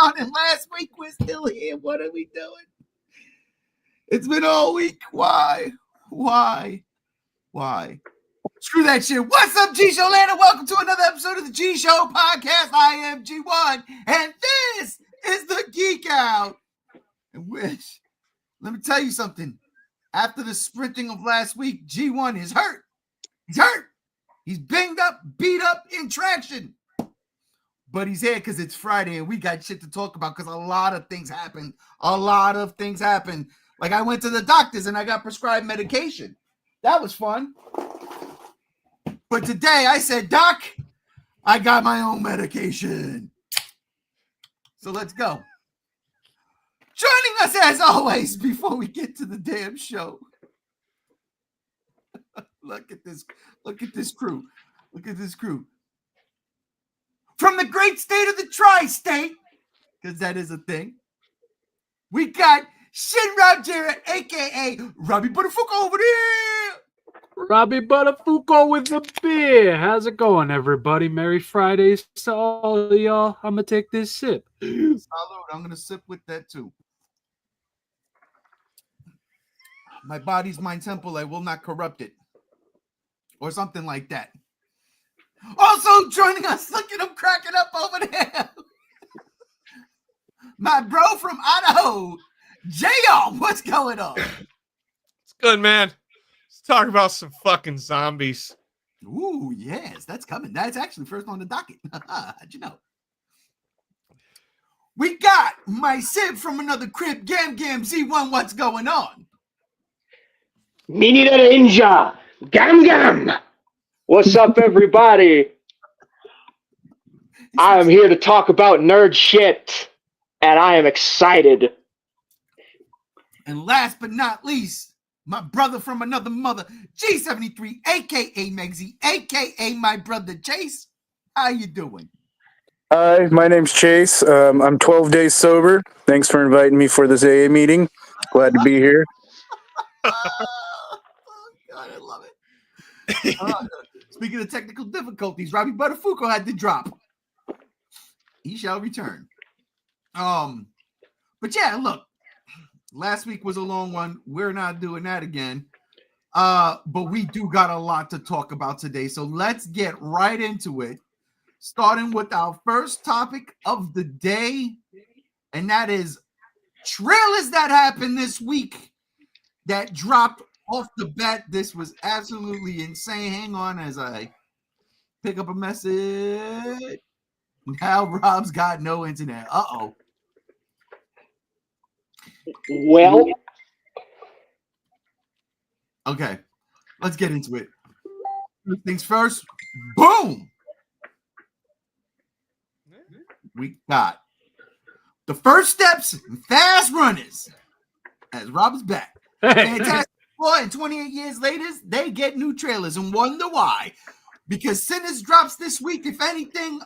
on, and last week we're still here. What are we doing? It's been all week. Why? Screw that shit. What's up, G Show Land, and welcome to another episode of the G Show podcast. I am G1, and this is the Geek Out. And which, let me tell you something. After the sprinting of last week, G1 is hurt. He's hurt. He's banged up, beat up, in traction. But he's here because it's Friday and we got shit to talk about because a lot of things happened. Like I went to the doctors and I got prescribed medication. That was fun. But today I said, Doc, I got my own medication. So let's go. Joining us as always before we get to the damn show. Look at this crew. From the great state of the tri-state, because that is a thing, we got Shin Rob Jarrett, a.k.a. Robbie Butterfucker over there. Robbie Butterfucker with the beer. How's it going, everybody? Merry Fridays to all of y'all. I'm going to take this sip. Salud. I'm going to sip with that, too. My body's my temple. I will not corrupt it. Or something like that. Also joining us, look at him cracking up over there. My bro from Idaho, JR, what's going on? It's good, man. Let's talk about some fucking zombies. Ooh, yes, that's coming. That's actually first on the docket. How'd you know? We got my Sib from another crib, Gam Z1, what's going on? Mini the Ninja, Gam. What's up, everybody? I am here to talk about nerd shit, and I am excited. And last but not least, my brother from another mother, G73, a.k.a. Megzy, a.k.a. my brother Chase. How you doing? Hi, my name's Chase. I'm 12 days sober. Thanks for inviting me for this AA meeting. Glad to be here. Oh, God, I love it. Speaking of technical difficulties, Robbie Butterfucker had to drop. He shall return. But yeah, look, last week was a long one. We're not doing that again. But we do got a lot to talk about today. So let's get right into it. Starting with our first topic of the day, and that is trailers that happened this week that dropped off the bat. This was absolutely insane. Hang on as I pick up a message. Now Rob's got no internet. Uh-oh. Well, Okay, let's get into it. First things first. Boom! We got the first steps in Fast Runners as Rob's back. Fantastic Four, and 28 years later, they get new trailers and wonder why. Because Sinners drops this week. If anything,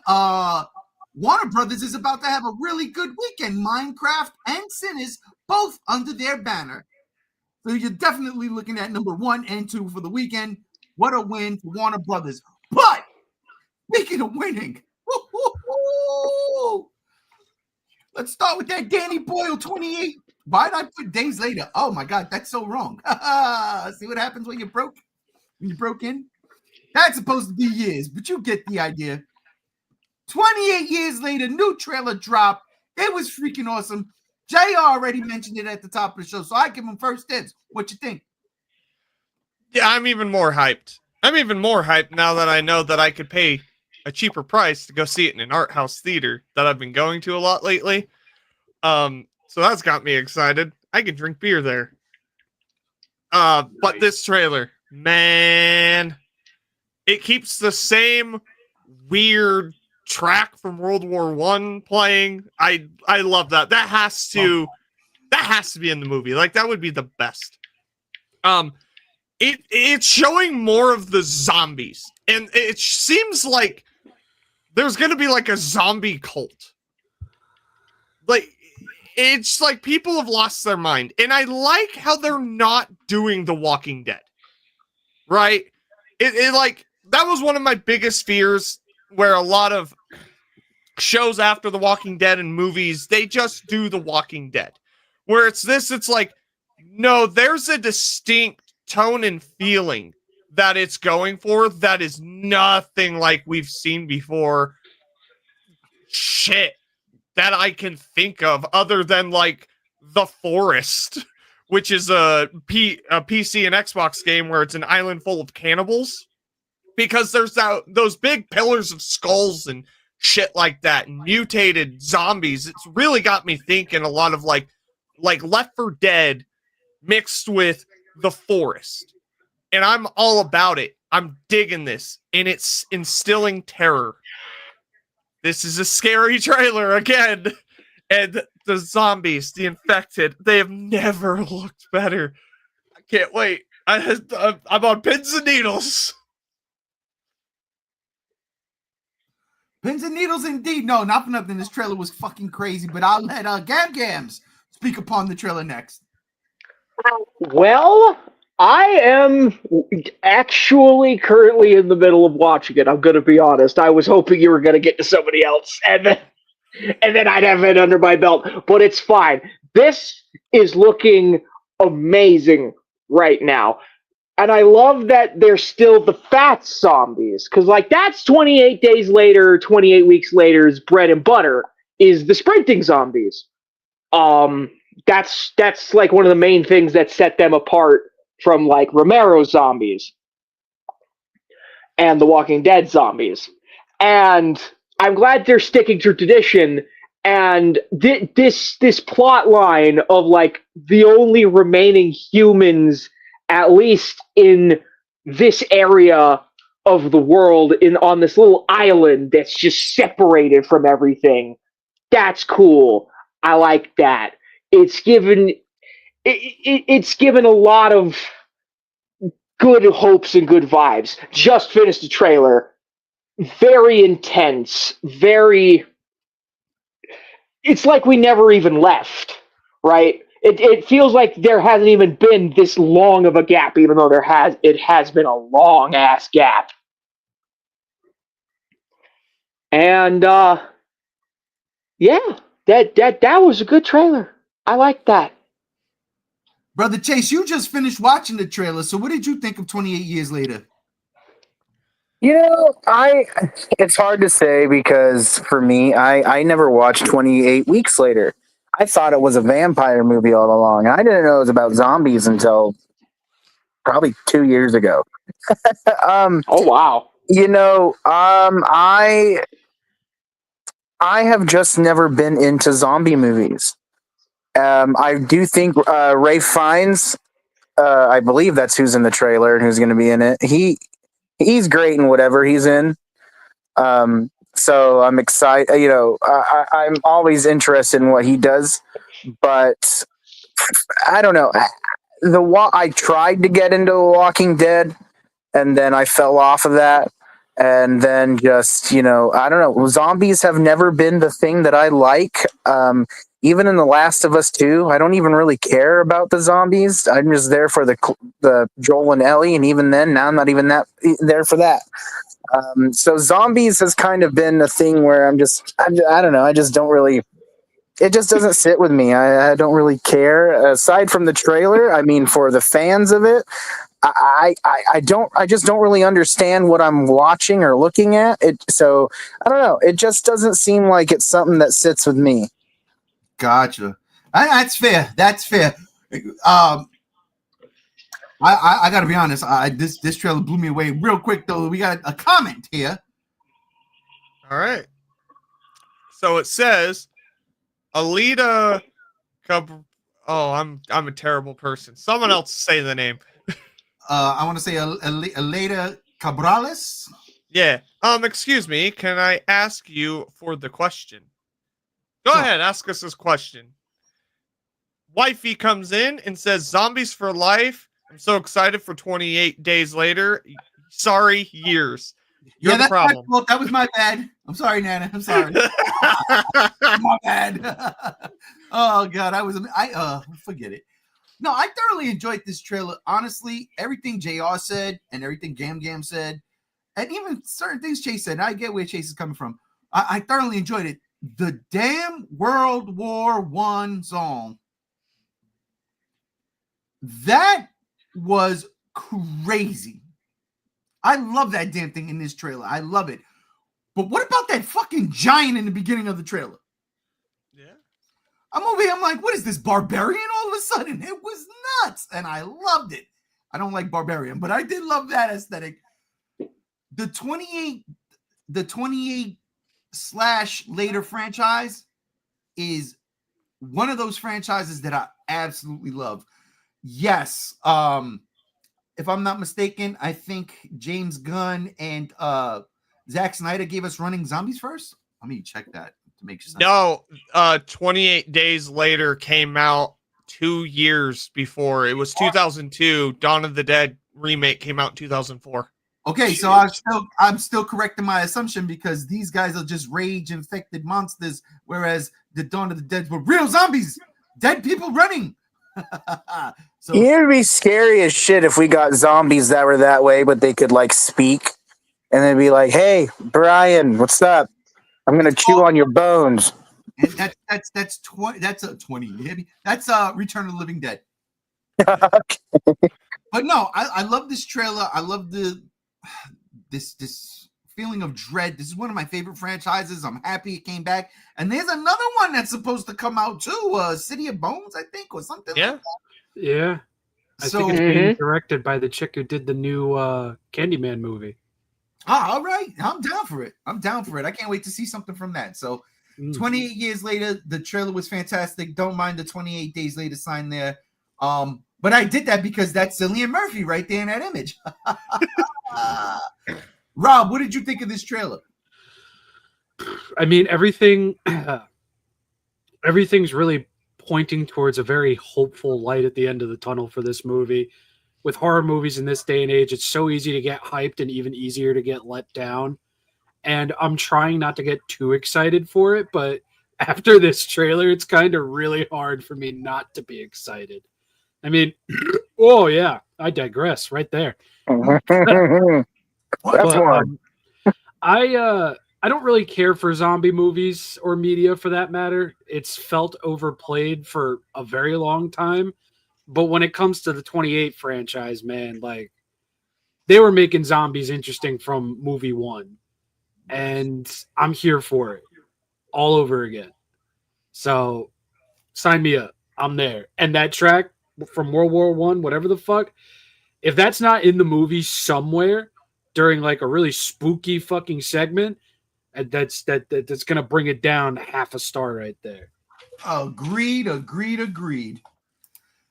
Warner Brothers is about to have a really good weekend. Minecraft and Sinners both under their banner. So you're definitely looking at number 1 and 2 for the weekend. What a win for Warner Brothers. But speaking of winning, let's start with that Danny Boyle 28. Why did I put days later? Oh my God, that's so wrong. See what happens when you broke in? That's supposed to be years, but you get the idea. 28 years later, new trailer drop. It was freaking awesome. JR already mentioned it at the top of the show, so I give him first dibs. What you think? Yeah, I'm even more hyped. Now that I know that I could pay a cheaper price to go see it in an art house theater that I've been going to a lot lately. So that's got me excited. I can drink beer there. But this trailer, man, it keeps the same weird track from World War I playing. I love that. That has to be in the movie. Like, that would be the best. It's showing more of the zombies, and it seems like there's gonna be like a zombie cult. Like, it's like people have lost their mind, and I like how they're not doing The Walking Dead. Right? It like, that was one of my biggest fears, where a lot of shows after The Walking Dead and movies, they just do The Walking Dead. Where it's this, it's like, no, there's a distinct tone and feeling that it's going for that is nothing like we've seen before. Shit that I can think of other than like The Forest, which is a PC and Xbox game where it's an island full of cannibals. Because there's those big pillars of skulls and shit like that, and mutated zombies. It's really got me thinking a lot of like Left 4 Dead mixed with The Forest. And I'm all about it. I'm digging this, and it's instilling terror. This is a scary trailer again. And the zombies, the infected, they have never looked better. I can't wait. I'm on pins and needles. Pins and needles indeed. No, not for nothing. This trailer was fucking crazy, but I'll let Gam Gams speak upon the trailer next. Well, I am actually currently in the middle of watching it. I'm going to be honest. I was hoping you were going to get to somebody else, and then I'd have it under my belt. But it's fine. This is looking amazing right now. And I love that they're still the fat zombies. Because, like, that's 28 days later, 28 weeks later's bread and butter, is the sprinting zombies. That's like one of the main things that set them apart from like Romero's zombies and the Walking Dead zombies. And I'm glad they're sticking to tradition. And this plot line of like the only remaining humans, at least in this area of the world, on this little island that's just separated from everything, that's cool. I like that. It's given a lot of good hopes and good vibes. Just finished the trailer. Very intense. It's like we never even left, right? It feels like there hasn't even been this long of a gap, even though it has been a long ass gap. And yeah, that was a good trailer. I like that. Brother Chase, you just finished watching the trailer, so what did you think of 28 years later? You know, it's hard to say because for me, I never watched 28 Weeks Later. I thought it was a vampire movie all along. I didn't know it was about zombies until probably 2 years ago. Oh wow. You know, I have just never been into zombie movies. I do think Ray Fiennes, I believe that's who's in the trailer and who's going to be in it. He's great in whatever he's in. So I'm excited. You know, I'm always interested in what he does, but I don't know. I tried to get into The Walking Dead, and then I fell off of that. And then just, you know, I don't know. Zombies have never been the thing that I like. Even in The Last of Us 2, I don't even really care about the zombies. I'm just there for the Joel and Ellie, and even then, now I'm not even there for that. So zombies has kind of been a thing where I don't know. I just don't really. It just doesn't sit with me. I don't really care. Aside from the trailer, I mean, for the fans of it, I just don't really understand what I'm watching or looking at. So I don't know. It just doesn't seem like it's something that sits with me. Gotcha. That's fair. That's fair. I got to be honest. This trailer blew me away real quick, though. We got a comment here. All right. So it says, Alita. I'm a terrible person. Someone else say the name. I want to say Alita Cabrales. Yeah. Excuse me. Can I ask you for the question? Go ahead. Ask us this question. Wifey comes in and says, "Zombies for life. I'm so excited for 28 days later. Sorry, years." You're the problem. That was my bad. I'm sorry, Nana. I'm sorry. My bad. Oh God, forget it. No, I thoroughly enjoyed this trailer. Honestly, everything JR said and everything Gam Gam said, and even certain things Chase said, and I get where Chase is coming from. I thoroughly enjoyed it. The damn World War One song, that was crazy. I love that damn thing in this trailer. I love it. But what about that fucking giant in the beginning of the trailer? Yeah. I'm over here, I'm like, what is this, Barbarian all of a sudden? It was nuts, and I loved it. I don't like Barbarian, but I did love that aesthetic. The 28 / later franchise is one of those franchises that I absolutely love. Yes, if I'm not mistaken, I think James Gunn and Zack Snyder gave us Running Zombies first. Let me check that to make sure. No, 28 Days Later came out 2 years before. It was 2002. Dawn of the Dead remake came out in 2004. Okay, so I'm still correcting my assumption because these guys are just rage-infected monsters, whereas the Dawn of the Dead were real zombies, dead people running. So It'd be scary as shit if we got zombies that were that way, but they could like speak, and they'd be like, "Hey, Brian, what's up? I'm gonna chew on your bones." and that's 20. That's a 20. That's Return of the Living Dead. But no, I love this trailer. I love this feeling of dread. This is one of my favorite franchises. I'm happy it came back. And there's another one that's supposed to come out too, City of Bones, I think, or something. Yeah. Like that. Yeah. I So, think it's being directed by the chick who did the new Candyman movie. all right. I'm down for it. I can't wait to see something from that. So 28 years later, the trailer was fantastic. Don't mind the 28 days later sign there. But I did that because that's Cillian Murphy right there in that image. Rob, what did you think of this trailer? I mean, everything's really pointing towards a very hopeful light at the end of the tunnel for this movie. With horror movies in this day and age, it's so easy to get hyped and even easier to get let down. And I'm trying not to get too excited for it, but after this trailer, it's kind of really hard for me not to be excited. I mean, oh yeah, I digress right there. That's one. I don't really care for zombie movies or media for that matter. It's felt overplayed for a very long time. But when it comes to the 28 franchise, man, like they were making zombies interesting from movie one. And I'm here for it all over again. So sign me up. I'm there. And that track from World War One, whatever the fuck, if that's not in the movie somewhere during like a really spooky fucking segment, that's gonna bring it down half a star right there. Agreed.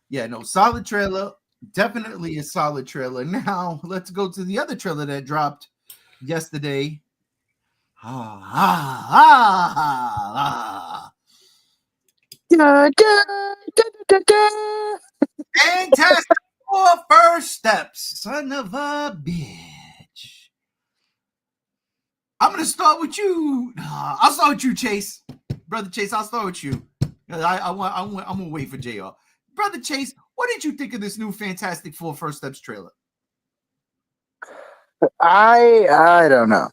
Yeah, no, solid trailer. Definitely a solid trailer. Now let's go to the other trailer that dropped yesterday. Fantastic Four First Steps, son of a bitch. I'm gonna start with you. I'll start with you, Chase, brother Chase. I'll start with you. I'm gonna wait for JR. Brother Chase, what did you think of this new Fantastic Four First Steps trailer? I don't know.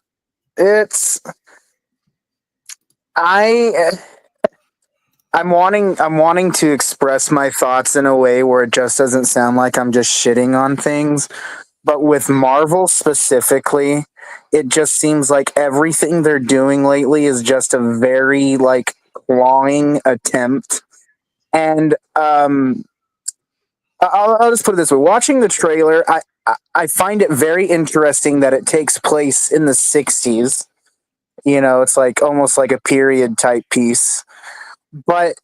I'm wanting to express my thoughts in a way where it just doesn't sound like I'm just shitting on things. But with Marvel specifically, it just seems like everything they're doing lately is just a very like clawing attempt. And I'll just put it this way: watching the trailer, I find it very interesting that it takes place in the 60s. You know, it's like almost like a period type piece. But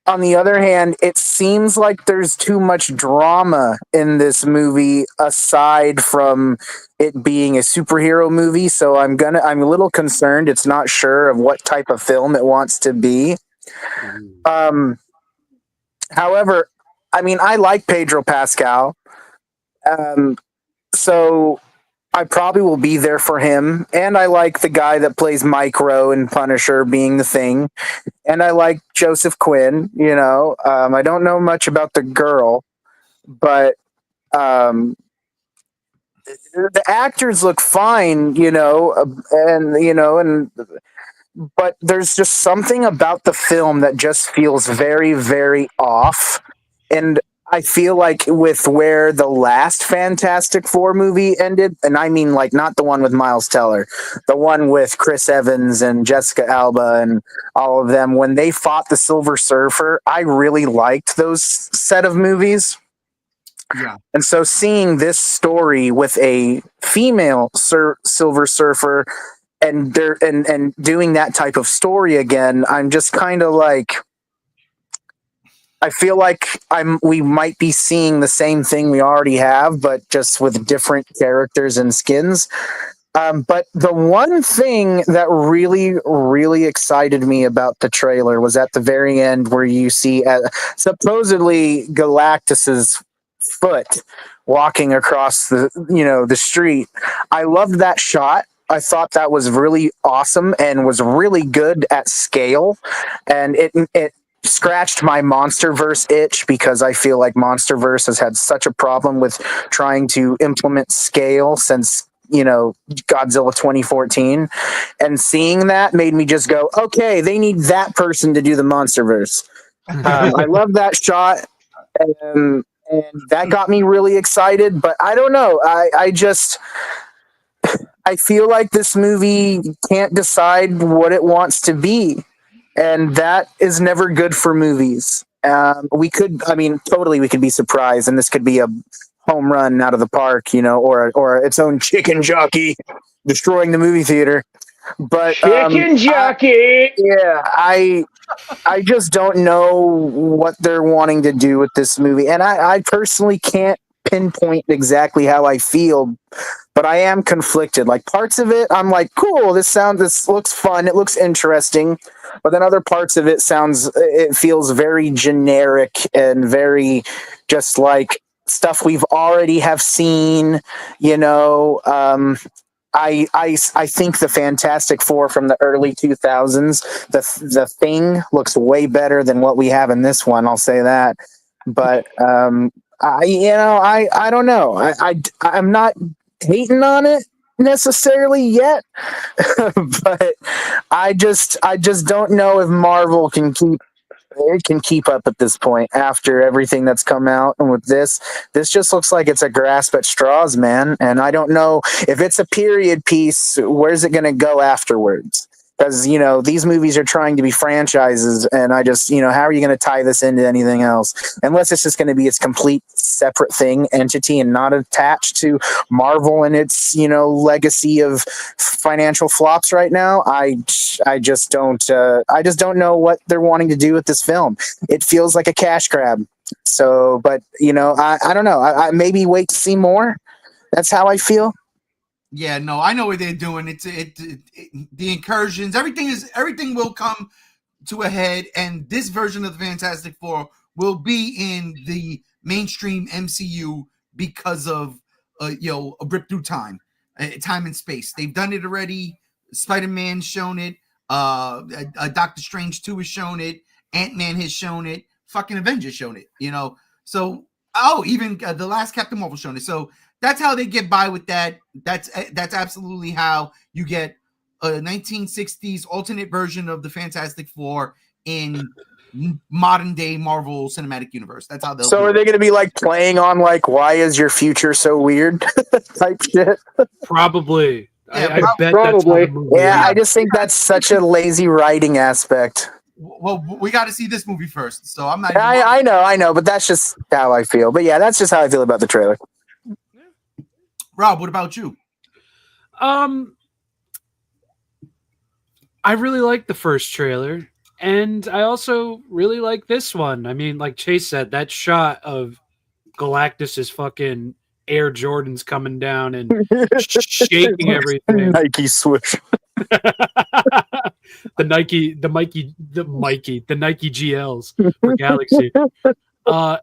on the other hand, it seems like there's too much drama in this movie aside from it being a superhero movie. So I'm a little concerned. It's not sure of what type of film it wants to be. However, I mean, I like Pedro Pascal. So I probably will be there for him. And I like the guy that plays Micro in Punisher being the Thing. And I like Joseph Quinn, you know. I don't know much about the girl, but the actors look fine, but there's just something about the film that just feels very, very off. And I feel like with where the last Fantastic Four movie ended, and I mean like not the one with Miles Teller, the one with Chris Evans and Jessica Alba and all of them, when they fought the Silver Surfer, I really liked those set of movies. Yeah. And so seeing this story with a female Silver Surfer and doing that type of story again, I'm just kind of like, I feel like we might be seeing the same thing we already have, but just with different characters and skins. But the one thing that really, really excited me about the trailer was at the very end where you see supposedly Galactus's foot walking across the street. I loved that shot. I thought that was really awesome and was really good at scale, and it scratched my MonsterVerse itch, because I feel like MonsterVerse has had such a problem with trying to implement scale since Godzilla 2014, and seeing that made me just go, okay, they need that person to do the MonsterVerse. I love that shot, and that got me really excited. But I don't know, I feel like this movie can't decide what it wants to be, and that is never good for movies. We could be surprised, and this could be a home run out of the park, or its own chicken jockey destroying the movie theater. But Chicken jockey. I just don't know what they're wanting to do with this movie, and I personally can't pinpoint exactly how I feel, but I am conflicted. Like, parts of it, I'm like, cool, this looks fun, it looks interesting, but then other parts of it feels very generic and very just like stuff we've already have seen. I think the Fantastic Four from the early 2000s, the Thing looks way better than what we have in this one. I'll say that, but I don't know. I'm not hating on it necessarily yet, but I just don't know if Marvel can keep up at this point after everything that's come out. And with this just looks like it's a grasp at straws, man. And I don't know if it's a period piece, where's it going to go afterwards? Because, these movies are trying to be franchises, and I just, how are you going to tie this into anything else? Unless it's just going to be its complete separate entity, and not attached to Marvel and its, legacy of financial flops right now. I just don't know what they're wanting to do with this film. It feels like a cash grab. So, but, I don't know. I maybe wait to see more. That's how I feel. Yeah, no, I know what they're doing. The incursions, everything will come to a head, and this version of the Fantastic Four will be in the mainstream MCU because of a rip through time and space. They've done it already. Spider-Man's shown it. Doctor Strange 2 has shown it. Ant-Man has shown it. Fucking Avengers shown it. So even the last Captain Marvel shown it. So that's how they get by with that. That's absolutely how you get a 1960s alternate version of the Fantastic Four in modern day Marvel Cinematic Universe. That's how they'll. So are they going to be like playing on like, why is your future so weird type shit? Probably. Yeah, I bet probably. That's how the movie Yeah, is. I just think that's such a lazy writing aspect. Well, we got to see this movie first, so I'm not. I know, but that's just how I feel. But yeah, that's just how I feel about the trailer. Rob, what about you? I really like the first trailer, and I also really like this one. I mean, like Chase said, that shot of Galactus's fucking Air Jordans coming down and shaking everything. Nike swoosh. the Nike GLs for Galaxy.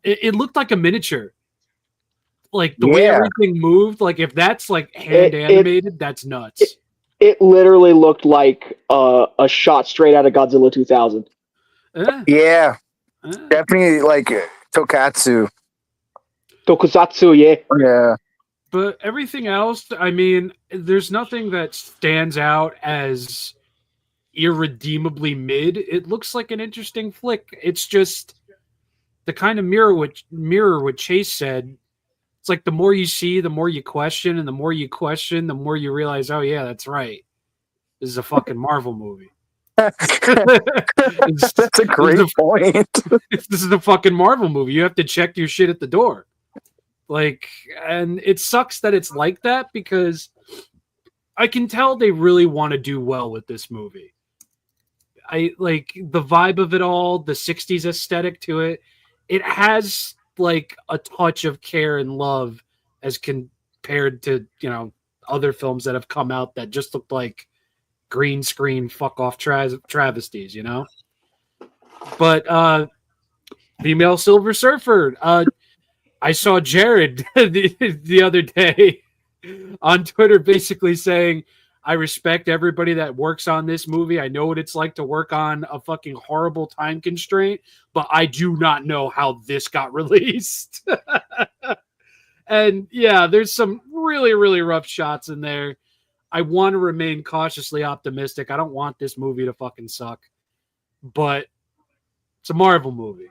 It looked like a miniature. Like the way everything moved, like if that's like hand animated, that's nuts. It literally looked like a shot straight out of Godzilla 2000. Yeah, definitely like Tokusatsu. Tokusatsu, yeah. Yeah. But everything else, I mean, there's nothing that stands out as irredeemably mid. It looks like an interesting flick. It's just the kind of mirror what Chase said. It's like the more you see, the more you question, and the more you question, the more you realize, oh yeah, that's right. This is a fucking Marvel movie. That's a great point. This is a fucking Marvel movie. You have to check your shit at the door. Like, and it sucks that it's like that because I can tell they really want to do well with this movie. I like the vibe of it all, the 60s aesthetic to it. It has like a touch of care and love as compared to, other films that have come out that just look like green screen fuck off travesties, But female Silver Surfer. I saw Jared the other day on Twitter basically saying, I respect everybody that works on this movie. I know what it's like to work on a fucking horrible time constraint, but I do not know how this got released. And yeah, there's some really, really rough shots in there. I want to remain cautiously optimistic. I don't want this movie to fucking suck, but it's a Marvel movie.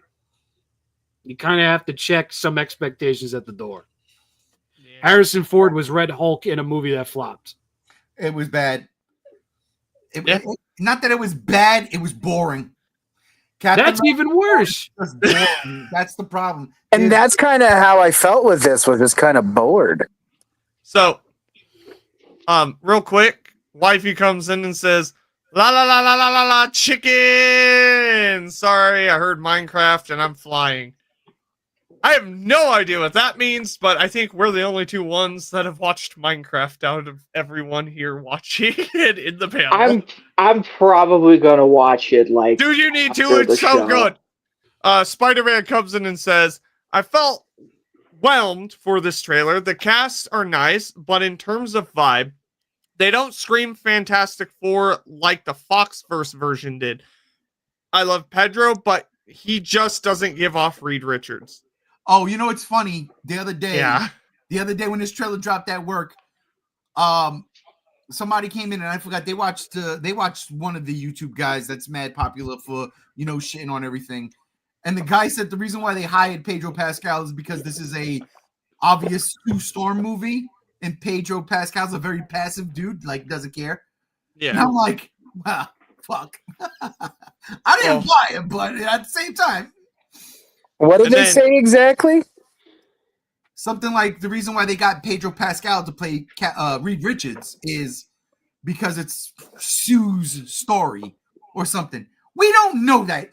You kind of have to check some expectations at the door. Yeah. Harrison Ford was Red Hulk in a movie that flopped. It was bad. Not that it was bad, it was boring. That's even worse. That's the problem. And that's kind of how I felt with this, was just kind of bored. So, real quick, wifey comes in and says, la la la la la la la chicken. Sorry, I heard Minecraft and I'm flying. I have no idea what that means, but I think we're the only two ones that have watched Minecraft out of everyone here watching it in the panel. I'm probably gonna watch it. Like, dude, you need to. It's so good. Spider-Man comes in and says, "I felt whelmed for this trailer. The casts are nice, but in terms of vibe, they don't scream Fantastic Four like the Foxverse version did. I love Pedro, but he just doesn't give off Reed Richards." Oh, it's funny. The other day when this trailer dropped at work, somebody came in and I forgot they watched one of the YouTube guys that's mad popular for shitting on everything, and the guy said the reason why they hired Pedro Pascal is because this is a obvious Sue Storm movie, and Pedro Pascal's a very passive dude, like doesn't care. Yeah, and I'm like, wow, fuck. I didn't buy it, but at the same time. What did they say exactly? Something like the reason why they got Pedro Pascal to play Reed Richards is because it's Sue's story or something. We don't know that.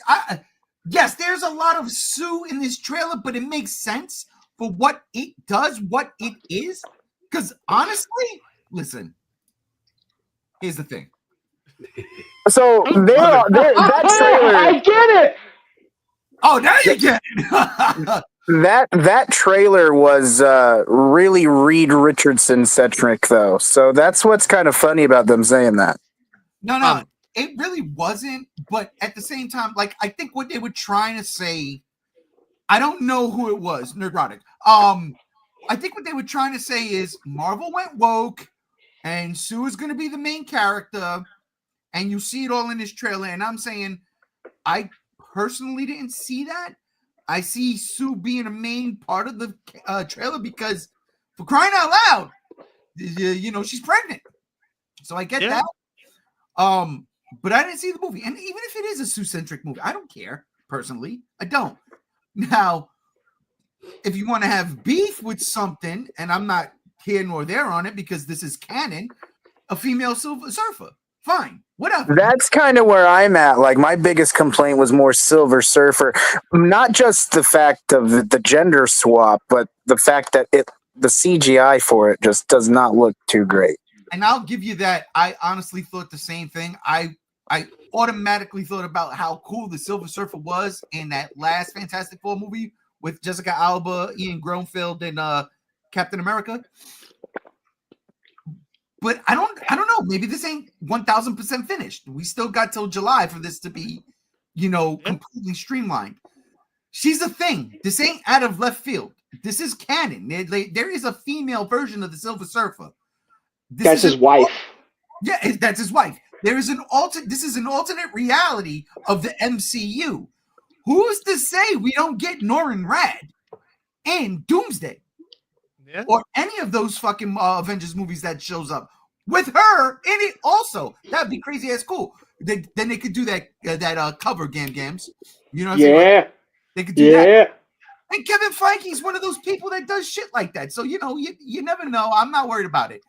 Yes, there's a lot of Sue in this trailer, but it makes sense for what it does, what it is. Because honestly, listen, here's the thing. So that trailer, I get it. Oh, now you get it. that trailer was really Reed Richardson centric, though. So that's what's kind of funny about them saying that. No, it really wasn't. But at the same time, like I think what they were trying to say, I don't know who it was, Nerdrotic. I think what they were trying to say is Marvel went woke, and Sue is going to be the main character, and you see it all in this trailer. And I'm saying, I personally didn't see that. I see Sue being a main part of the trailer because, for crying out loud, she's pregnant. So I get that. But I didn't see the movie. And even if it is a Sue-centric movie, I don't care, personally. I don't. Now, if you want to have beef with something, and I'm not here nor there on it because this is canon, a female Silver Surfer, fine. Whatever. That's kind of where I'm at. Like, my biggest complaint was more Silver Surfer. Not just the fact of the gender swap, but the fact that the CGI for it just does not look too great. And I'll give you that. I honestly thought the same thing. I automatically thought about how cool the Silver Surfer was in that last Fantastic Four movie with Jessica Alba, Ian Groenfeld, and Captain America. But I don't know. Maybe this ain't 1,000% finished. We still got till July for this to be, completely streamlined. She's a thing. This ain't out of left field. This is canon. There is a female version of the Silver Surfer. That's his wife. Yeah, that's his wife. There is This is an alternate reality of the MCU. Who's to say we don't get Norrin Rad and Doomsday, or any of those fucking Avengers movies that shows up with her in it? Also, that'd be crazy as cool. Then they could do that cover gams. You know what I'm saying? Like, they could do that. And Kevin Feige's one of those people that does shit like that. So you never know. I'm not worried about it.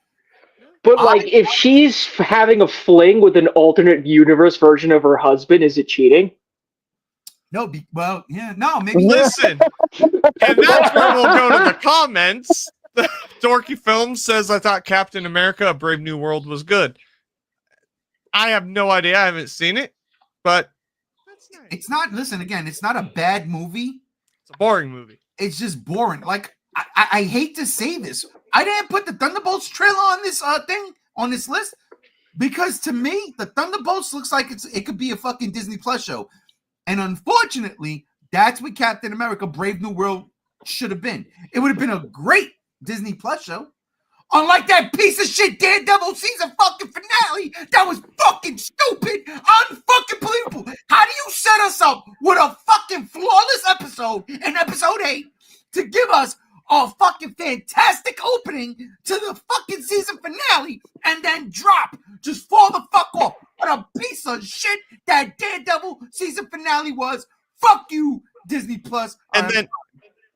But like, if she's having a fling with an alternate universe version of her husband, is it cheating? No, maybe. Listen, and that's where we'll go to the comments. Dorky Films says, I thought Captain America: A Brave New World was good. I have no idea. I haven't seen it, but that's nice. It's not. Listen, again, it's not a bad movie. It's a boring movie. It's just boring. Like, I hate to say this. I didn't put the Thunderbolts trailer on this on this list because to me, the Thunderbolts looks like it could be a fucking Disney Plus show. And unfortunately, that's what Captain America: Brave New World should have been. It would have been a great Disney Plus show. Unlike that piece of shit Daredevil season fucking finale that was fucking stupid, unfucking believable. How do you set us up with a fucking flawless episode in episode 8 to give us a fucking fantastic opening to the fucking season finale and then just fall the fuck off? What a piece of shit that Daredevil season finale was. Fuck you, Disney Plus.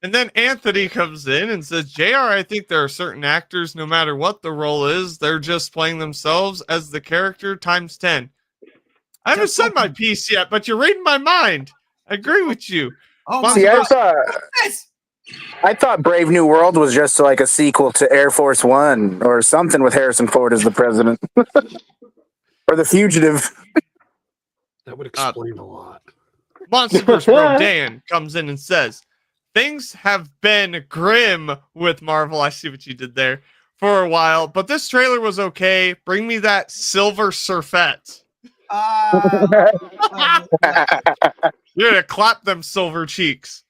And then Anthony comes in and says, JR, I think there are certain actors, no matter what the role is, they're just playing themselves as the character times 10. I haven't said my piece yet, but you're reading my mind. I agree with you. See, I thought Brave New World was just like a sequel to Air Force One or something with Harrison Ford as the president. Or The Fugitive. That would explain a lot. MonsterVerse Bro Dan comes in and says, things have been grim with Marvel. I see what you did there for a while, but this trailer was okay. Bring me that Silver Surfette. You're gonna clap them silver cheeks.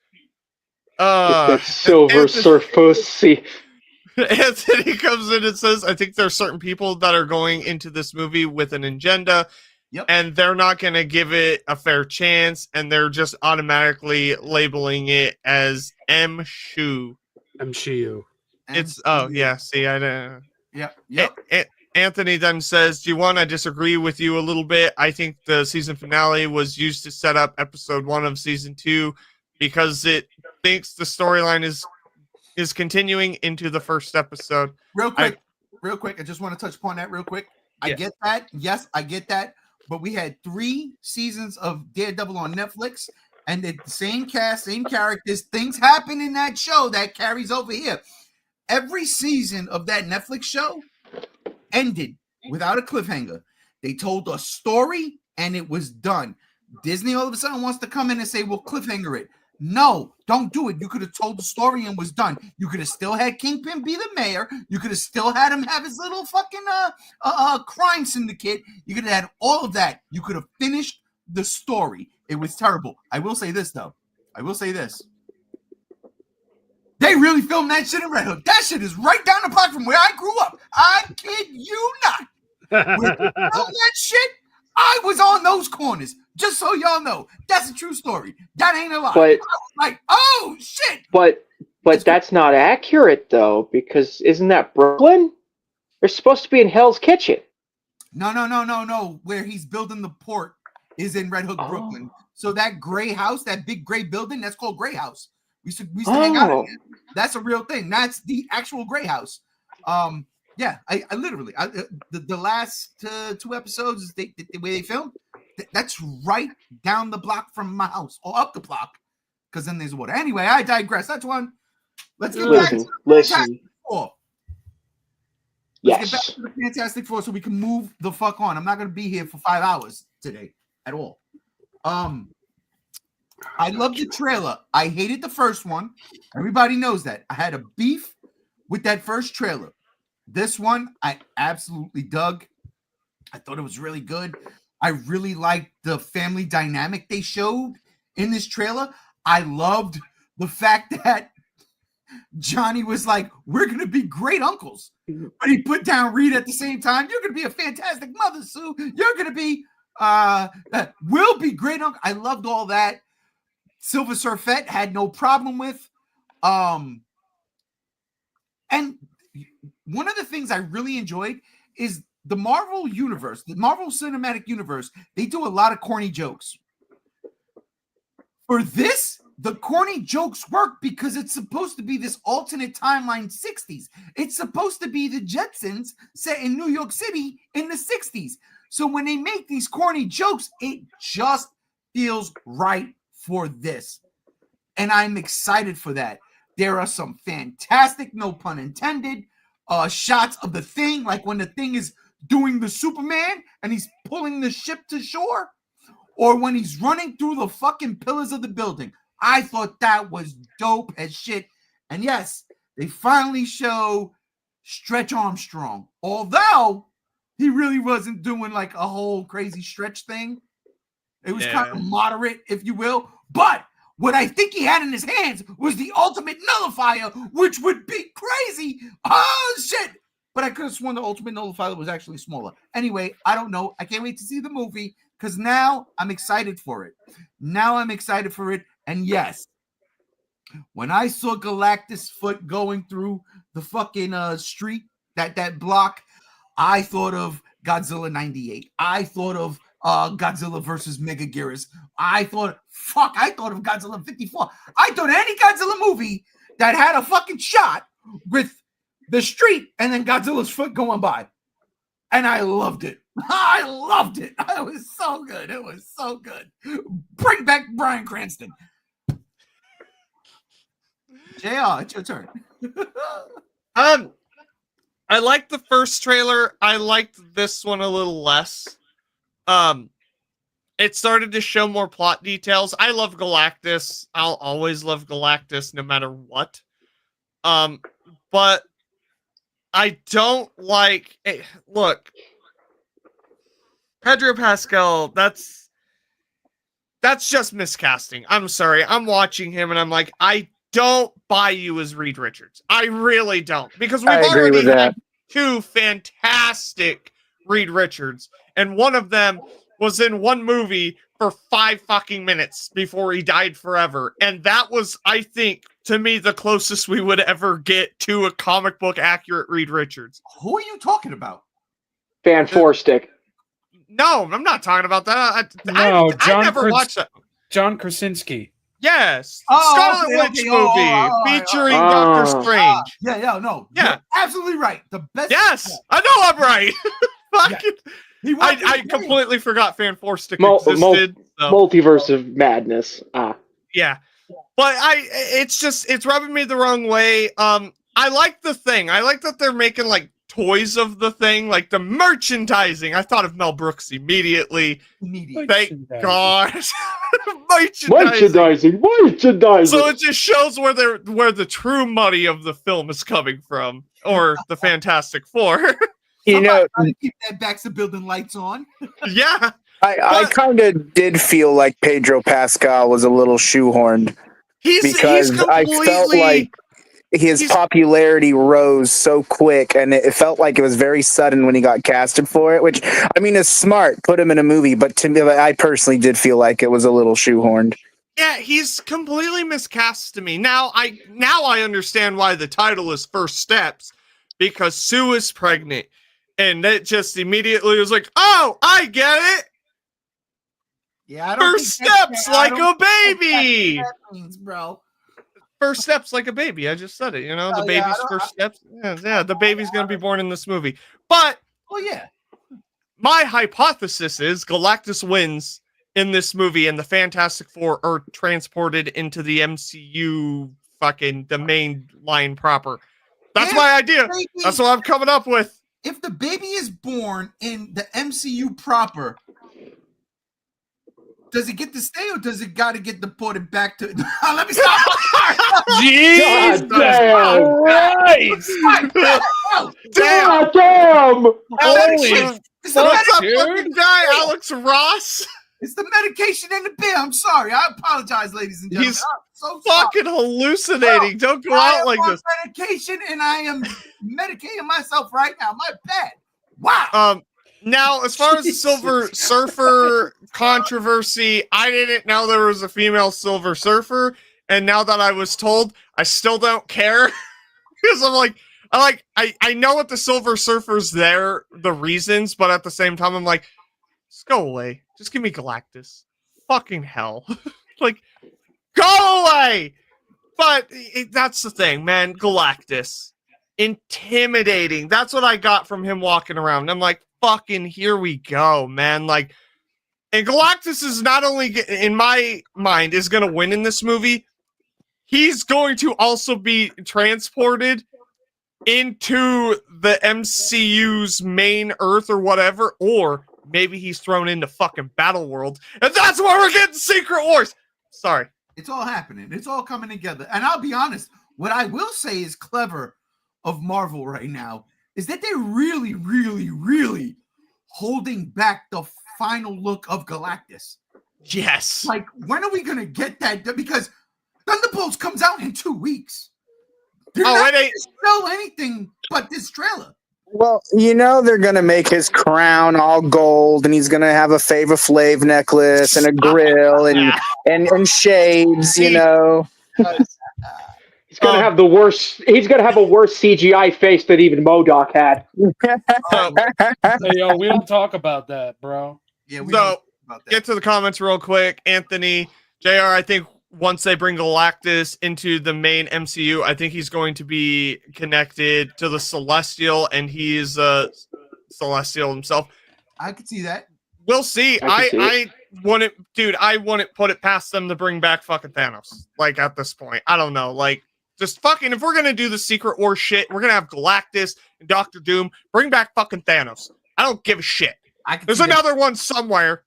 That Silver Surfette. Anthony comes in and says, I think there are certain people that are going into this movie with an agenda. Yep. And they're not going to give it a fair chance, and they're just automatically labeling it as MCU. It's see, I don't. Yep. Anthony then says, G1, I disagree with you a little bit. I think the season finale was used to set up episode 1 of season 2 because it thinks the storyline is continuing into the first episode. Real quick. I just want to touch upon that real quick. I get that. Yes, I get that. But we had 3 seasons of Daredevil on Netflix, and the same cast, same characters. Things happen in that show that carries over here. Every season of that Netflix show ended without a cliffhanger. They told a story, and it was done. Disney all of a sudden wants to come in and say, we'll cliffhanger it. No, don't do it. You could have told the story and was done. You could have still had Kingpin be the mayor. You could have still had him have his little fucking crime syndicate. You could have had all of that. You could have finished the story. It was terrible. I will say this, though. They really filmed that shit in Red Hook. That shit is right down the block from where I grew up. I kid you not. When they filmed that shit, I was on those corners. Just so y'all know, that's a true story. That ain't a lie. But, I was like, oh shit. But that's not accurate though, because isn't that Brooklyn? They're supposed to be in Hell's Kitchen. No. Where he's building the port is in Red Hook, Brooklyn. So that gray house, that big gray building, that's called Gray House. We used to hang out in there. That's a real thing. That's the actual Gray House. Yeah, I literally the last 2 episodes, the way they filmed, that's right down the block from my house, or up the block, because then there's water. Anyway, I digress. That's one. Let's get back to the Fantastic Four. Let's get back to the Fantastic Four so we can move the fuck on. I'm not going to be here for 5 hours today at all. I love the trailer. I hated the first one. Everybody knows that. I had a beef with that first trailer. This one, I absolutely dug. I thought it was really good. I really liked the family dynamic they showed in this trailer. I loved the fact that Johnny was like, we're going to be great uncles. But he put down Reed at the same time. You're going to be a fantastic mother, Sue. You're going to be, will be great uncle. I loved all that. Silver Surfette had no problem with. And one of the things I really enjoyed is the Marvel universe, the Marvel Cinematic Universe. They do a lot of corny jokes. For this, the corny jokes work because it's supposed to be this alternate timeline 60s. It's supposed to be the Jetsons set in New York City in the 60s. So when they make these corny jokes, it just feels right for this. And I'm excited for that. There are some fantastic, no pun intended, shots of the Thing, like when the Thing is doing the Superman and he's pulling the ship to shore, or when he's running through the fucking pillars of the building. I thought that was dope as shit. And yes, they finally show Stretch Armstrong, although he really wasn't doing like a whole crazy stretch thing. It was kind of moderate, if you will. But what I think he had in his hands was the ultimate nullifier, which would be crazy. Oh, shit. But I could have sworn the ultimate nullifier was actually smaller. Anyway, I don't know. I can't wait to see the movie because now I'm excited for it. And yes, when I saw Galactus' foot going through the fucking street, that block, I thought of Godzilla 98. I thought of Godzilla versus Megaguirus. I thought of Godzilla 54. I thought any Godzilla movie that had a fucking shot with the street and then Godzilla's foot going by. And I loved it. I loved it. It was so good. It was so good. Bring back Bryan Cranston. JR, it's your turn. I liked the first trailer. I liked this one a little less. It started to show more plot details. I love Galactus. I'll always love Galactus no matter what. But I don't like... look, Pedro Pascal, that's just miscasting. I'm sorry. I'm watching him and I'm like, I don't buy you as Reed Richards. I really don't. Because we've already had two fantastic Reed Richards. And one of them was in one movie for 5 fucking minutes before he died forever. And that was, I think, to me, the closest we would ever get to a comic book accurate Reed Richards. Who are you talking about? Fan Four Stick. No, I'm not talking about that. I never watched that. John Krasinski. Yes. Oh, Scarlet Witch movie featuring Doctor Strange. Yeah. You're absolutely right. The best. Yes, I know I'm right. I completely forgot Fan Four Stick existed. Multiverse of Madness. Yeah. But it's rubbing me the wrong way. I like the Thing. I like that they're making like toys of the Thing, like the merchandising. I thought of Mel Brooks immediately. Thank God. Merchandising. So it just shows where the true money of the film is coming from, or the Fantastic Four. Keep that Baxter Building lights on. Yeah. I kind of did feel like Pedro Pascal was a little shoehorned because I felt like his popularity rose so quick, and it felt like it was very sudden when he got casted for it, which, I mean, is smart. Put him in a movie, but to me, I personally did feel like it was a little shoehorned. Yeah, he's completely miscast to me. Now I understand why the title is First Steps, because Sue is pregnant, and it just immediately was like, oh, I get it. Yeah, First steps like a baby. That means, bro. First steps like a baby. I just said it. You know, the baby's first steps. Yeah, the baby's gonna be born in this movie. But my hypothesis is Galactus wins in this movie, and the Fantastic Four are transported into the MCU, fucking the main line proper. That's my idea. That's what I'm coming up with. If the baby is born in the MCU proper, does it get to stay or does it got to get deported back to? Let me stop. Jesus Christ! Damn! Holy what's up, fucking guy, Alex Ross? It's the medication and the beer. I'm sorry. I apologize, ladies and gentlemen. so sorry. fucking hallucinating. Don't go out like this. Medication, and I am medicating myself right now. My bad. Wow. Now, as far as the Silver Surfer controversy, I didn't know there was a female Silver Surfer, and now that I was told, I still don't care because I know what the Silver Surfer's there, the reasons, but at the same time, I'm like, just go away. Just give me Galactus. Fucking hell. Like, go away! But that's the thing, man. Galactus. Intimidating. That's what I got from him walking around. I'm like, fucking here we go, man. Like, and Galactus is not only, in my mind, is going to win in this movie, he's going to also be transported into the MCU's main Earth or whatever, or maybe he's thrown into fucking Battle World, and that's where we're getting Secret Wars. Sorry. It's all happening. It's all coming together. And I'll be honest, what I will say is clever of Marvel right now is that they're really, really, really holding back the final look of Galactus. Yes. Like, when are we going to get that? Because Thunderbolts comes out in 2 weeks. They're not going to show anything but this trailer. Well, you know they're gonna make his crown all gold, and he's gonna have a Flavor Flav necklace and a grill and shades. You know, he's gonna have the worst. He's gonna have a worse CGI face than even MODOK had. Hey, yo, we don't talk about that, bro. Yeah, we So, don't talk about that. get to the comments real quick. Anthony, JR, I think once they bring Galactus into the main MCU, I think he's going to be connected to the Celestial, and he's Celestial himself. I could see that. We'll see. I wouldn't put it past them to bring back fucking Thanos. Like, at this point, I don't know. Like, just fucking, if we're gonna do the Secret War shit, we're gonna have Galactus and Doctor Doom. Bring back fucking Thanos. I don't give a shit. There's another one somewhere.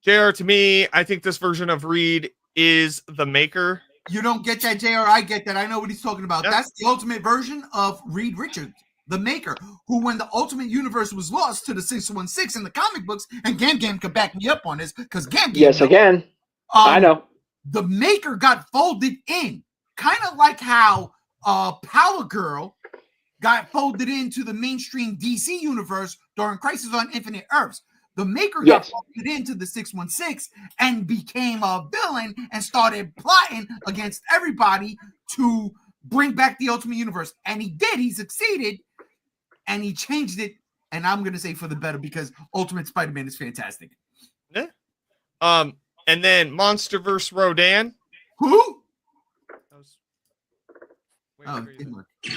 JR, to me, I think this version of Reed is the Maker. You don't get that, JR. I get that. I know what he's talking about. Yep. That's the ultimate version of Reed Richards, the Maker, who, when the Ultimate Universe was lost to the 616 in the comic books, and Gam Gam could back me up on this, because Gam Gam. Yes, again. I know. The Maker got folded in, kind of like how Power Girl got folded into the mainstream DC universe during Crisis on Infinite Earths. The Maker got folded into the 616 and became a villain and started plotting against everybody to bring back the Ultimate Universe. And he did. He succeeded. And he changed it. And I'm going to say for the better, because Ultimate Spider-Man is fantastic. Yeah. And then MonsterVerse Rodan. Who? Oh, it didn't work. It's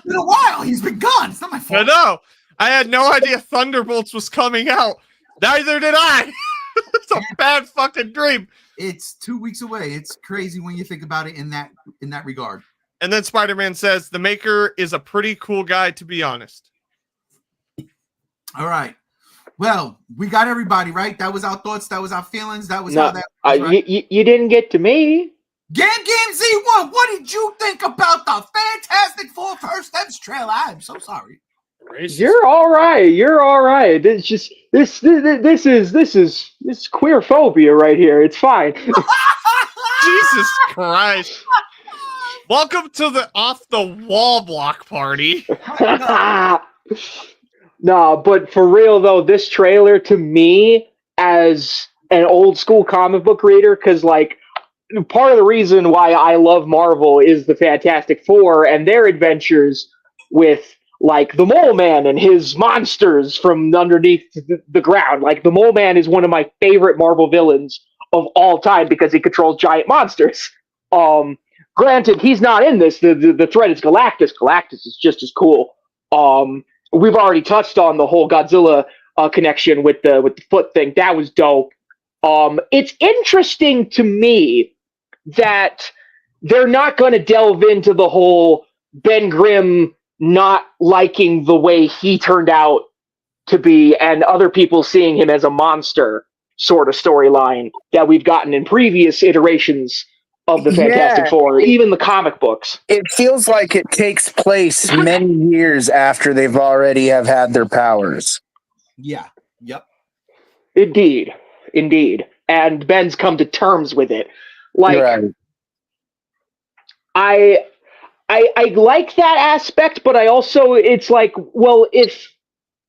been a while. He's been gone. It's not my fault. I know. I had no idea Thunderbolts was coming out. Neither did I. It's a bad fucking dream. It's 2 weeks away. It's crazy when you think about it in that regard. And then Spider-Man says, the Maker is a pretty cool guy, to be honest. All right. Well, we got everybody, right? That was our thoughts. That was our feelings. That was how that was, right? You didn't get to me. Gam Gam Z1, what did you think about the Fantastic Four First Steps trailer? I'm so sorry. Racist. You're all right. You're all right. It's just this is queer phobia right here. It's fine. Jesus Christ. Welcome to the off the wall block party. No, but for real though, this trailer to me, as an old school comic book reader, because like part of the reason why I love Marvel is the Fantastic Four and their adventures with like the Mole Man and his monsters from underneath the ground. Like the Mole Man is one of my favorite Marvel villains of all time because he controls giant monsters. Granted, he's not in this. The threat is Galactus. Galactus is just as cool. We've already touched on the whole Godzilla connection with the foot thing. That was dope. It's interesting to me that they're not going to delve into the whole Ben Grimm not liking the way he turned out to be and other people seeing him as a monster sort of storyline that we've gotten in previous iterations of the Fantastic Four, even the comic books. It feels like it takes place many years after they've already have had their powers. Yeah. Yep. Indeed. and Ben's come to terms with it. Like, Right. I like that aspect, but I also, it's like, well, if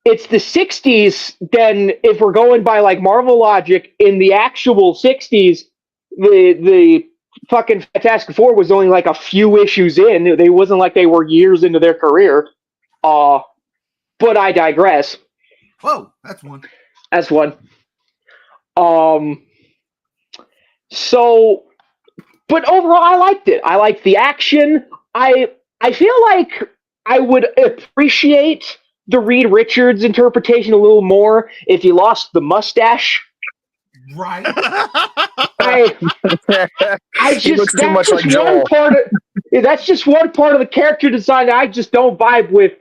it's the 60s, then if we're going by like Marvel logic, in the actual 60s, the fucking Fantastic Four was only like a few issues in. It wasn't like they were years into their career. But I digress. Whoa, that's one. That's one. So, but overall, I liked it. I liked the action. I feel like I would appreciate the Reed Richards interpretation a little more if he lost the mustache. Right. I He just, looks too that's much just like one Joel. part of, that's just one part of the character design that I just don't vibe with.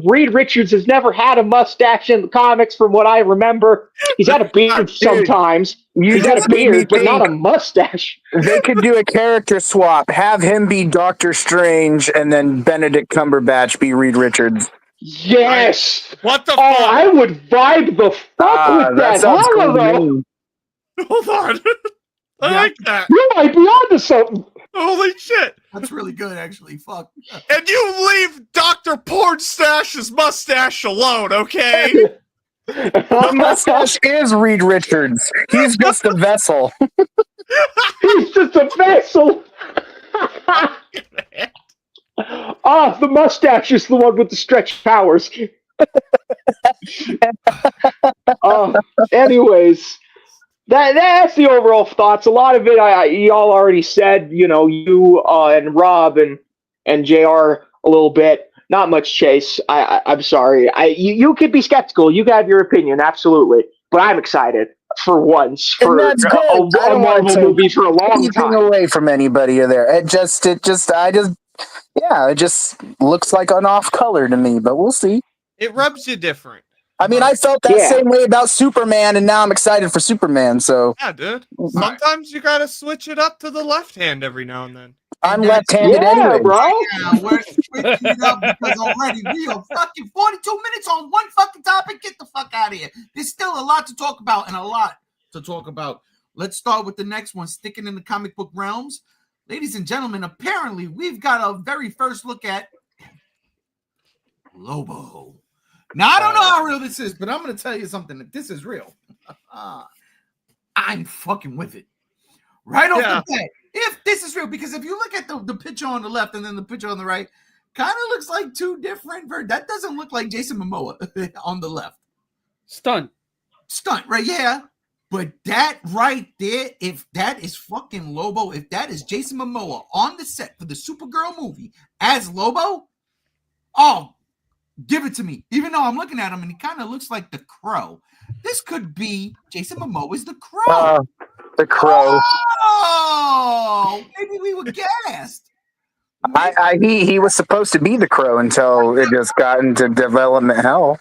Reed Richards has never had a mustache in the comics, from what I remember. He's had a beard sometimes. You He's had just a made me beard, but not a think mustache. they could do a character swap. Have him be Doctor Strange, and then Benedict Cumberbatch be Reed Richards. Yes. What the Oh, fuck? I would vibe the fuck with that. sounds Hello, cool to though. me. Hold on. I Yeah. like that. You might be onto something. Holy shit. That's really good, actually. Fuck. And you leave Dr. Pornstash's mustache alone, okay? The mustache is Reed Richards. He's just a vessel. He's just a vessel. The mustache is the one with the stretched powers. Anyways, that's the overall thoughts. A lot of it, y'all already said. You know, you and Rob and JR a little bit. Not much, Chase. I'm sorry. You could be skeptical. You could have your opinion, absolutely. But I'm excited for once for And that's good. I a don't want Marvel to movie for a long anything time. away from anybody there. It just looks like an off color to me, but we'll see. It rubs you different. I mean, I felt that Yeah. same way about Superman, and now I'm excited for Superman. So Yeah, dude. Sometimes you gotta switch it up to the left hand every now and then. I'm And that's- left-handed Yeah, anyway. bro. Yeah, we're switching it up because already we are fucking 42 minutes on one fucking topic. Get the fuck out of here. There's still a lot to talk about and a lot to talk about. Let's start with the next one, sticking in the comic book realms. Ladies and gentlemen, apparently we've got a very first look at Lobo. Now, I don't know how real this is, but I'm going to tell you something. If this is real, I'm fucking with it. Right off the bat. If this is real, because if you look at the picture on the left and then the picture on the right, kind of looks like two different that doesn't look like Jason Momoa on the left. Stunt, right? Yeah. But that right there, if that is fucking Lobo, if that is Jason Momoa on the set for the Supergirl movie as Lobo, oh, give it to me. Even though I'm looking at him and he kind of looks like the Crow. This could be Jason Momoa's the Crow. The Crow. Oh, maybe we were gassed. He was supposed to be the Crow until it just got into development hell.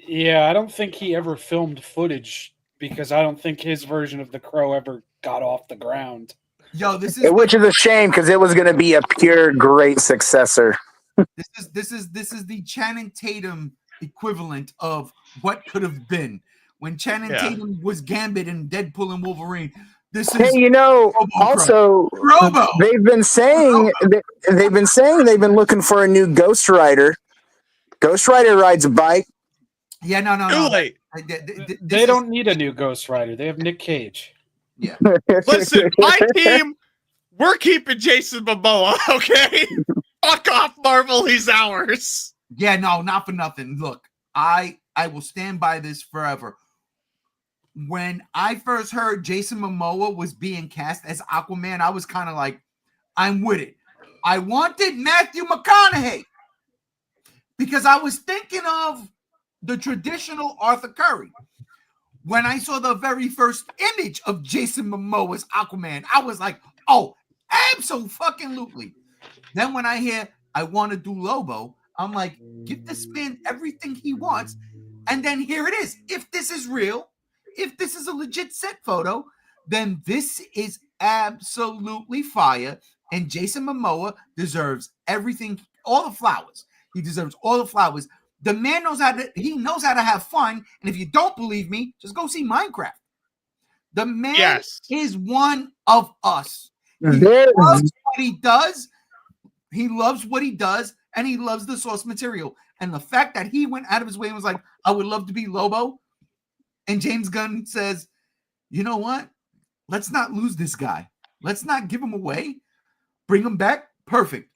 yeah, I don't think he ever filmed footage because I don't think his version of the Crow ever got off the ground. Yo, this is Which is a shame because it was going to be a pure great successor. this is the Channing Tatum equivalent of what could have been when Channing Tatum was Gambit in Deadpool and Wolverine. This is Hey, you know, Robo also Robo. they've been saying they've been looking for a new Ghost Rider. Ghost Rider rides a bike. Yeah, no. Too late. They don't need a new Ghost Rider. They have Nick Cage. Yeah. Listen, my team, we're keeping Jason Momoa, okay? Fuck off, Marvel, he's ours. Yeah, no, not for nothing. Look, I will stand by this forever. When I first heard Jason Momoa was being cast as Aquaman, I was kind of like, I'm with it. I wanted Matthew McConaughey because I was thinking of the traditional Arthur Curry. When I saw the very first image of Jason Momoa's Aquaman, I was like, oh, absolutely. Then when I hear I want to do Lobo, I'm like, give this man everything he wants. And then here it is. If this is real, if this is a legit set photo, then this is absolutely fire. And Jason Momoa deserves everything, all the flowers. He deserves all the flowers. The man knows how to have fun. And if you don't believe me, just go see Minecraft. The man Yes. is one of us. He There- loves what he does. He loves what he does, and he loves the source material. And the fact that he went out of his way and was like, I would love to be Lobo. And James Gunn says, you know what? Let's not lose this guy. Let's not give him away. Bring him back. Perfect.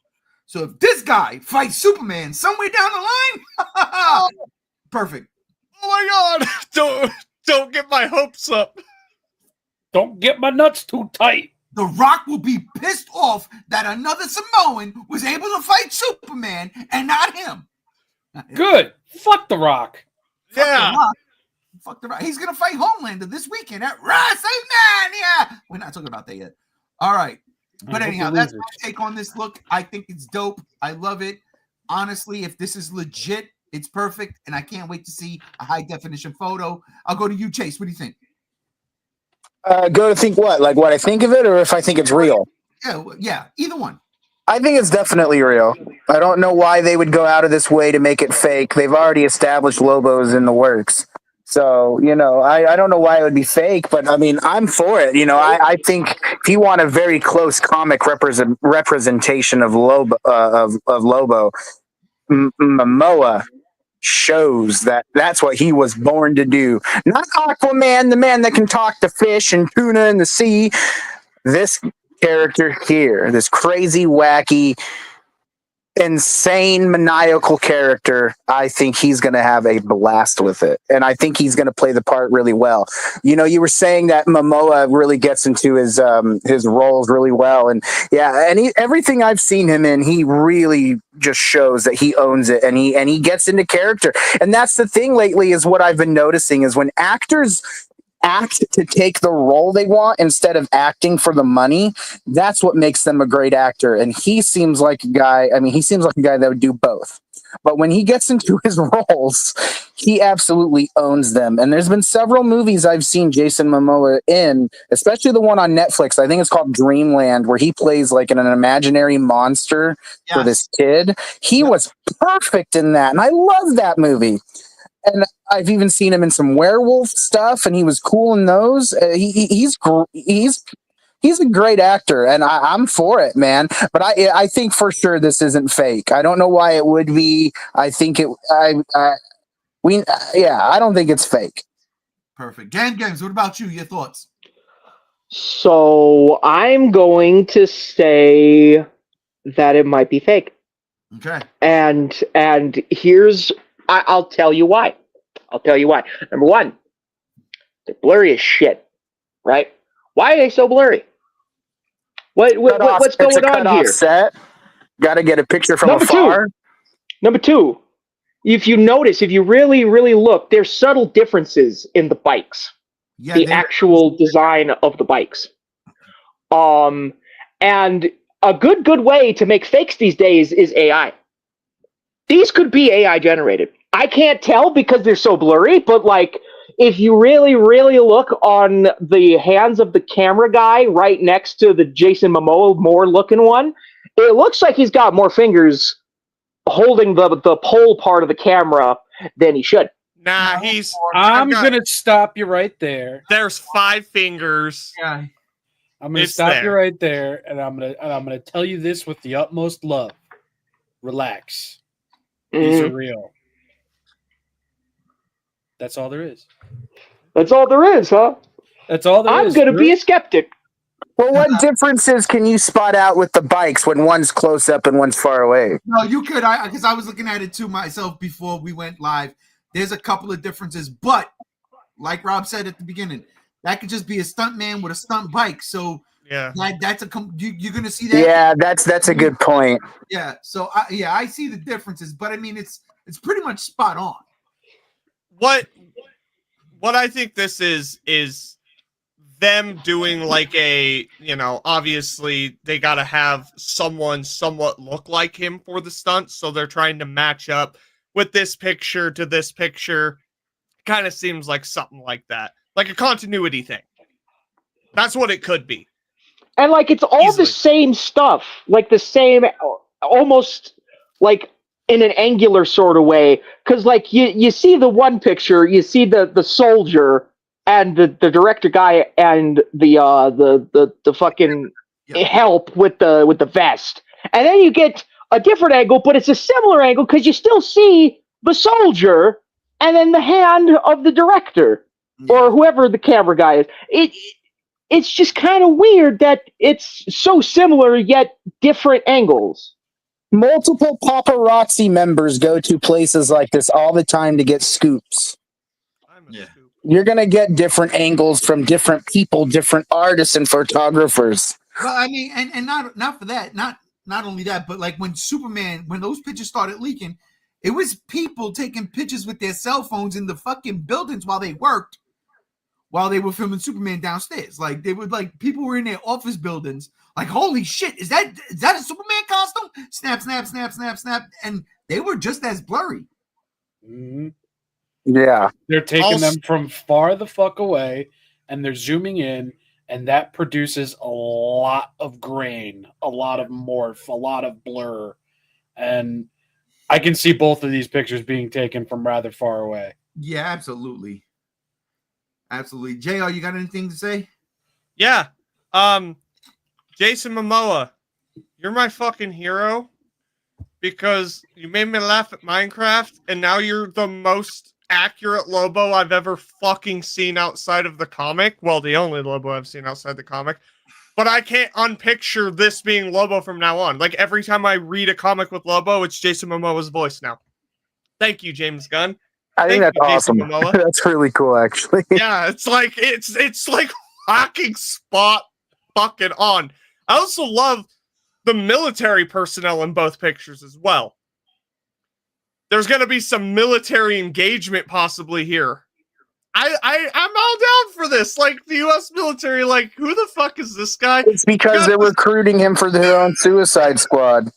So if this guy fights Superman somewhere down the line, perfect. Oh my God! Don't get my hopes up. Don't get my nuts too tight. The Rock will be pissed off that another Samoan was able to fight Superman and not him. Good. Fuck The Rock. Yeah. Fuck the Rock. He's gonna fight Homelander this weekend at WrestleMania. We're not talking about that yet. All right. But anyhow, that's my take on this look. I think it's dope. I love it. Honestly, if this is legit, it's perfect. And I can't wait to see a high definition photo. I'll go to you, Chase. What do you think? Go to think what? Like what I think of it, or if I think it's real? Yeah, either one. I think it's definitely real. I don't know why they would go out of this way to make it fake. They've already established Lobos in the works. So, I don't know why it would be fake, but I mean, I'm for it. I think if you want a very close comic representation of Lobo, Momoa shows that's what he was born to do. Not Aquaman, the man that can talk to fish and tuna in the sea. This character here, this crazy, wacky, insane, maniacal character, I think he's going to have a blast with it. And I think he's going to play the part really well. You were saying that Momoa really gets into his roles really well. And yeah, and everything I've seen him in, he really just shows that he owns it, and he gets into character. And that's the thing lately is what I've been noticing is when actors act to take the role they want instead of acting for the money, that's what makes them a great actor. And he seems like a guy that would do both. But when he gets into his roles, he absolutely owns them. And there's been several movies I've seen Jason Momoa in, especially the one on Netflix. I think it's called Dreamland, where he plays like an imaginary monster for this kid. He was perfect in that. And I love that movie. And I've even seen him in some werewolf stuff, and he was cool in those. He's a great actor, and I'm for it, man. But I think for sure this isn't fake. I don't know why it would be. I think it. I don't think it's fake. Perfect. Games, what about you? Your thoughts? So I'm going to say that it might be fake. Okay. And here's I'll tell you why. Number one, they're blurry as shit, right? Why are they so blurry? What's going on here? Set. Got to get a picture from afar. Number two, if you notice, if you really, really look, there's subtle differences in the bikes. Yeah, the actual design of the bikes. And a good way to make fakes these days is AI. These could be AI generated. I can't tell because they're so blurry, but like if you really, really look on the hands of the camera guy right next to the Jason Momoa looking one, it looks like he's got more fingers holding the pole part of the camera than he should. Nah, I'm gonna stop you right there. There's 5 fingers. Yeah. I'm gonna stop you right there, and I'm gonna tell you this with the utmost love. Relax. These are real. That's all there is. That's all there is, huh? That's all there is. I'm going to be a skeptic. Well, what differences can you spot out with the bikes when one's close up and one's far away? No, you could. Because I was looking at it too myself before we went live. There's a couple of differences, but like Rob said at the beginning, that could just be a stunt man with a stunt bike. So yeah, you're gonna see that. Yeah, that's a good point. Yeah, so I see the differences, but I mean it's pretty much spot on. What I think this is them doing like a, obviously they got to have someone somewhat look like him for the stunts, so they're trying to match up with this picture to this picture. Kind of seems like something like that, like a continuity thing. That's what it could be. And like it's all the same stuff, like the same, almost like in an angular sort of way. Because like you see the one picture, you see the soldier, and the director guy and the fucking help with the vest, and then you get a different angle, but it's a similar angle because you still see the soldier and then the hand of the director or whoever the camera guy is. It's just kind of weird that it's so similar yet different angles. Multiple paparazzi members go to places like this all the time to get scoops. Scoop. You're going to get different angles from different people, different artists and photographers. Well, I mean, and not for that, not only that, but like when those pictures started leaking, it was people taking pictures with their cell phones in the fucking buildings while they worked, while they were filming Superman downstairs. Like they would, like, people were in their office buildings, like, holy shit, is that a Superman costume? Snap, snap, snap, snap, snap, and they were just as blurry. Mm-hmm. Yeah, they're taking them from far the fuck away, and they're zooming in, and that produces a lot of grain, a lot of morph, a lot of blur, and I can see both of these pictures being taken from rather far away. Yeah, absolutely. Absolutely. JR, you got anything to say? Yeah. Jason Momoa, you're my fucking hero because you made me laugh at Minecraft, and now you're the most accurate Lobo I've ever fucking seen outside of the comic. Well, the only Lobo I've seen outside the comic. But I can't unpicture this being Lobo from now on. Like, every time I read a comic with Lobo, it's Jason Momoa's voice now. Thank you, James Gunn. I think that's awesome. Jason Momoa. That's really cool, actually. Yeah, it's like fucking spot fucking on. I also love the military personnel in both pictures as well. There's going to be some military engagement possibly here. I'm all down for this. Like, the U.S. military, like, who the fuck is this guy? It's because they're recruiting him for their own Suicide Squad.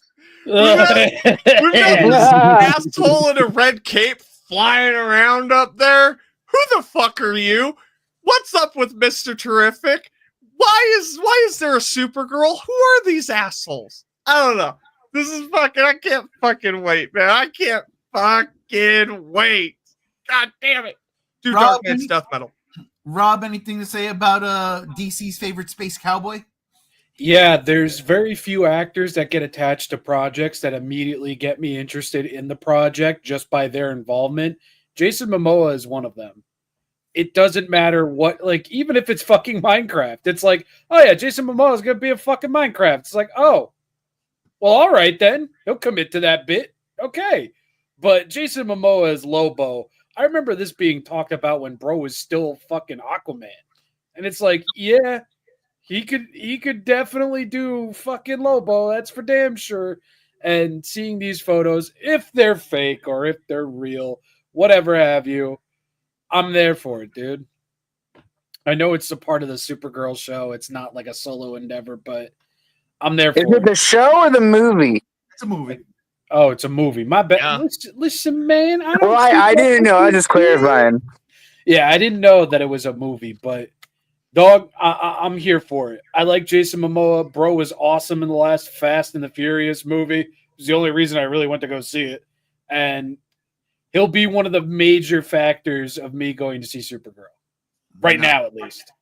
We've got this asshole in a red cape flying around up there. Who the fuck are you? What's up with Mr. Terrific? Why is there a Supergirl? Who are these assholes? I don't know. This is fucking, I can't fucking wait, man. I can't fucking wait. God damn it. Do Dark Man's Death Metal. Rob, anything to say about DC's favorite space cowboy? Yeah, there's very few actors that get attached to projects that immediately get me interested in the project just by their involvement. Jason Momoa is one of them. It doesn't matter what, like, even if it's fucking Minecraft, it's like, oh yeah, Jason Momoa is going to be a fucking Minecraft. It's like, oh, well, all right then. He'll commit to that bit. Okay. But Jason Momoa is Lobo. I remember this being talked about when bro was still fucking Aquaman. And it's like, yeah, he could definitely do fucking Lobo. That's for damn sure. And seeing these photos, if they're fake or if they're real, whatever have you, I'm there for it, dude. I know it's a part of the Supergirl show. It's not like a solo endeavor, but I'm there for it. Is it the show or the movie? It's a movie. Oh, it's a movie. My bad. Yeah. Listen, man. I didn't know. I just clarifying. Yeah, I didn't know that it was a movie, but dog, I'm here for it. I like Jason Momoa. Bro was awesome in the last Fast and the Furious movie. It was the only reason I really went to go see it. And he'll be one of the major factors of me going to see Supergirl. Right now, at least.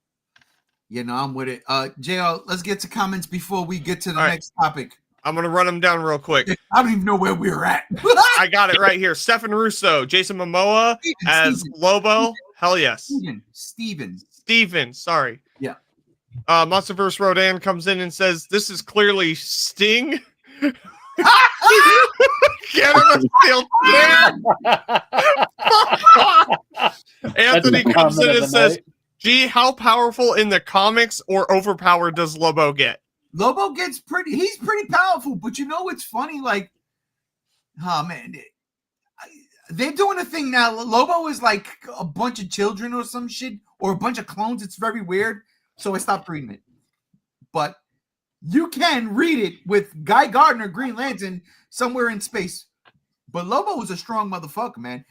You know, I'm with it. JL, let's get to comments before we get to the All right. next topic. I'm going to run them down reil quick. I don't even know where we're at. I got it right here. Stefan Russo, Jason Momoa as Lobo. Hell yes. Steven, sorry. Yeah. Monsterverse Rodan comes in and says, this is clearly Sting. Get him a steel chair. Anthony comes in and says, gee, how powerful in the comics or overpowered does Lobo get? Lobo gets he's pretty powerful, but you know what's funny? Like, oh man, they're doing a thing now. Lobo is like a bunch of children or some shit, or a bunch of clones. It's very weird. So I stopped reading it. But you can read it with Guy Gardner, Green Lantern, somewhere in space. But Lobo is a strong motherfucker, man.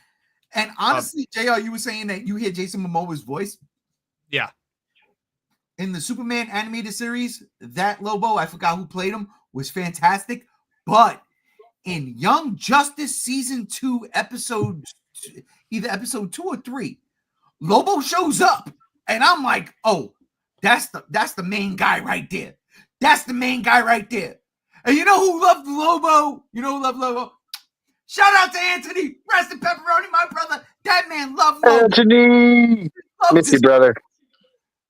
And honestly, JR, you were saying that you hear Jason Momoa's voice. Yeah. In the Superman animated series, that Lobo, I forgot who played him, was fantastic. But in Young Justice Season 2, either episode 2 or 3, Lobo shows up And I'm like, oh, that's the main guy right there. That's the main guy right there. And you know who loved Lobo? You know who loved Lobo? Shout out to Anthony. Rest in pepperoni, my brother. That man loved Lobo. Anthony, miss you, brother.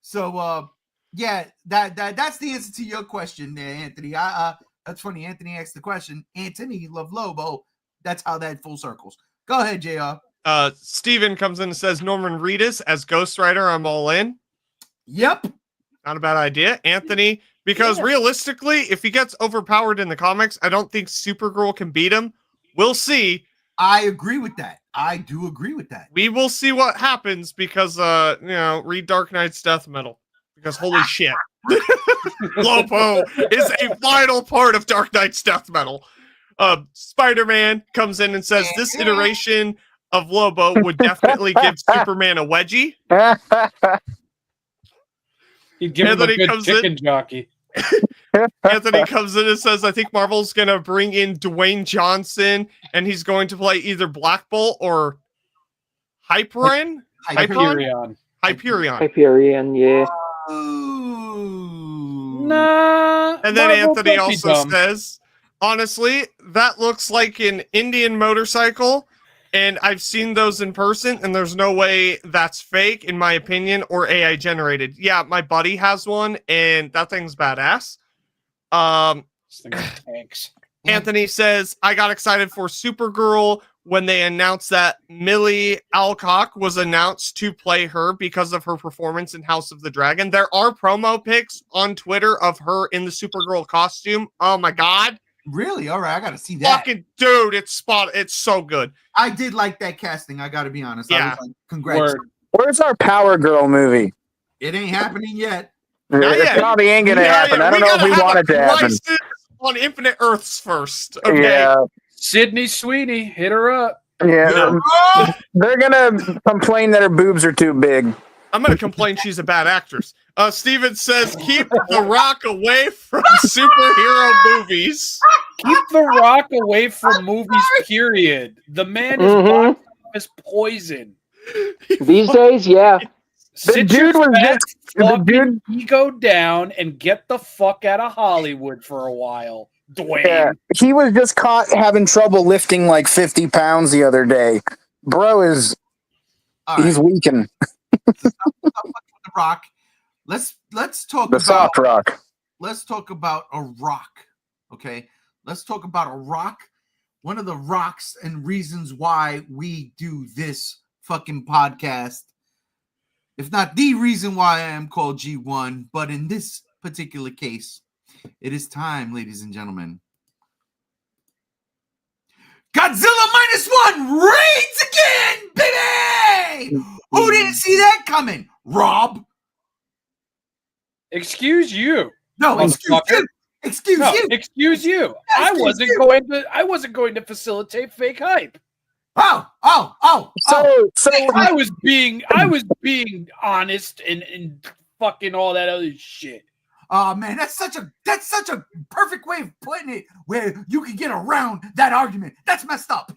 So, yeah, that's the answer to your question there, Anthony. That's funny. Anthony asked the question. Anthony loved Lobo. That's how that full circles. Go ahead, JR. Steven comes in and says Norman Reedus as Ghost Rider. I'm all in. Yep. Not a bad idea. Anthony, because realistically, if he gets overpowered in the comics, I don't think Supergirl can beat him. We'll see. I agree with that. I do agree with that. We will see what happens because, read Dark Knight's Death Metal. Because holy shit. Lobo is a vital part of Dark Knight's Death Metal. Spider-Man comes in and says this iteration of Lobo would definitely give Superman a wedgie. He'd give him a good chicken jockey. Anthony comes in and says, I think Marvel's going to bring in Dwayne Johnson, and he's going to play either Black Bolt or Hyperion? Hyperion, yeah. Nah. And then Anthony also says, honestly, that looks like an Indian motorcycle, and I've seen those in person, and there's no way that's fake, in my opinion, or AI generated. Yeah, my buddy has one, and that thing's badass. Tanks. Anthony says, I got excited for Supergirl when they announced that Millie Alcock was announced to play her because of her performance in House of the Dragon. There are promo pics on Twitter of her in the Supergirl costume. Oh my God. Really? All right, I gotta see that. Fucking dude, it's so good. I did like that casting, I gotta be honest. Yeah. I was like, congrats. Where's our Power Girl movie? It ain't happening yet. It probably ain't gonna happen. I don't know if we want it to happen. On Infinite Earths first. Okay. Yeah. Sydney Sweeney, hit her up. Yeah. They're gonna complain that her boobs are too big. I'm gonna complain she's a bad actress. Steven says, keep The Rock away from superhero movies. Keep The Rock away from movies, period. The man is poison. These days, yeah. The dude ego down and get the fuck out of Hollywood for a while, Dwayne. Yeah, he was just caught having trouble lifting like 50 pounds the other day. Bro he's weakened. The Rock. Let's talk the about soft rock. Let's talk about a rock. Okay. Let's talk about a rock. One of the rocks and reasons why we do this fucking podcast. If not the reason why I am called G1, but in this particular case, it is time, ladies and gentlemen. Godzilla Minus One reigns again, baby! Who didn't see that coming? Rob? Excuse you. No, excuse you. Excuse you. Excuse you. I wasn't going to facilitate fake hype. So I was being honest and fucking all that other shit. Oh man, that's such a perfect way of putting it, where you can get around that argument. That's messed up.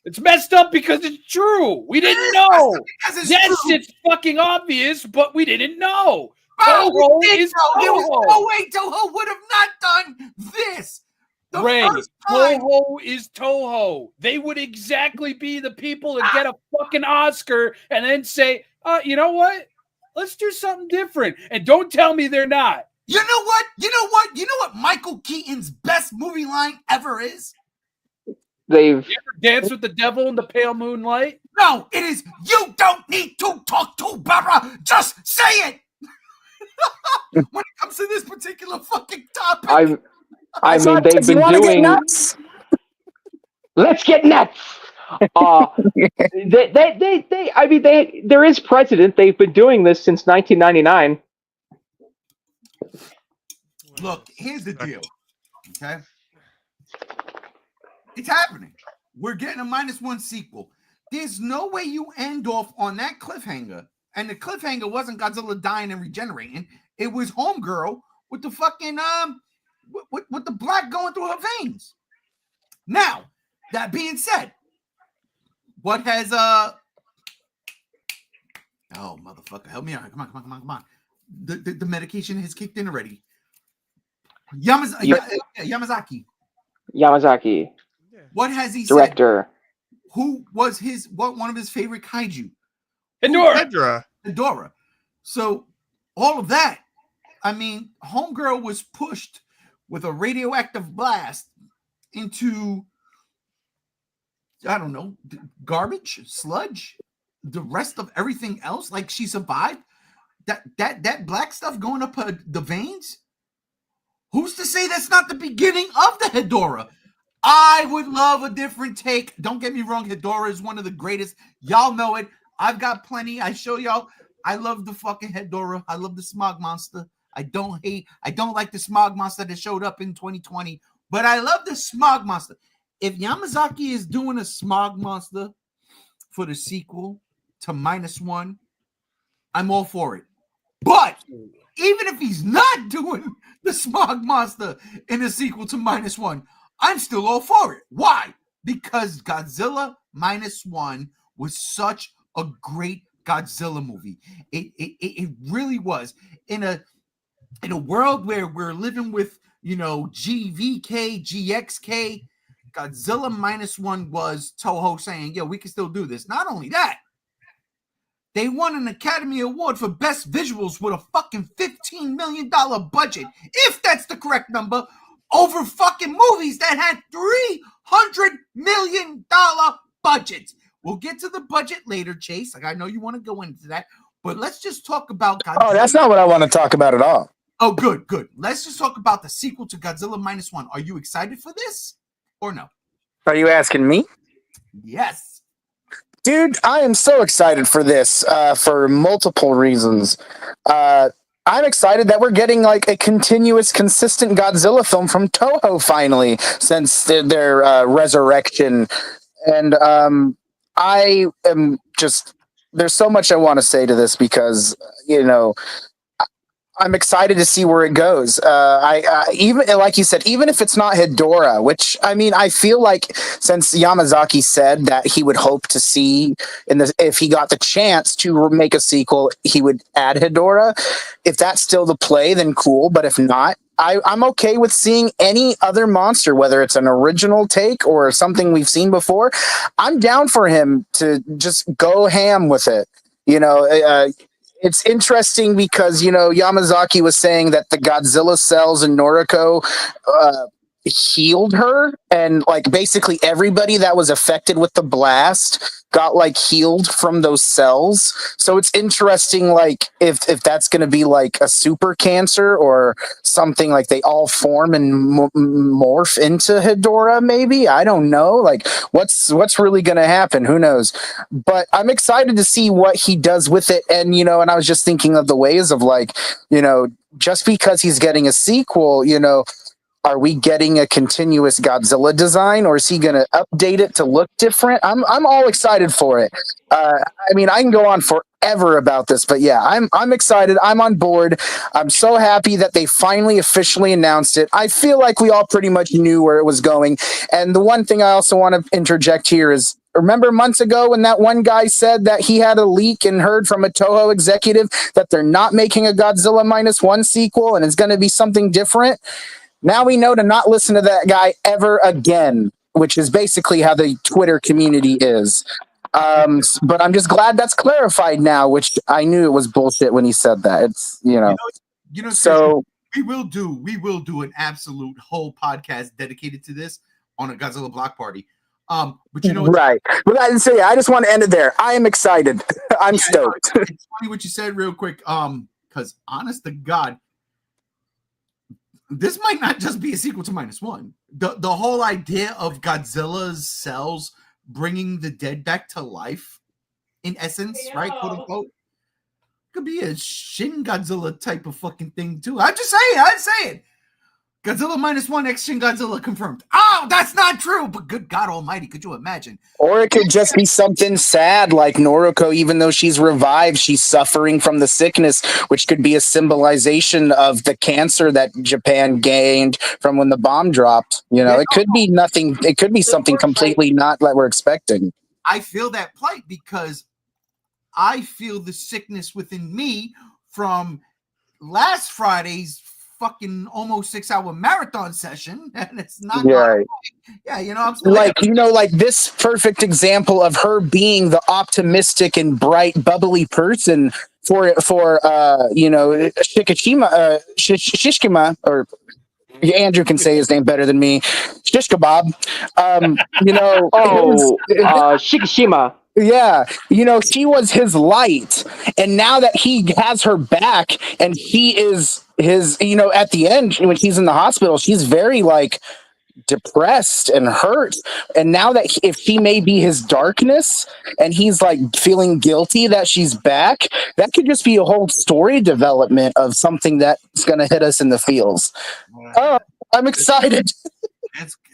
It's messed up because it's true. We didn't know. It's fucking obvious, but we didn't know. Toho is Toho. There was no way Toho would have not done this. Ray, Toho is Toho. They would exactly be the people that get a fucking Oscar and then say, you know what? Let's do something different. And don't tell me they're not. You know what? You know what? You know what Michael Keaton's best movie line ever is? You ever dance with the devil in the pale moonlight? No, it is, you don't need to talk to Barbara. Just say it. When it comes to this particular fucking topic. I mean, they've been doing. Let's get nuts. There is precedent. They've been doing this since 1999. Look, here's the deal. Okay, it's happening. We're getting a -1 sequel. There's no way you end off on that cliffhanger, and the cliffhanger wasn't Godzilla dying and regenerating. It was Homegirl with the fucking with the black going through her veins. Now, that being said, what has Oh, motherfucker, help me out. Come on, come on, come on, come on. The medication has kicked in already. Yamazaki. Yamazaki, What has he said? director. Who was one of his favorite kaiju? Hedra. Hedorah. So all of that, I mean, Homegirl was pushed with a radioactive blast into, I don't know, garbage, sludge, the rest of everything else. Like, she survived that black stuff going up the veins. Who's to say that's not the beginning of the Hedorah? I would love a different take. Don't get me wrong, Hedorah is one of the greatest. Y'all know it. I've got plenty. I show y'all. I love the fucking Hedorah. I love the smog monster. I don't like the smog monster that showed up in 2020, but I love the smog monster. If Yamazaki is doing a smog monster for the sequel to -1, I'm all for it. But even if he's not doing the smog monster in the sequel to -1, I'm still all for it. Why? Because Godzilla -1 was such a great Godzilla movie. It really was. In a world where we're living with, GVK, GXK, Godzilla -1 was Toho saying, yo, we can still do this. Not only that, they won an Academy Award for Best Visuals with a fucking $15 million budget, if that's the correct number, over fucking movies that had $300 million budgets. We'll get to the budget later, Chase. Like, I know you want to go into that, but let's just talk about Godzilla. Oh, that's not what I want to talk about at all. Oh, good. Let's just talk about the sequel to Godzilla -1. Are you excited for this or no? Are you asking me? Yes. Dude, I am so excited for this for multiple reasons. I'm excited that we're getting like a continuous, consistent Godzilla film from Toho finally since their resurrection. And I am just, there's so much I want to say to this because, I'm excited to see where it goes. I even like you said, even if it's not Hedorah, which I mean, I feel like since Yamazaki said that he would hope to see if he got the chance to make a sequel, he would add Hedorah. If that's still the play, then cool. But if not, I'm okay with seeing any other monster, whether it's an original take or something we've seen before. I'm down for him to just go ham with it. It's interesting because, Yamazaki was saying that the Godzilla cells in Noriko healed her, and like basically everybody that was affected with the blast got like healed from those cells. So it's interesting, like if that's going to be like a super cancer or something, like they all form and morph into Hedorah. Maybe, I don't know, like what's really going to happen, who knows. But I'm excited to see what he does with it. And and I was just thinking of the ways of like, just because he's getting a sequel, are we getting a continuous Godzilla design, or is he going to update it to look different? I'm all excited for it. I mean, I can go on forever about this, but yeah, I'm excited. I'm on board. I'm so happy that they finally officially announced it. I feel like we all pretty much knew where it was going. And the one thing I also want to interject here is, remember months ago when that one guy said that he had a leak and heard from a Toho executive that they're not making a Godzilla -1 sequel and it's going to be something different? Now we know to not listen to that guy ever again, which is basically how the Twitter community is. But I'm just glad that's clarified now, which I knew it was bullshit when he said that. It's, so we will do an absolute whole podcast dedicated to this on a Godzilla block party. But right. But I didn't say, I just want to end it there. I am excited. I'm stoked. It's funny what you said real quick. Because honest to God, this might not just be a sequel to -1. The whole idea of Godzilla's cells bringing the dead back to life, in essence, right? Quote unquote, could be a Shin Godzilla type of fucking thing too. I'm just saying. I'm saying. Godzilla -1 X Shin Godzilla confirmed. Oh, that's not true. But good God Almighty, could you imagine? Or it could just be something sad, like Noriko, even though she's revived, she's suffering from the sickness, which could be a symbolization of the cancer that Japan gained from when the bomb dropped. It could be nothing. It could be something completely not like we're expecting. I feel that plight because I feel the sickness within me from last Friday's fucking almost 6-hour marathon session, and it's not Yeah. yeah, you know what I'm saying? Like, like this perfect example of her being the optimistic and bright, bubbly person for Shishkima, or Andrew can say his name better than me, Shish Kebab. Shikishima. Yeah, she was his light, and now that he has her back, and he is his, at the end when she's in the hospital, she's very like depressed and hurt, and now that if she may be his darkness, and he's like feeling guilty that she's back, that could just be a whole story development of something that's going to hit us in the feels. Oh, I'm excited.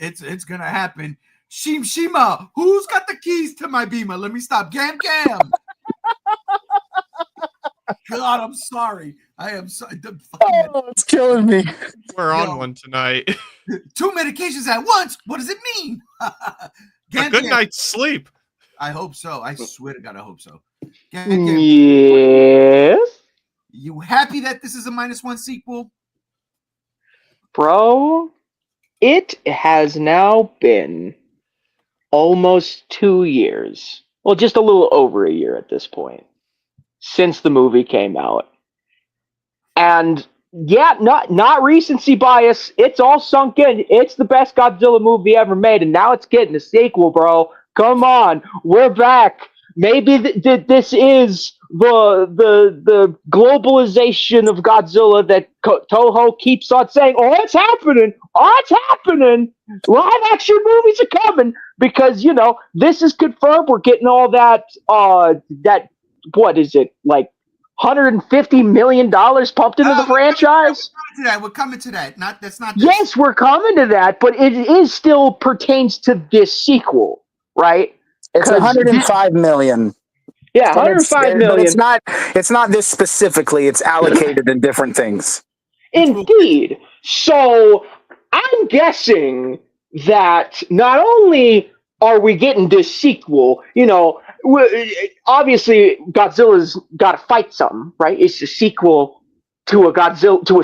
It's gonna happen. Shima, who's got the keys to my Beamer? Let me stop. Gam. God, I'm sorry. I am sorry. It's killing me. We're on one tonight. 2 medications at once. What does it mean? A good night's sleep. I hope so. I swear to God, I hope so. Yes. You happy that this is a -1 sequel? Bro, it has now been almost 2 years. Well, just a little over a year at this point since the movie came out. And yeah, not recency bias. It's all sunk in. It's the best Godzilla movie ever made, and now it's getting a sequel, bro. Come on, we're back. Maybe this is the globalization of Godzilla that Toho keeps on saying, "Oh, it's happening! Oh, it's happening! Live action movies are coming!" Because this is confirmed. We're getting all that what is it, like $150 million pumped into the franchise? We're coming to that. That's not. This. Yes, we're coming to that, but it is still pertains to this sequel, right? It's 105 million. Yeah, 105 million. But it's not this specifically. It's allocated in different things. Indeed. So I'm guessing that not only are we getting this sequel, obviously Godzilla's got to fight something, right? It's a sequel to a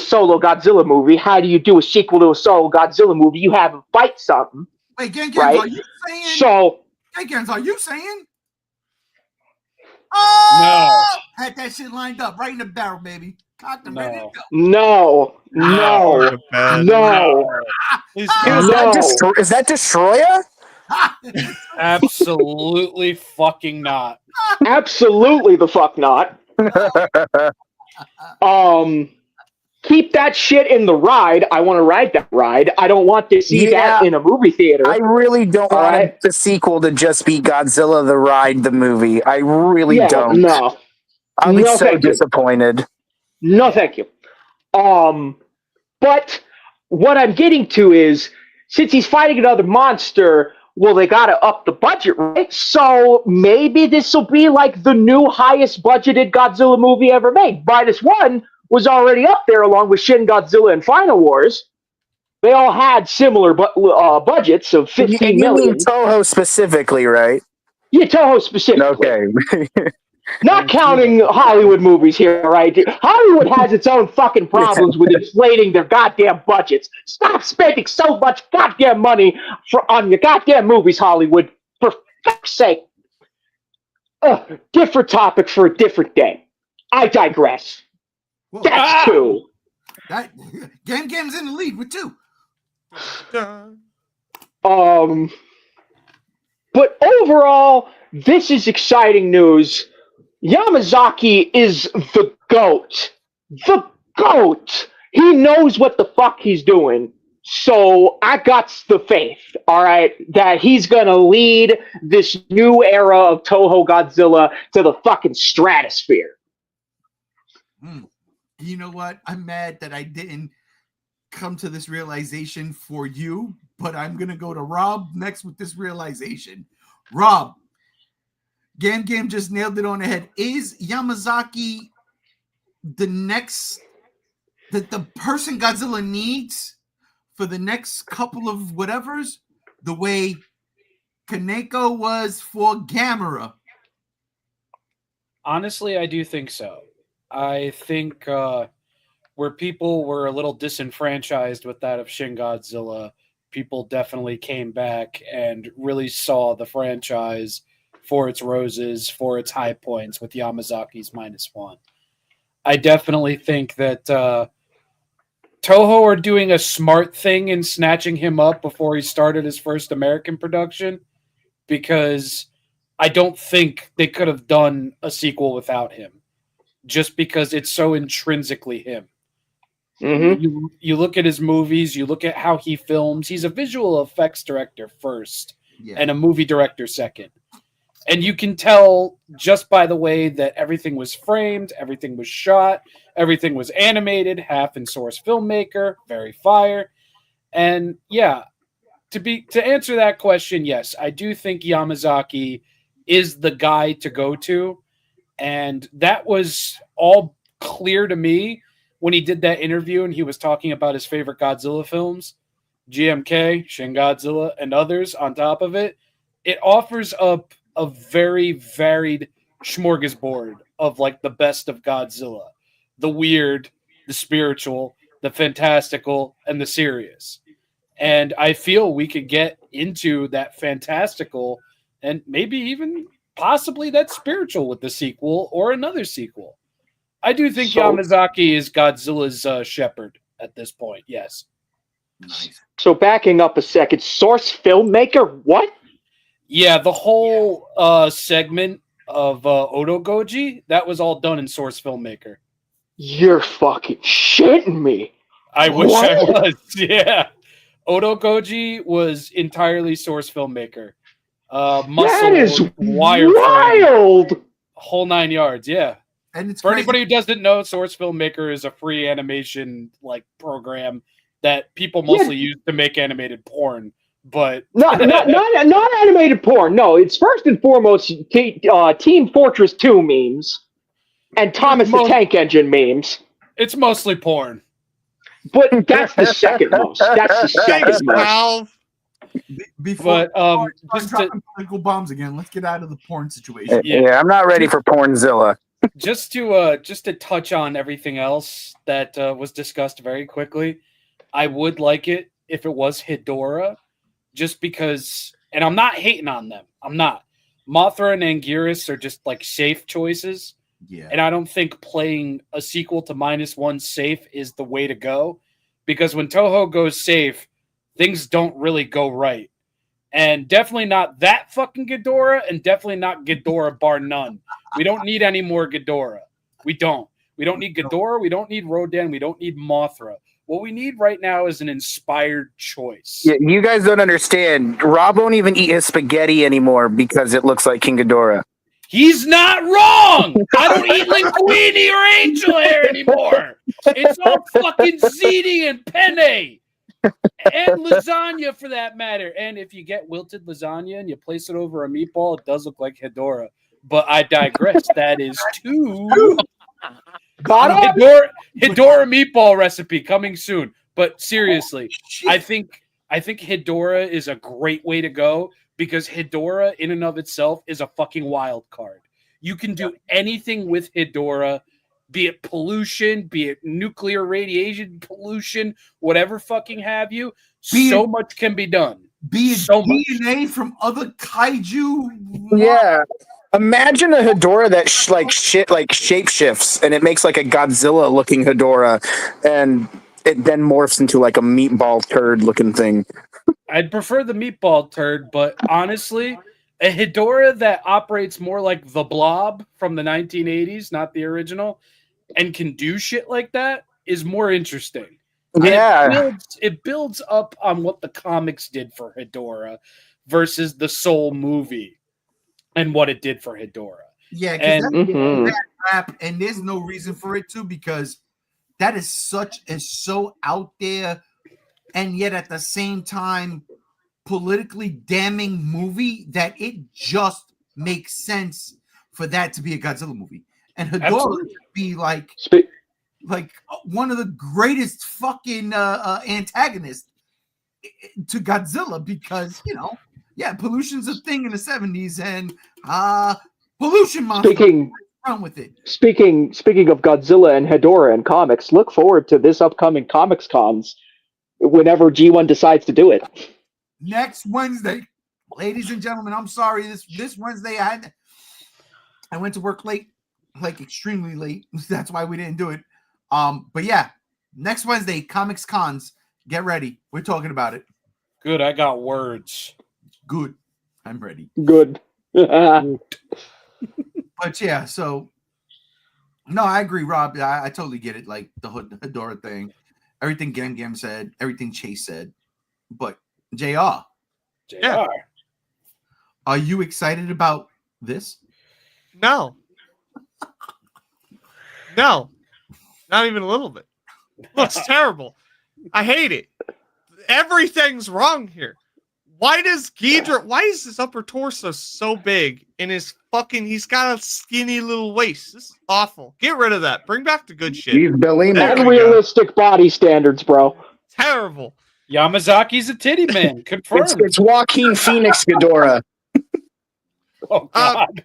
solo Godzilla movie. How do you do a sequel to a solo Godzilla movie? You have him fight something. Wait, Gens, right? Are you saying? So, Gens, are you saying? Oh, no. Had that shit lined up right in the barrel, baby. No. Is that Destroyer? Absolutely fucking not. Absolutely the fuck not. Keep that shit in the ride. I want to ride that ride. I don't want to see that in a movie theater. I really don't want the sequel to just be Godzilla the Ride, the movie. I really don't. No. I'll be so disappointed. No, thank you. But what I'm getting to is, since he's fighting another monster, well, they got to up the budget, right? So maybe this will be like the new highest budgeted Godzilla movie ever made. -1 was already up there along with Shin Godzilla and Final Wars. They all had similar budgets of 15 million. You mean Toho specifically, right? Yeah, Toho specifically. Okay. Not counting Hollywood movies here, right? Hollywood has its own fucking problems with inflating their goddamn budgets. Stop spending so much goddamn money on your goddamn movies, Hollywood. For fuck's sake. Different topic for a different day. I digress. Well, that's 2. Gam's in the lead with 2. But overall, this is exciting news. Yamazaki is the GOAT. The GOAT! He knows what the fuck he's doing. So I got the faith, all right, that he's going to lead this new era of Toho Godzilla to the fucking stratosphere. You know what? I'm mad that I didn't come to this realization for you, but I'm going to go to Rob next with this realization. Rob, Gam just nailed it on the head. Is Yamazaki the person Godzilla needs for the next couple of whatevers, the way Kaneko was for Gamera? Honestly, I do think so. I think where people were a little disenfranchised with that of Shin Godzilla, people definitely came back and really saw the franchise for its roses, for its high points with Yamazaki's -1. I definitely think that Toho are doing a smart thing in snatching him up before he started his first American production, because I don't think they could have done a sequel without him, just because it's so intrinsically him. Mm-hmm. You look at his movies, you look at how he films. He's a visual effects director first, and a movie director second. And you can tell just by the way that everything was framed, everything was shot, everything was animated, half in source filmmaker, very fire. And yeah, to answer that question, yes, I do think Yamazaki is the guy to go to. And that was all clear to me when he did that interview and he was talking about his favorite Godzilla films, GMK, Shin Godzilla, and others on top of it. It offers up a very varied smorgasbord of like the best of Godzilla. The weird, the spiritual, the fantastical, and the serious. And I feel we could get into that fantastical and maybe even possibly that spiritual with the sequel or another sequel. I do think Yamazaki is Godzilla's shepherd at this point, yes. Nice. So backing up a second, source filmmaker, what? Yeah, the whole segment of Odo Goji, that was all done in source filmmaker. You're fucking shitting me. I wish I was, yeah. Odo Goji was entirely source filmmaker. Muscle, that is wireframe, wild. whole 9 yards, yeah. And it's For crazy. anybody who doesn't know, Source Filmmaker is a free animation like program that people mostly use to make animated porn. But not animated porn. No, it's first and foremost Team Fortress 2 memes and Thomas the Tank Engine memes. It's mostly porn. But that's the second most. That's the second Thanks, most. Valve. Before But just dropping political bombs again, let's get out of the porn situation. Yeah, I'm not ready for Pornzilla. just to touch on everything else that was discussed very quickly, I would like it if it was Hedorah, just because, and I'm not hating on them. I'm not. Mothra and Anguirus are just like safe choices. Yeah. And I don't think playing a sequel to -1 safe is the way to go, because when Toho goes safe, things don't really go right. And definitely not that fucking Ghidorah, and definitely not Ghidorah bar none. We don't need any more Ghidorah. We don't. We don't need Ghidorah. We don't need Rodan. We don't need Mothra. What we need right now is an inspired choice. Yeah, you guys don't understand. Rob won't even eat his spaghetti anymore because it looks like King Ghidorah. He's not wrong. I don't eat linguine or angel hair anymore. It's all fucking ziti and penne. And lasagna for that matter. And if you get wilted lasagna and you place it over a meatball, it does look like Hedorah. But I digress. That is too. Hedorah meatball recipe coming soon. But seriously, I think Hedorah is a great way to go, because Hedorah in and of itself is a fucking wild card. You can do anything with Hedorah, be it pollution, be it nuclear radiation pollution, whatever fucking have you. So much can be done. Be it so DNA from other kaiju. Yeah. Imagine a Hedorah that shapeshifts and it makes like a Godzilla looking Hedorah, and it then morphs into like a meatball turd looking thing. I'd prefer the meatball turd, but honestly, a Hedorah that operates more like the Blob from the 1980s, not the original, and can do shit like that is more interesting. Yeah. It builds up on what the comics did for Hedorah versus the Soul movie and what it did for Hedorah. Yeah, and because that's bad rap, and there's no reason for it to, because that is so out there, and yet at the same time politically damning movie that it just makes sense for that to be a Godzilla movie. And Hedorah would be like one of the greatest fucking antagonists to Godzilla, because pollution's a thing in the 70s, and pollution monster. Run with it. Speaking of Godzilla and Hedorah and comics, look forward to this upcoming Comics Cons whenever G1 decides to do it. Next Wednesday, ladies and gentlemen, I'm sorry. This Wednesday I went to work late, like extremely late. That's why we didn't do it. But yeah, next Wednesday, Comics Cons. Get ready. We're talking about it. Good, I got words. Good. I'm ready. Good. But yeah, so no, I agree, Rob. I totally get it. Like the Hedorah thing, everything Gam said, everything Chase said. But JR, Yeah. are you excited about this? No. No. Not even a little bit. Looks terrible. I hate it. Everything's wrong here. Why is his upper torso so big and he's got a skinny little waist? This is awful. Get rid of that. Bring back the good shit. He's Billy There we Mack. go. Unrealistic body standards, bro. Terrible. Yamazaki's a titty man. Confirmed. It's Joaquin Phoenix Ghidorah. Oh God.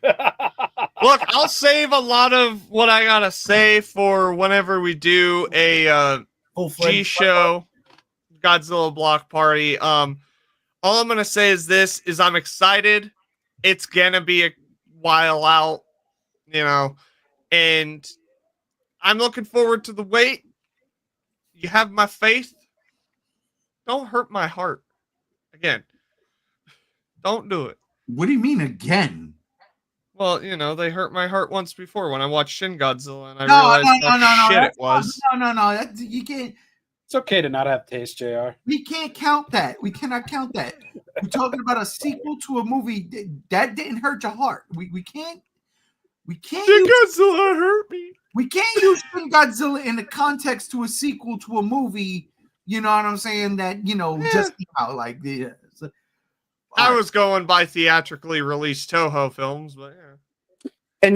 Look, I'll save a lot of what I gotta say for whenever we do a G show Godzilla block party. All I'm gonna say is this: I'm excited. It's gonna be a while out, and I'm looking forward to the wait. You have my faith. Don't hurt my heart again. Don't do it. What do you mean again? Well, they hurt my heart once before when I watched Shin Godzilla and I realized how shit it was. No. You can't. It's okay to not have taste, JR. We can't count that. We cannot count that. We're talking about a sequel to a movie that didn't hurt your heart. We can't. Shin Godzilla hurt me. We can't use Shin Godzilla in the context to a sequel to a movie. You know what I'm saying? That just came out like the. I was going by theatrically released Toho films, but yeah. And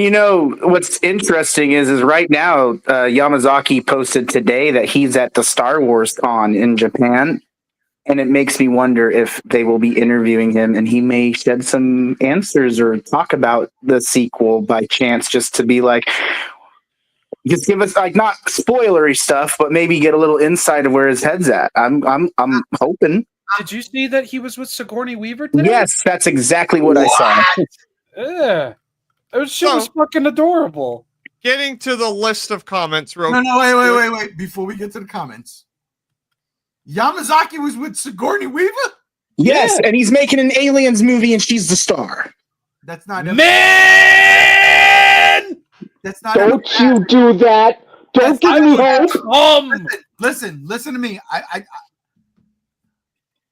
what's interesting is right now Yamazaki posted today that he's at the Star Wars con in Japan, and it makes me wonder if they will be interviewing him and he may shed some answers or talk about the sequel by chance, just to be like, just give us like not spoilery stuff, but maybe get a little insight of where his head's at. I'm hoping. Did you see that he was with Sigourney Weaver today? Yes, that's exactly what I saw. Yeah. She was fucking adorable. Getting to the list of comments real No, wait. Before we get to the comments. Yamazaki was with Sigourney Weaver? Yes, and he's making an Aliens movie and she's the star. That's not Man! That's not Don't you do that. Don't give me hope. Listen to me. I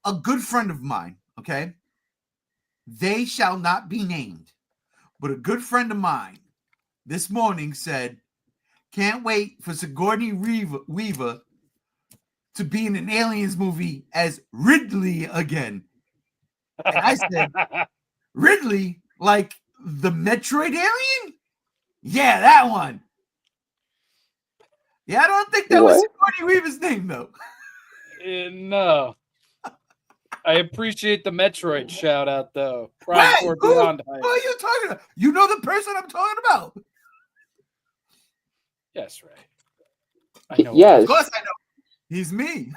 a good friend of mine, okay? They shall not be named. But a good friend of mine this morning said, can't wait for Sigourney Weaver to be in an Aliens movie as Ridley again. And I said, Ridley? Like the Metroid alien? Yeah, that one. Yeah, I don't think that was Sigourney Weaver's name, though. No. I appreciate the Metroid shout out though. Right. Who Who are you talking about? You know the person I'm talking about. Yes, Ray. I know. Yes. Of course I know. He's me.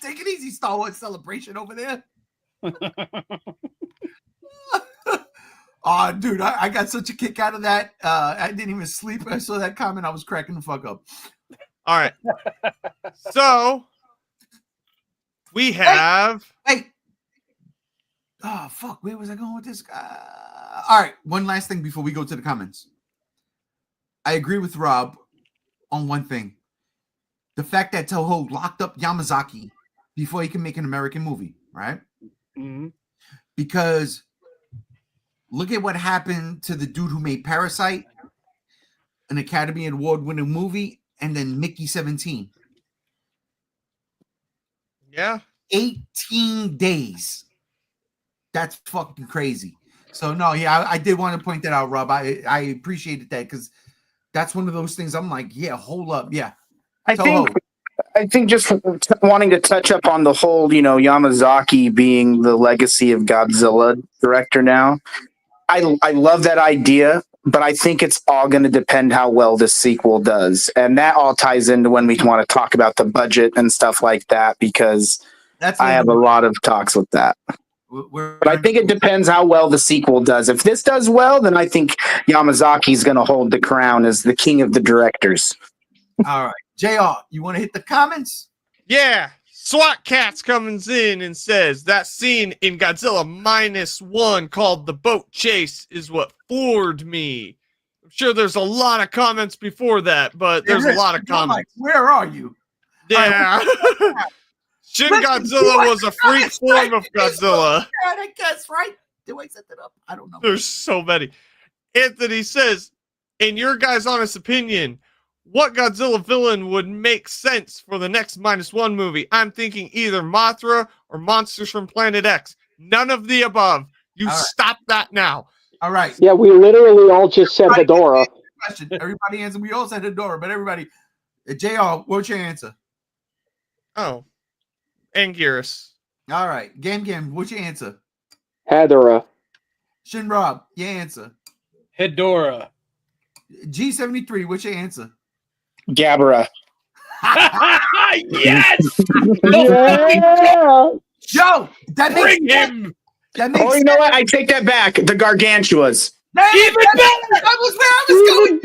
Take it easy, Star Wars Celebration over there. Oh, dude, I got such a kick out of that. I didn't even sleep. I saw that comment. I was cracking the fuck up. All right. So we have. Hey. Oh, fuck. Where was I going with this? All right. One last thing before we go to the comments. I agree with Rob on one thing. The fact that Toho locked up Yamazaki before he can make an American movie, right? Mm-hmm. Because look at what happened to the dude who made Parasite, an Academy Award-winning movie, and then Mickey 17. Yeah. 18 days. That's fucking crazy. So, no, yeah, I did want to point that out, Rob. I appreciated that because that's one of those things I'm like, yeah, hold up. Yeah. I think just wanting to touch up on the whole, Yamazaki being the legacy of Godzilla director now. I love that idea. but I think it's all going to depend how well this sequel does. And that all ties into when we want to talk about the budget and stuff like that, because I have a lot of talks with that. But I think it depends how well the sequel does. If this does well, then I think Yamazaki's going to hold the crown as the king of the directors. All right. JR, you want to hit the comments? Yeah. SWAT Cats comes in and says that scene in Godzilla -1 called The Boat Chase is what floored me. I'm sure there's a lot of comments before that, but there's a lot of comments. Like, where are you? Yeah. Shin Godzilla was a freak form of Godzilla. I guess, right? Do I set that up? I don't know. There's so many. Anthony says, in your guys' honest opinion, what Godzilla villain would make sense for the next -1 movie? I'm thinking either Mothra or Monsters from Planet X. None of the above. You stop that now. All right. Yeah, we literally all just said Hedorah. Question. Everybody answered. We all said Hedorah, but everybody. JR, what's your answer? Oh. Anguirus. All right. Game, what's your answer? Hedorah. Shin Rob, your answer. Hedorah. G73, what's your answer? Gabara. Yes! Yeah. Yo, that makes Bring him! That makes Oh, you know what? I take that back. The Gargantuas. Even better! That was where I was going.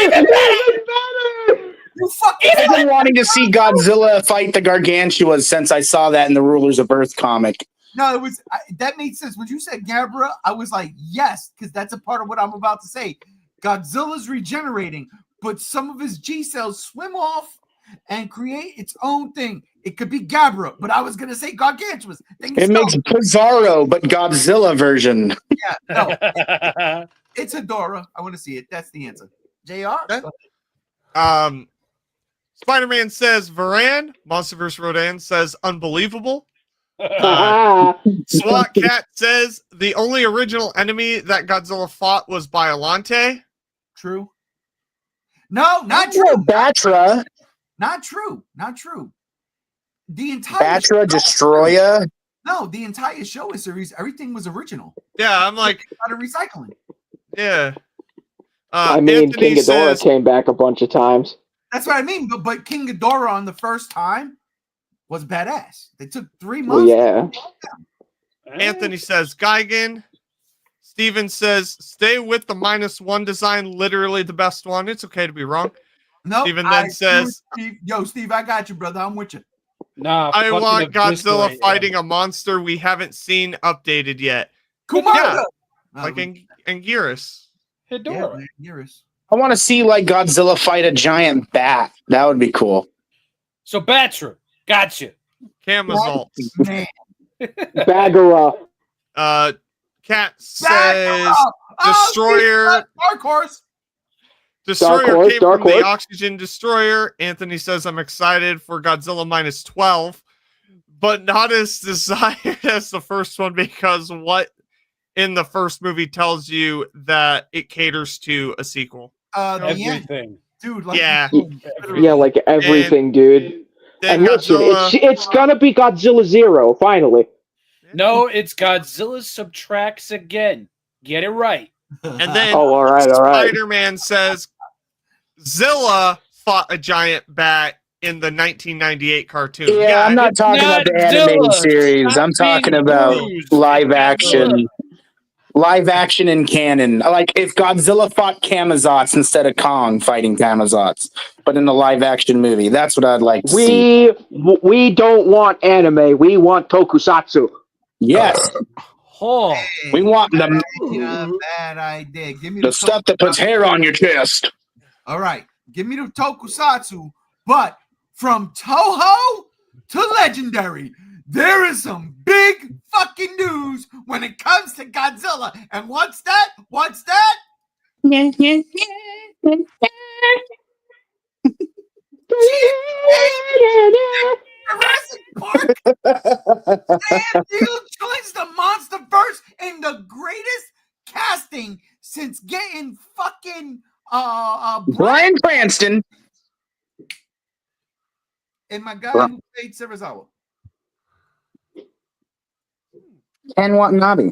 Even better! You fucking I've been wanting to see Godzilla fight the Gargantuas since I saw that in the Rulers of Earth comic. No, it was that made sense. When you said Gabara, I was like, yes, because that's a part of what I'm about to say. Godzilla's regenerating, but some of his G cells swim off and create its own thing. It could be Gabara, but I was gonna say Gargantuas. It makes Bizarro, but Godzilla version. Yeah, no, it's Hedorah. I want to see it. That's the answer. JR? Spider-Man says Varan. Monsterverse Rodan says unbelievable. SWAT Cat says the only original enemy that Godzilla fought was Biollante. True. No, not true. Batra. Not true. Not true. The entire Batra, Destroya. No, the entire show is series. Everything was original. Yeah, I'm like, Out of recycling. yeah. I mean, Anthony King Ghidorah says, came back a bunch of times. That's what I mean. But King Ghidorah on the first time was badass. They took 3 Well, months. yeah. Anthony says Gigan. Steven says, stay with the -1 design, literally the best one. It's okay to be wrong. No, Steven then says, Steve, I got you, brother. I'm with you. Nah, I want Godzilla Destroy, fighting a monster we haven't seen updated yet. Kumara. Yeah, Oh, like Anguirus. Hedorah. Eurus. I want to see like Godzilla fight a giant bat. That would be cool. So Batra, gotcha. Camazalt. Man. Bagheera. Cat says Destroyer. Dark Horse. Destroyer Dark Horse, came Dark from the Horse. Oxygen Destroyer. Anthony says I'm excited for Godzilla -12, but not as desired as the first one, because what in the first movie tells you that it caters to a sequel. The end. Everything. Dude, like, Yeah. Yeah, like everything, dude. Then And listen, Godzilla, it's gonna be Godzilla Zero, finally. No, it's Godzilla subtracts again. Get it right. and then Oh, all right. Spider-Man says Zilla fought a giant bat in the 1998 cartoon. Yeah, I'm not talking about the animated Godzilla. series. I'm Stop talking being about bruised. live action. Live action and canon. Like if Godzilla fought Kamazots instead of Kong fighting Kamazots, but in a live action movie. That's what I'd like to see. We don't want anime. We want tokusatsu. Yes. Oh, We want the bad idea. Give me the stuff that puts hair on your chest. All right, give me the tokusatsu, but from Toho to Legendary, there is some big fucking news when it comes to Godzilla. And what's that? What's that? Jurassic Park. Sam Neill joins the MONSTERVERSE in the greatest casting since getting fucking Bryan Cranston. and my guy who played Serizawa. Ken Watanabe.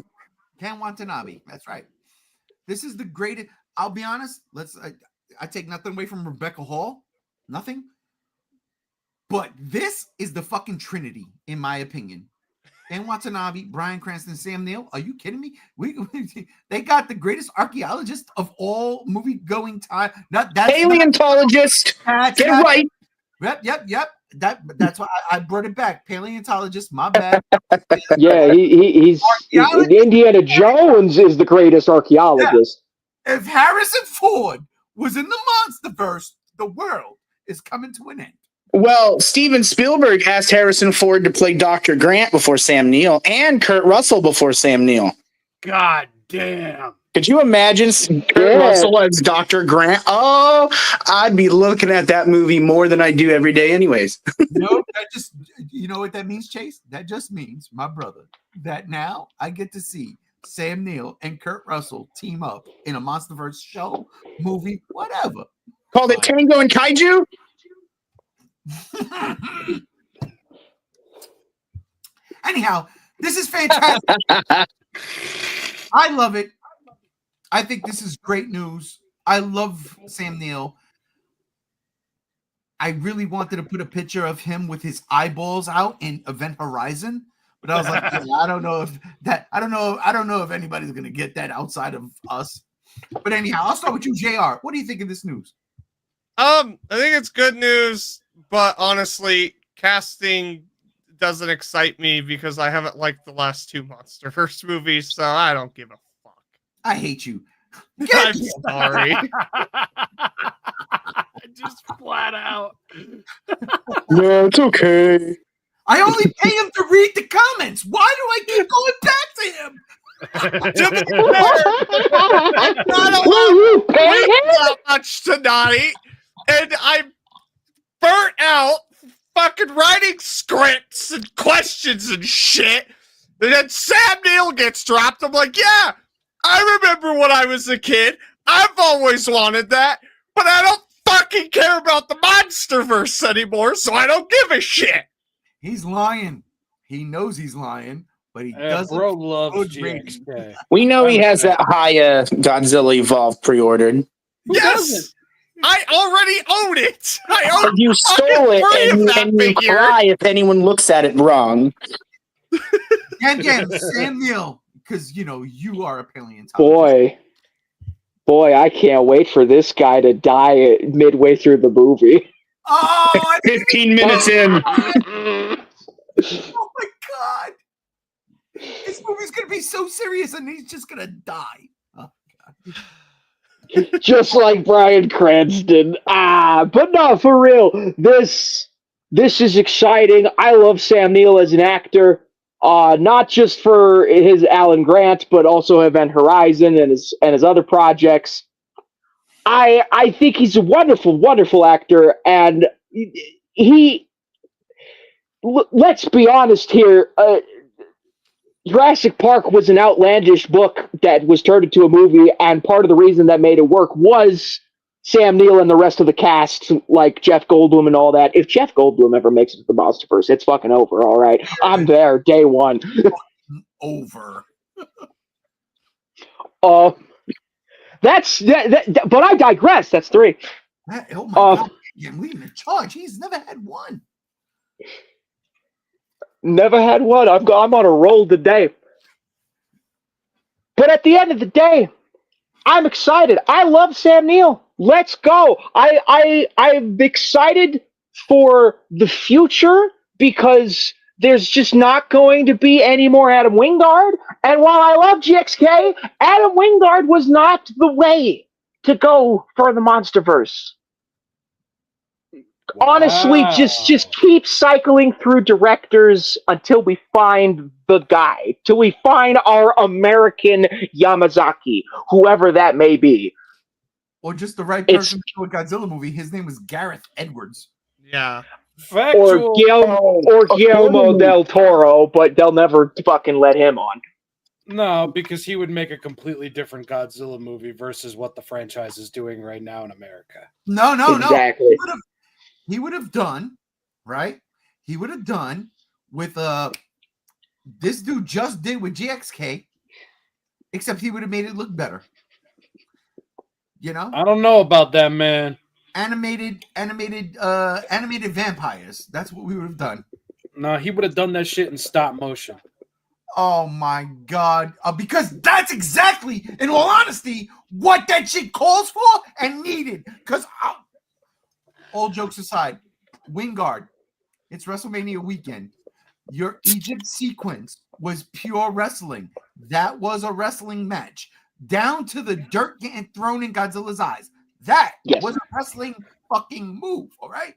Ken Watanabe. That's right. This is the greatest. I'll be honest. I take nothing away from Rebecca Hall, nothing. But this is the fucking Trinity, in my opinion. Dan Watanabe, Bryan Cranston, Sam Neill. Are you kidding me? They got the greatest archaeologist of all movie-going time. That's Paleontologist. Get it right. Yep. That's why I brought it back. Paleontologist, my bad. Yeah, he's Indiana Jones is the greatest archaeologist. Yeah. If Harrison Ford was in the Monsterverse, the world is coming to an end. Well, Steven Spielberg asked Harrison Ford to play Dr. Grant before Sam Neill and Kurt Russell before Sam Neill. God damn. Could you imagine Kurt Russell as Dr. Grant? Oh, I'd be looking at that movie more than I do every day anyways. You know what that means, Chase? That just means, my brother, that now I get to see Sam Neill and Kurt Russell team up in a Monsterverse show, movie, whatever. Called it Tango and Kaiju? Anyhow, this is fantastic. I love it. I think this is great news. I love Sam Neill. I really wanted to put a picture of him with his eyeballs out in Event Horizon, but I was like, I don't know if anybody's gonna get that outside of us. But anyhow, I'll start with you, JR. What do you think of this news? I think it's good news, but honestly, casting doesn't excite me because I haven't liked the last two Monsterverse movies, so I don't give a fuck. I hate you. I'm sorry. Just flat out. No, it's okay. I only pay him to read the comments. Why do I keep going back to him? To be fair, I'm not allowed to read that much tonight, and I'm burnt out fucking writing scripts and questions and shit. And then Sam Neill gets dropped. I'm like, yeah, I remember when I was a kid. I've always wanted that, but I don't fucking care about the Monsterverse anymore, so I don't give a shit. He's lying. He knows he's lying, but he doesn't. Bro loves GXK. We know he has that high Godzilla Evolved pre-ordered. Yes! I already own it! I own You stole it, and you cry if anyone looks at it wrong. And again, Sam Neill, because, you are a paleontologist. Boy, I can't wait for this guy to die midway through the movie. Oh, 15 minutes in. Oh my God. This movie's going to be so serious and he's just going to die. Oh, God. Just like Bryan Cranston. But no, for real. This is exciting. I love Sam Neill as an actor. Not just for his Alan Grant, but also Event Horizon and his other projects. I think he's a wonderful, wonderful actor, and let's be honest here. Jurassic Park was an outlandish book that was turned into a movie, and part of the reason that made it work was Sam Neill and the rest of the cast, like Jeff Goldblum and all that. If Jeff Goldblum ever makes it to the Monsterverse, it's fucking over, all right? I'm there, day one. Over. But I digress. That's 3. Oh my God. I'm leading the charge. He's never had one. Never had one. I'm on a roll today. But at the end of the day, I'm excited. I love Sam Neill. Let's go. I'm excited for the future because there's just not going to be any more Adam Wingard. And while I love GXK, Adam Wingard was not the way to go for the Monsterverse. Wow. Honestly, just keep cycling through directors until we find the guy, till we find our American Yamazaki, whoever that may be. Or just the right person to do a Godzilla movie. His name was Gareth Edwards. Yeah. Factual. Or Guillermo del Toro, but they'll never fucking let him on. No, because he would make a completely different Godzilla movie versus what the franchise is doing right now in America. No. Exactly. He would have done, right? He would have done with this dude just did with GXK, except he would have made it look better. You know, I don't know about that, man. animated vampires. That's what we would have done. No, he would have done that shit in stop motion. Oh my god! Because that's exactly, in all honesty, what that shit calls for and needed. Because all jokes aside, Wingard, it's WrestleMania weekend. Your Egypt sequence was pure wrestling. That was a wrestling match, down to the dirt getting thrown in Godzilla's eyes. That was a wrestling fucking move. All right.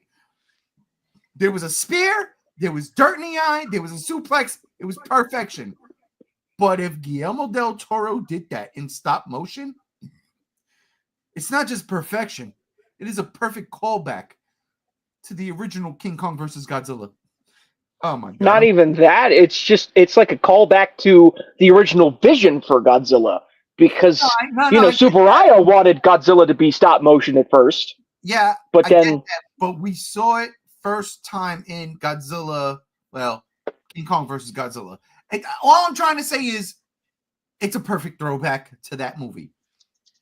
There was a spear. There was dirt in the eye. There was a suplex. It was perfection. But if Guillermo del Toro did that in stop motion, it's not just perfection. It is a perfect callback to the original King Kong versus Godzilla. Oh my god. Not even that. It's like a callback to the original vision for Godzilla. Because, Tsuburaya wanted Godzilla to be stop motion at first. Yeah. But then. But we saw it first time in Godzilla. Well, King Kong versus Godzilla. All I'm trying to say is it's a perfect throwback to that movie.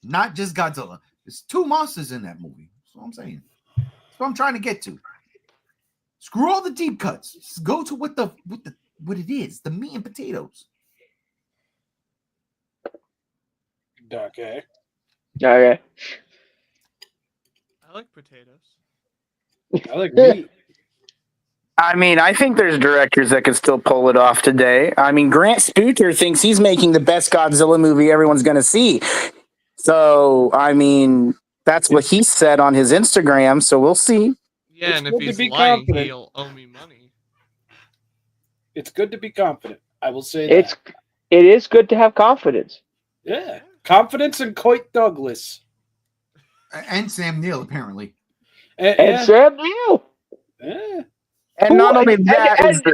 Not just Godzilla. There's two monsters in that movie. That's what I'm saying. That's what I'm trying to get to. Screw all the deep cuts. Just go to what it is, the meat and potatoes. Okay. I like potatoes. I like meat. I mean, I think there's directors that could still pull it off today. I mean, Grant Spooter thinks he's making the best Godzilla movie everyone's going to see. So, I mean, that's what he said on his Instagram. So we'll see. Yeah, It's and if good to he's be lying, confident. he'll owe me money. It's good to be confident. I will say that. It is good to have confidence. Yeah. Confidence in Coit Douglas. And Sam Neill, apparently. And Sam Neill. Yeah. And not only that,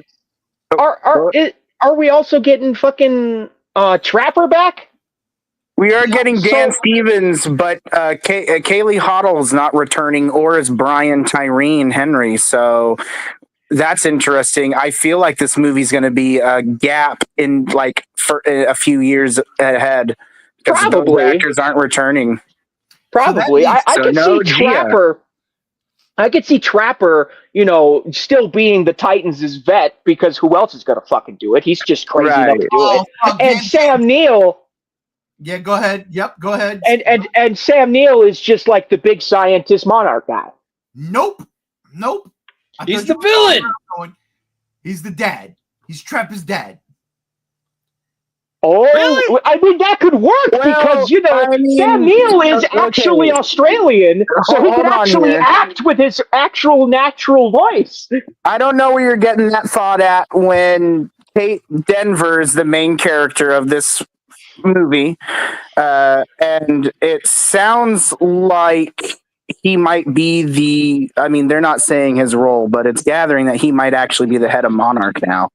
are we also getting fucking Trapper back? we are getting Dan Stevens, but Kaylee Hoddle's not returning, or is Brian Tyreen Henry. So that's interesting. I feel like this movie's going to be a gap in for a few years ahead because those actors aren't returning. Probably. I could see Trapper. I could see Trapper, still being the Titans' vet, because who else is going to fucking do it? He's just crazy enough to do it. And Sam Neill. Yeah, go ahead. Yep, go ahead. And Sam Neill is just like the big scientist monarch guy. Nope. He's the villain. He's the dad. He's Trapper's dad. Oh, really? I mean, that could work because, Sam Neill is actually Australian, so he can actually act with his actual natural voice. I don't know where you're getting that thought at when Kate Denver is the main character of this movie. And it sounds like he might be they're not saying his role, but it's gathering that he might actually be the head of Monarch now.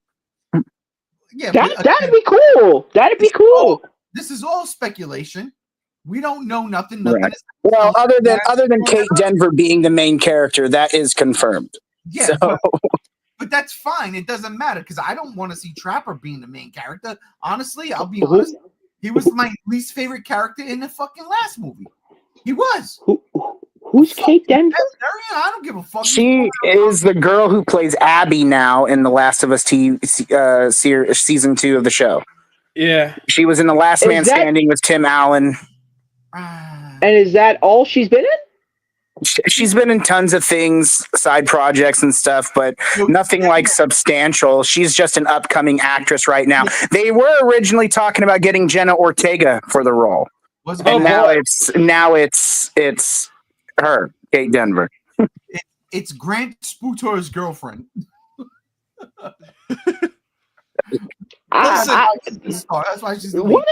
Yeah, that'd be cool. That'd be cool. This is all speculation. We don't know nothing. Right. Well, other than Kate Denver being the main character, that is confirmed. Yeah, but that's fine. It doesn't matter because I don't want to see Trapper being the main character. Honestly, I'll be honest. He was my least favorite character in the fucking last movie. He was. Who's Kate Denver? I don't give a fuck. She is the girl who plays Abby now in The Last of Us season 2 of the show. Yeah. She was in The Last Man Standing with Tim Allen. And is that all she's been in? She's been in tons of things, side projects and stuff, but nothing like substantial. She's just an upcoming actress right now. They were originally talking about getting Jenna Ortega for the role. And now it's her, Kate Denver. It's Grant Spootor's girlfriend. What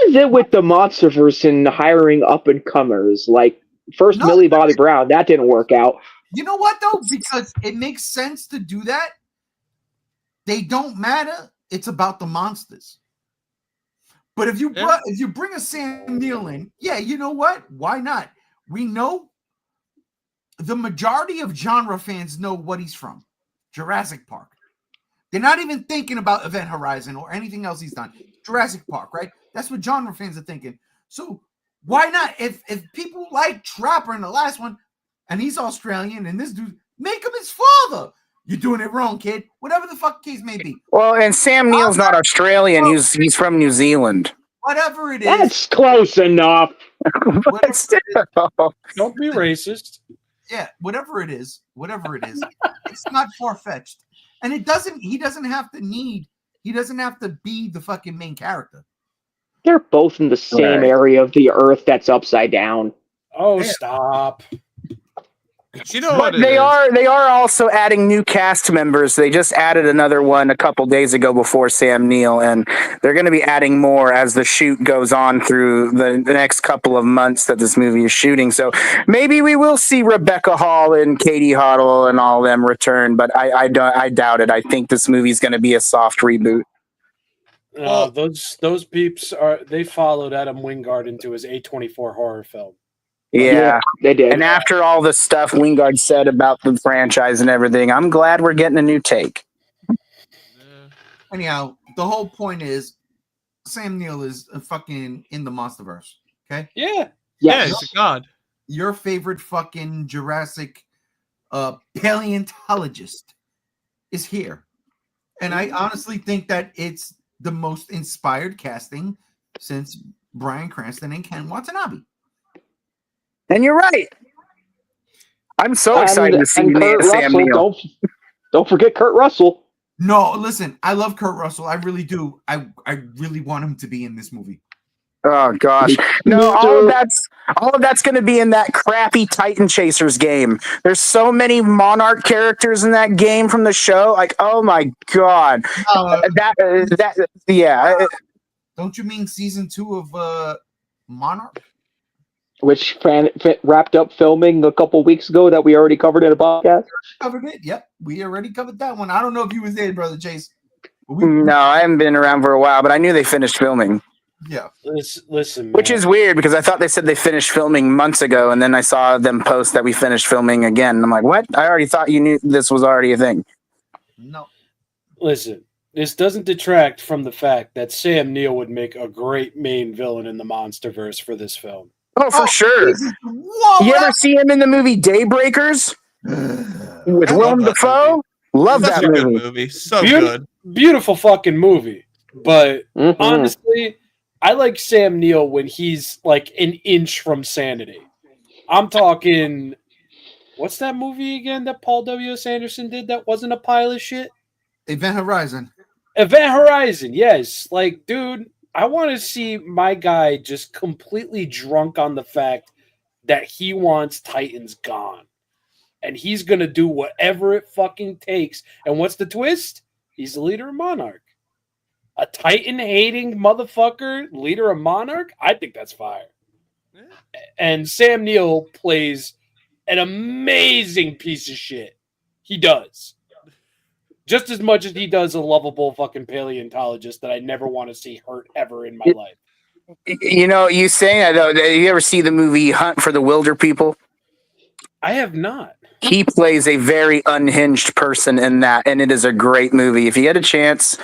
is it with the MONSTERVERSE and hiring up and comers? Like first Millie Bobby Brown, that didn't work out. You know what though? Because it makes sense to do that. They don't matter. It's about the monsters. But if you bring a Sam Neill in, you know what? Why not? We know the majority of genre fans know what he's from. Jurassic Park. They're not even thinking about Event Horizon or anything else he's done. Jurassic Park, right? That's what genre fans are thinking. So Why not? If people like Trapper in the last one, and he's Australian, and this dude, make him his father. You're doing it wrong, kid. Whatever the fuck case may be. Well, and Sam Neill's not Australian. He's from New Zealand. Whatever it is. That's close enough. But still. Don't be racist. Yeah, whatever it is, it's not far-fetched. And he doesn't have to be the fucking main character. They're both in the same area of the Earth that's upside down. Oh, stop. You know what But they are also adding new cast members. They just added another one a couple days ago before Sam Neill, and they're going to be adding more as the shoot goes on through the next couple of months that this movie is shooting. So maybe we will see Rebecca Hall and Katie Hoddle and all of them return, but I doubt it. I think this movie is going to be a soft reboot. Those peeps they followed Adam Wingard into his A24 horror film. Yeah, they did. And after all the stuff Wingard said about the franchise and everything, I'm glad we're getting a new take. Anyhow, the whole point is Sam Neill is fucking in the MONSTERVERSE. Okay? Yeah. Yeah, he's a god. Your favorite fucking Jurassic paleontologist is here. And I honestly think that it's the most inspired casting since Bryan Cranston and Ken Watanabe. And you're right. I'm so excited to see Sam Neill. Don't forget Kurt Russell. No, listen, I love Kurt Russell. I really do. I really want him to be in this movie. Oh gosh. No, all of that's going to be in that crappy Titan Chasers game. There's so many Monarch characters in that game from the show. Like, oh my god. Yeah. Don't you mean season 2 of Monarch? Which wrapped up filming a couple weeks ago that we already covered in a podcast. Covered it. Yep, we already covered that one. I don't know if you was there, brother Chase. No, I haven't been around for a while, but I knew they finished filming. Yeah. Listen, man. Which is weird because I thought they said they finished filming months ago, and then I saw them post that we finished filming again. And I'm like, what? I already thought you knew this was already a thing. No. Listen, this doesn't detract from the fact that Sam Neill would make a great main villain in the MONSTERVERSE for this film. Oh, for sure. You ever see him in the movie Daybreakers with Willem Dafoe? Love that Such a movie. good movie. So good. Beautiful fucking movie. But honestly, I like Sam Neill when he's like an inch from sanity. I'm talking, what's that movie again that Paul W.S. Anderson did that wasn't a pile of shit? Event Horizon. Event Horizon, yes. Like, dude, I want to see my guy just completely drunk on the fact that he wants Titans gone. And he's going to do whatever it fucking takes. And what's the twist? He's the leader of Monarch. A Titan-hating motherfucker, leader of Monarch? I think that's fire. Yeah. And Sam Neill plays an amazing piece of shit. He does. Just as much as he does a lovable fucking paleontologist that I never want to see hurt ever in my life. You know, you saying that though, did you ever see the movie Hunt for the Wilder People? I have not. He plays a very unhinged person in that, and it is a great movie. If you get a chance,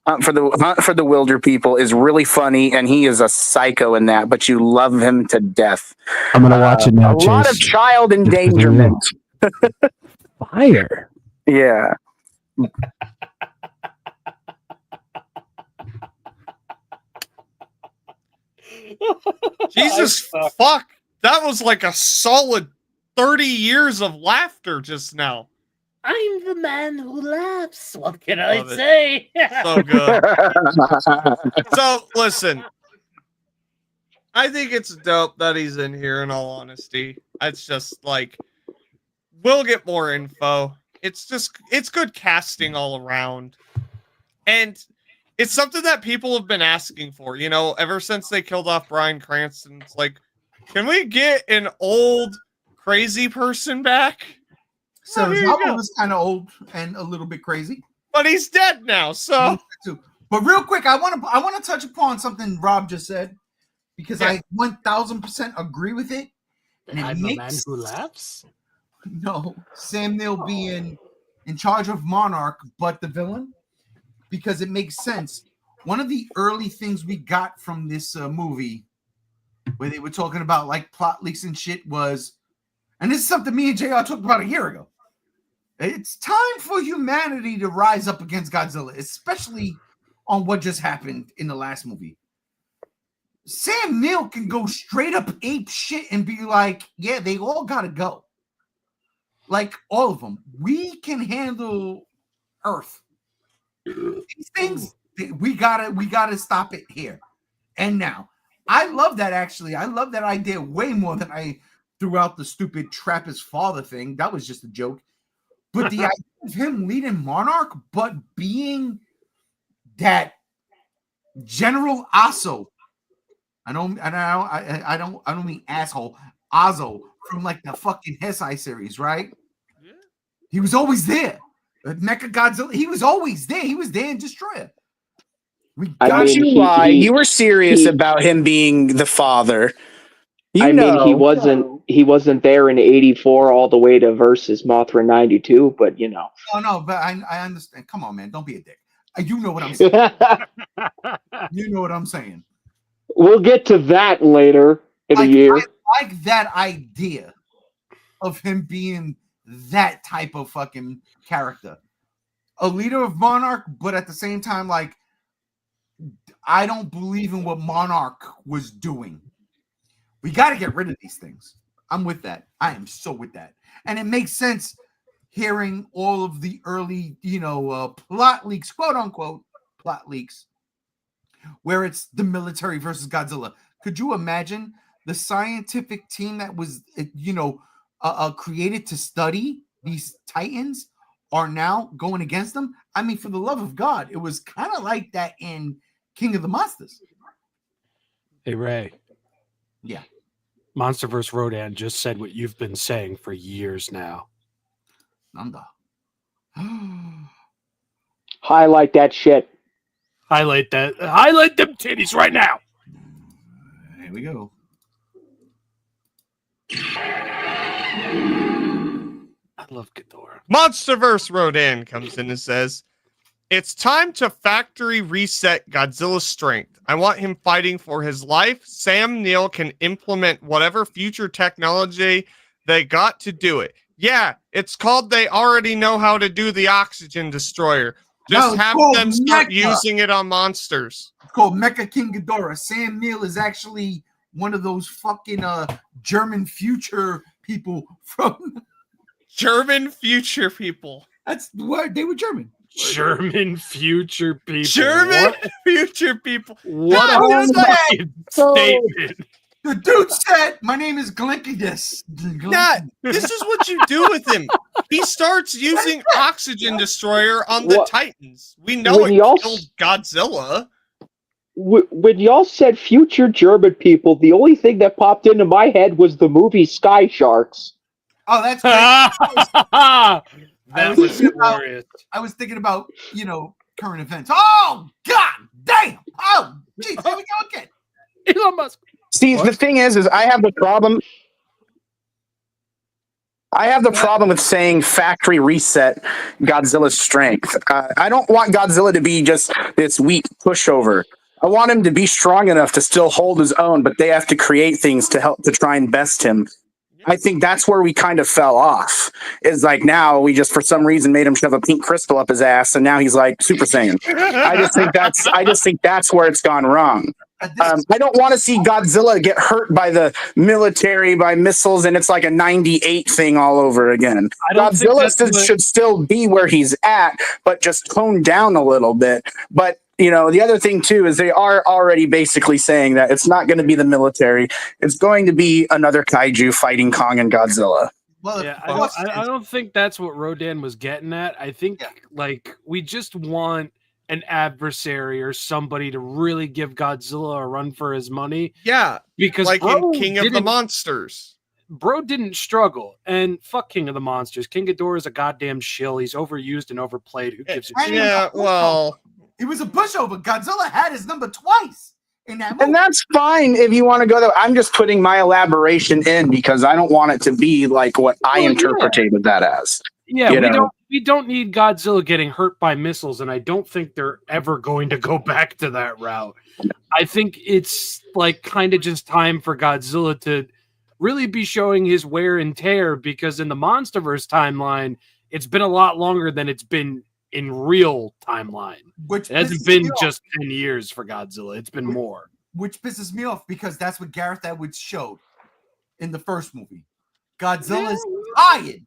Hunt for the Wilder People is really funny, and he is a psycho in that, but you love him to death. I'm gonna watch it now. A lot of child endangerment. Fire. Yeah. Jesus fuck. That was like a solid 30 years of laughter just now. I'm the man who laughs. What can Love I say? So good. So, listen. I think it's dope that he's in here, in all honesty. It's just like, we'll get more info. It's good casting all around. And it's something that people have been asking for, you know, ever since they killed off Bryan Cranston. It's like, can we get an old crazy person back? So Zaba was kind of old and a little bit crazy, but he's dead now. So, but real quick, I want to touch upon something Rob just said because I 1000% agree with it. And I'm the man who laughs. No, Sam Neill being in charge of Monarch, but the villain, because it makes sense. One of the early things we got from this movie where they were talking about like plot leaks and shit was, and this is something me and JR talked about a year ago. It's time for humanity to rise up against Godzilla, especially on what just happened in the last movie. Sam Neill can go straight up ape shit and be like, yeah, they all gotta go. Like all of them. We can handle Earth. These things, we gotta stop it here and now. I love that actually. I love that idea way more than I threw out the stupid trap his father thing. That was just a joke. But the idea of him leading Monarch, but being that General Aso. I don't mean asshole. Azo from like the fucking Hesai series, right? Yeah. He was always there. Mecha Godzilla. He was always there. He was there in Destroyer. Don't you lie. You were serious about him being the father. He wasn't there in 84 all the way to versus Mothra 92, but you know. No, but I understand. Come on, man. Don't be a dick. You know what I'm saying. You know what I'm saying. We'll get to that later in a year. I like that idea of him being that type of fucking character. A leader of Monarch, but at the same time, like, I don't believe in what Monarch was doing. We got to get rid of these things. I'm with that. I am so with that. And it makes sense hearing all of the early, plot leaks, quote unquote, plot leaks, where it's the military versus Godzilla. Could you imagine the scientific team that was, created to study these Titans are now going against them? I mean, for the love of God, it was kind of like that in King of the Monsters. Hey, Ray. Yeah. MonsterVerse Rodan just said what you've been saying for years now. Nanda. Highlight that shit. Highlight them titties right now. Here we go. I love Ghidorah. MonsterVerse Rodan comes in and says, it's time to factory reset Godzilla's strength. I want him fighting for his life. Sam Neill can implement whatever future technology they got to do it. Yeah, it's called they already know how to do the oxygen destroyer. Just have them start using it on monsters. It's called Mecha King Ghidorah. Sam Neill is actually one of those fucking German future people from German future people. That's what they were German. German future people. German future people. What a fucking statement. The dude said, my name is Glinkidus. Yeah, this is what you do with him. He starts using Oxygen Destroyer on the Titans. We know it killed Godzilla. When y'all said future German people, the only thing that popped into my head was the movie Sky Sharks. Oh, that's great. That was glorious. I was thinking about, current events. Oh, God damn. Oh, geez, here we go again. Elon Musk. See, the thing is I have the problem. I have the problem with saying factory reset Godzilla's strength. I don't want Godzilla to be just this weak pushover. I want him to be strong enough to still hold his own, but they have to create things to help to try and best him. I think that's where we kind of fell off. Is like now we just for some reason made him shove a pink crystal up his ass, and now he's like Super Saiyan. I just think that's where it's gone wrong. I don't want to see Godzilla get hurt by the military, by missiles, and it's like a 98 thing all over again. Godzilla should still be where he's at, but just toned down a little bit. But the other thing too is they are already basically saying that it's not going to be the military; it's going to be another kaiju fighting Kong and Godzilla. Well, yeah, I don't think that's what Rodan was getting at. I think we just want an adversary or somebody to really give Godzilla a run for his money. Yeah, because like in King of the Monsters. Bro didn't struggle, and fuck King of the Monsters. King Ghidorah is a goddamn shill. He's overused and overplayed. Who gives a shit? Yeah, well, it was a pushover. Godzilla had his number twice in that movie. And that's fine if you want to go there. I'm just putting my elaboration in because I don't want it to be like what I interpreted that as. Yeah, We don't need Godzilla getting hurt by missiles, and I don't think they're ever going to go back to that route. I think it's like kind of just time for Godzilla to really be showing his wear and tear, because in the MonsterVerse timeline, it's been a lot longer than it's been in real timeline. Which It hasn't pisses been me off. just 10 years for Godzilla. It's been more. Which pisses me off because that's what Gareth Edwards showed in the first movie. Godzilla's tired.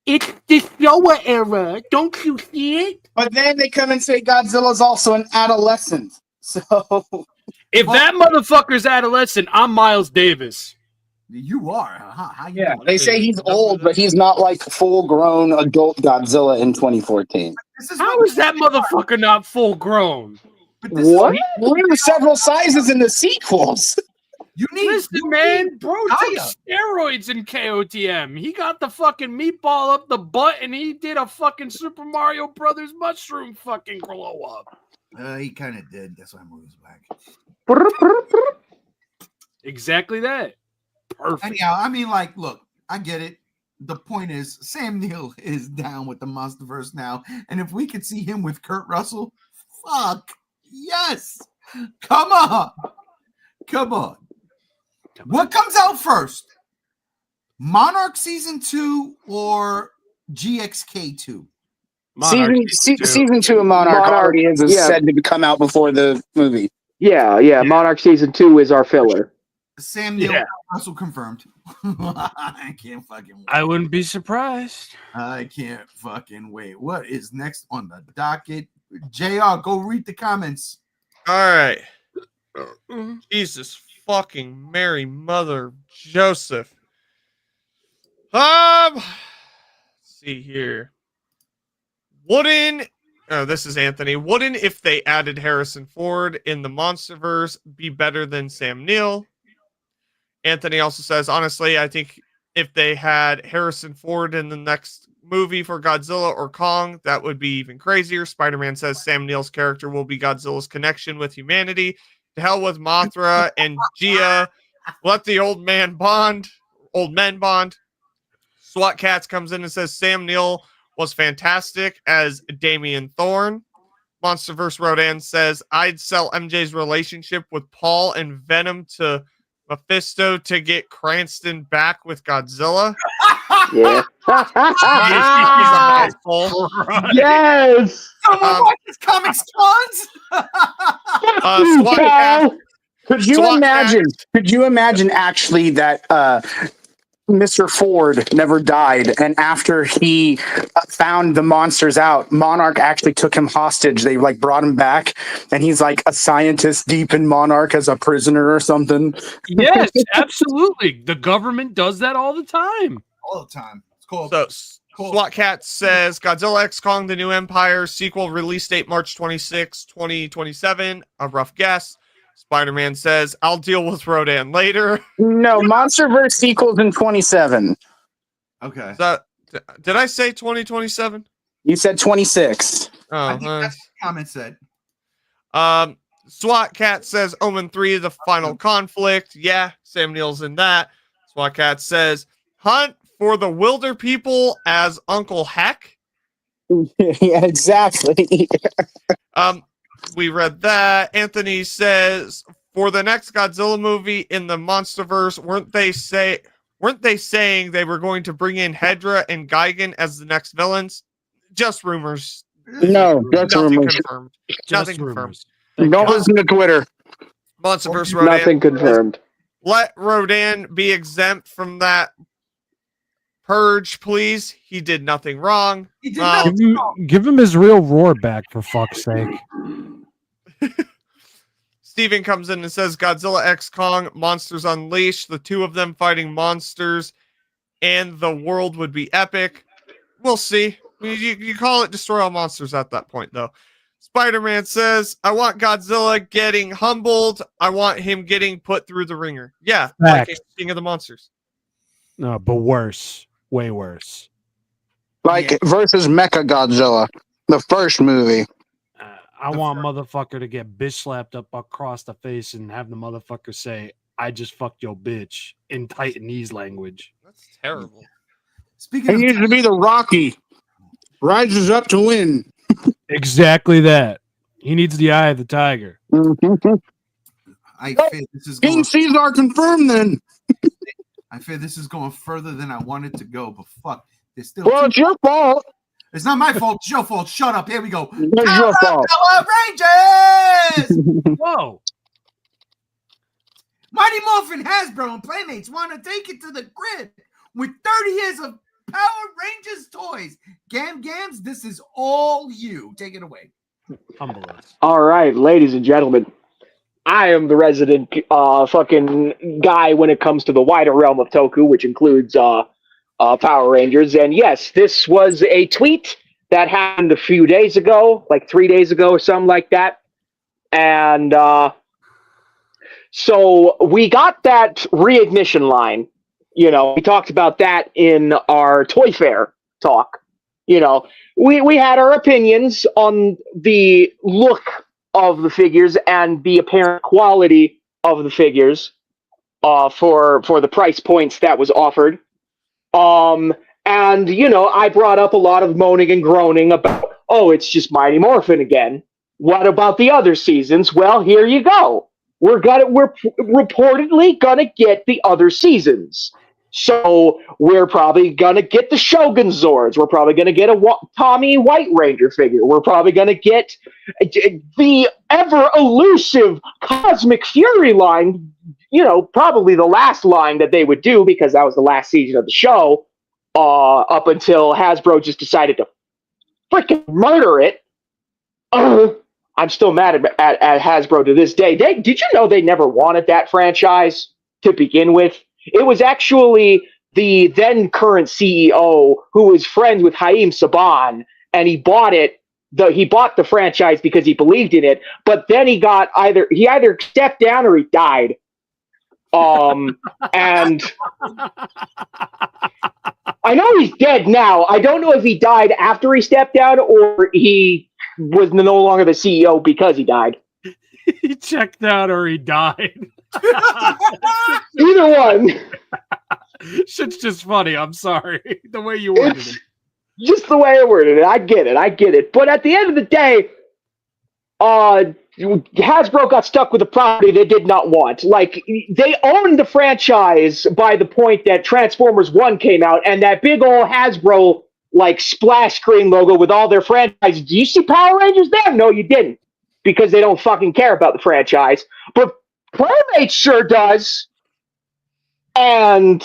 It's the Showa era. Don't you see it? But then they come and say Godzilla's also an adolescent. So If that motherfucker's adolescent, I'm Miles Davis. You are. How you yeah, doing? they say he's old, but he's not like full-grown adult Godzilla in 2014. This is How what- is that motherfucker not full grown? But this is What? We're several sizes in the sequels. you need. Listen, you man, need bro Gaia. took steroids in KOTM. He got the fucking meatball up the butt, and he did a fucking Super Mario Brothers mushroom fucking glow up. He kind of did. That's why I'm always black. Exactly that. Perfect. Anyhow, I mean, like, look, I get it. The point is, Sam Neill is down with the MonsterVerse now, and if we could see him with Kurt Russell, fuck yes, come on. What comes out first? Monarch season 2 or GXK 2? Season 2 of Monarch already is yeah. said to come out before the movie. Yeah. Monarch season 2 is our filler. Sam Neill, Yeah. Russell confirmed. I can't fucking wait. I wouldn't be surprised. I can't fucking wait. What is next on the docket? JR, go read the comments. All right. Jesus fucking Mary Mother Joseph. Let's see here. This is Anthony. Wouldn't, if they added Harrison Ford in the MonsterVerse, be better than Sam Neill? Anthony also says, honestly, I think if they had Harrison Ford in the next movie for Godzilla or Kong, that would be even crazier. Spider-Man says Sam Neill's character will be Godzilla's connection with humanity. To hell with Mothra and Gia. Let the old men bond. SWAT Cats comes in and says Sam Neill was fantastic as Damian Thorne. MonsterVerse Rodan says I'd sell MJ's relationship with Paul and Venom to Mephisto to get Cranston back with Godzilla. Yeah. He's a mouthful. Yes. Someone watch his comic spawns. SWAT Cats. Could you imagine actually that Mr. Ford never died, and after he found the monsters out, Monarch actually took him hostage. They like brought him back, and he's like a scientist deep in Monarch as a prisoner or something. Yes, absolutely. The government does that all the time. All the time. It's cool. So SWAT Cat says Godzilla X Kong: The New Empire sequel release date March 26, 2027. A rough guess. Spider-Man says I'll deal with Rodan later. No, MonsterVerse sequels in 27. Okay. So, did I say 2027? You said 26. I Oh, think that's what the comment said. SWAT Cat says Omen 3, the final conflict. Yeah, Sam Neill's in that. SWAT Cat says Hunt for the Wilder People as Uncle Heck. Yeah, exactly. We read that. Anthony says for the next Godzilla movie in the MonsterVerse, weren't they saying they were going to bring in Hedra and Gigan as the next villains? Just rumors. No, that's Nothing rumors. confirmed. Just Nothing confirmed. rumors. Don't listen to Twitter. MonsterVerse Rodan. Nothing confirmed. Let Rodan be exempt from that purge, please. He did nothing wrong. He did Well, not. Give him his real roar back, for fuck's sake. Steven comes in and says Godzilla X Kong, Monsters Unleashed, the two of them fighting monsters, and the world would be epic. We'll see. You call it Destroy All Monsters at that point, though. Spider-Man says, I want Godzilla getting humbled. I want him getting put through the ringer. Yeah, like Fact. King of the Monsters. No, but worse. Way worse. Like versus Mecha Godzilla, the first movie. I want motherfucker to get bitch slapped up across the face and have the motherfucker say, I just fucked your bitch in Titanese language. That's terrible. Speaking It of needs to be the Rocky rises up to win. Exactly that. He needs the eye of the tiger. I fear this is King going. Caesar confirmed then. I fear this is going further than I wanted to go. But fuck, there's still. Well, it's your fault. It's not my fault. It's your fault. Shut up. Here we go. It's your fault. Power Rangers! Whoa. Mighty Morphin, Hasbro, and Playmates want to take it to the grid with 30 years of Power Rangers toys. Gams, this is all you. Take it away. Humble us. All right, ladies and gentlemen, I am the resident fucking guy when it comes to the wider realm of Toku, which includes Power Rangers. And yes, this was a tweet that happened a few days ago, like 3 days ago or something like that. And so we got that reignition line. You know, we talked about that in our Toy Fair talk. You know, we had our opinions on the look of the figures and the apparent quality of the figures for the price points that was offered. And, you know, I brought up a lot of moaning and groaning about, oh, it's just Mighty Morphin again. What about the other seasons? Well, here you go. We're reportedly gonna get the other seasons. So we're probably gonna get the Shogun Zords. We're probably gonna get a Tommy White Ranger figure. We're probably gonna get the ever elusive Cosmic Fury line. You know, probably the last line that they would do because that was the last season of the show. Up until Hasbro just decided to freaking murder it. I'm still mad at Hasbro to this day. Did you know they never wanted that franchise to begin with? It was actually the then current CEO who was friends with Haim Saban, and he bought it. He bought the franchise because he believed in it, but then he either stepped down or he died. And I know he's dead now. I don't know if he died after he stepped down or he was no longer the CEO because he died. He checked out or he died. Either one. Shit's just funny. I'm sorry. The way you worded it. Just the way I worded it. I get it. But at the end of the day, Hasbro got stuck with a property they did not want. Like, they owned the franchise by the point that Transformers 1 came out, and that big old Hasbro, like, splash screen logo with all their franchises. Do you see Power Rangers there? No, you didn't. Because they don't fucking care about the franchise. But Playmates sure does. And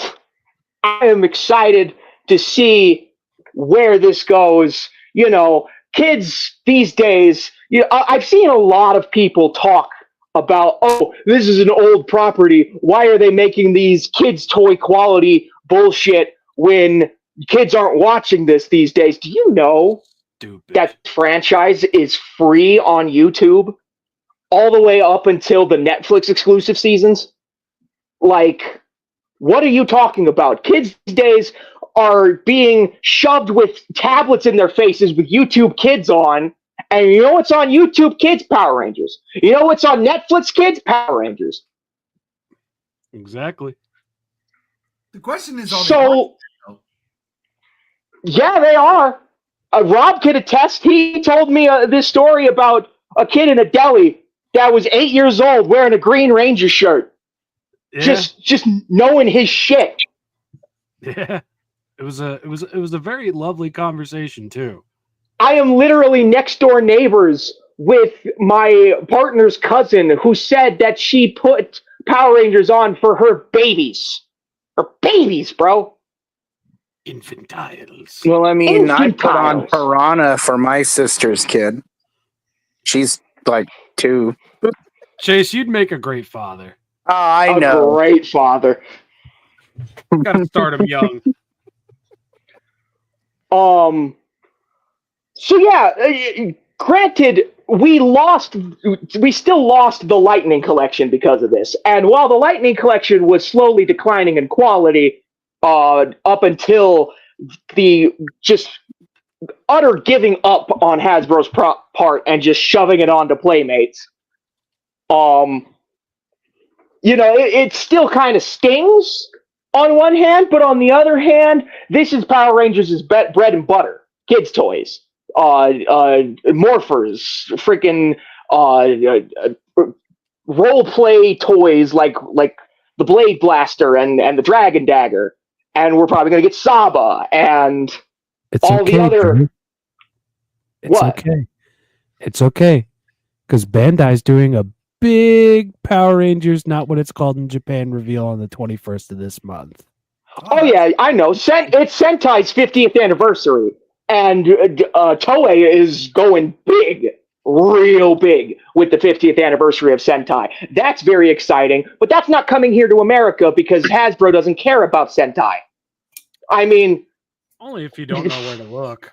I am excited to see where this goes. You know, kids these days, you know, I've seen a lot of people talk about, oh, this is an old property. Why are they making these kids' toy quality bullshit when kids aren't watching this these days? Do you know that franchise is free on YouTube all the way up until the Netflix exclusive seasons? Like, what are you talking about? Kids these days are being shoved with tablets in their faces with YouTube Kids on. And you know what's on YouTube Kids? Power Rangers. You know what's on Netflix Kids? Power Rangers. Exactly. The question is, yeah, they are. Rob could attest. He told me this story about a kid in a deli that was 8 years old wearing a Green Ranger shirt. Yeah. Just knowing his shit. Yeah. It was a very lovely conversation too. I am literally next door neighbors with my partner's cousin who said that she put Power Rangers on for her babies. Her babies, bro. Infantiles. Well, I mean, I put on Infantiles. Piranha for my sister's kid. She's like 2. Chase, you'd make a great father. Oh, I A know. great father. Gotta start him young. So yeah, granted, we still lost the Lightning Collection because of this. And while the Lightning Collection was slowly declining in quality, up until the just utter giving up on Hasbro's part and just shoving it onto Playmates, you know, it still kind of stings on one hand, but on the other hand, this is Power Rangers' bread and butter. kids' toys, morphers, freaking role play toys like the Blade Blaster and the Dragon Dagger, and we're probably gonna get Saba and It's all okay, the other. dude. It's What? okay. It's okay. Because Bandai's doing a big Power Rangers, not what it's called in Japan, reveal on the 21st of this month. Oh yeah, I know. It's Sentai's 50th anniversary, and Toei is going big, real big, with the 50th anniversary of Sentai. That's very exciting, but that's not coming here to America because Hasbro doesn't care about Sentai. I mean, Only if you don't know where to look.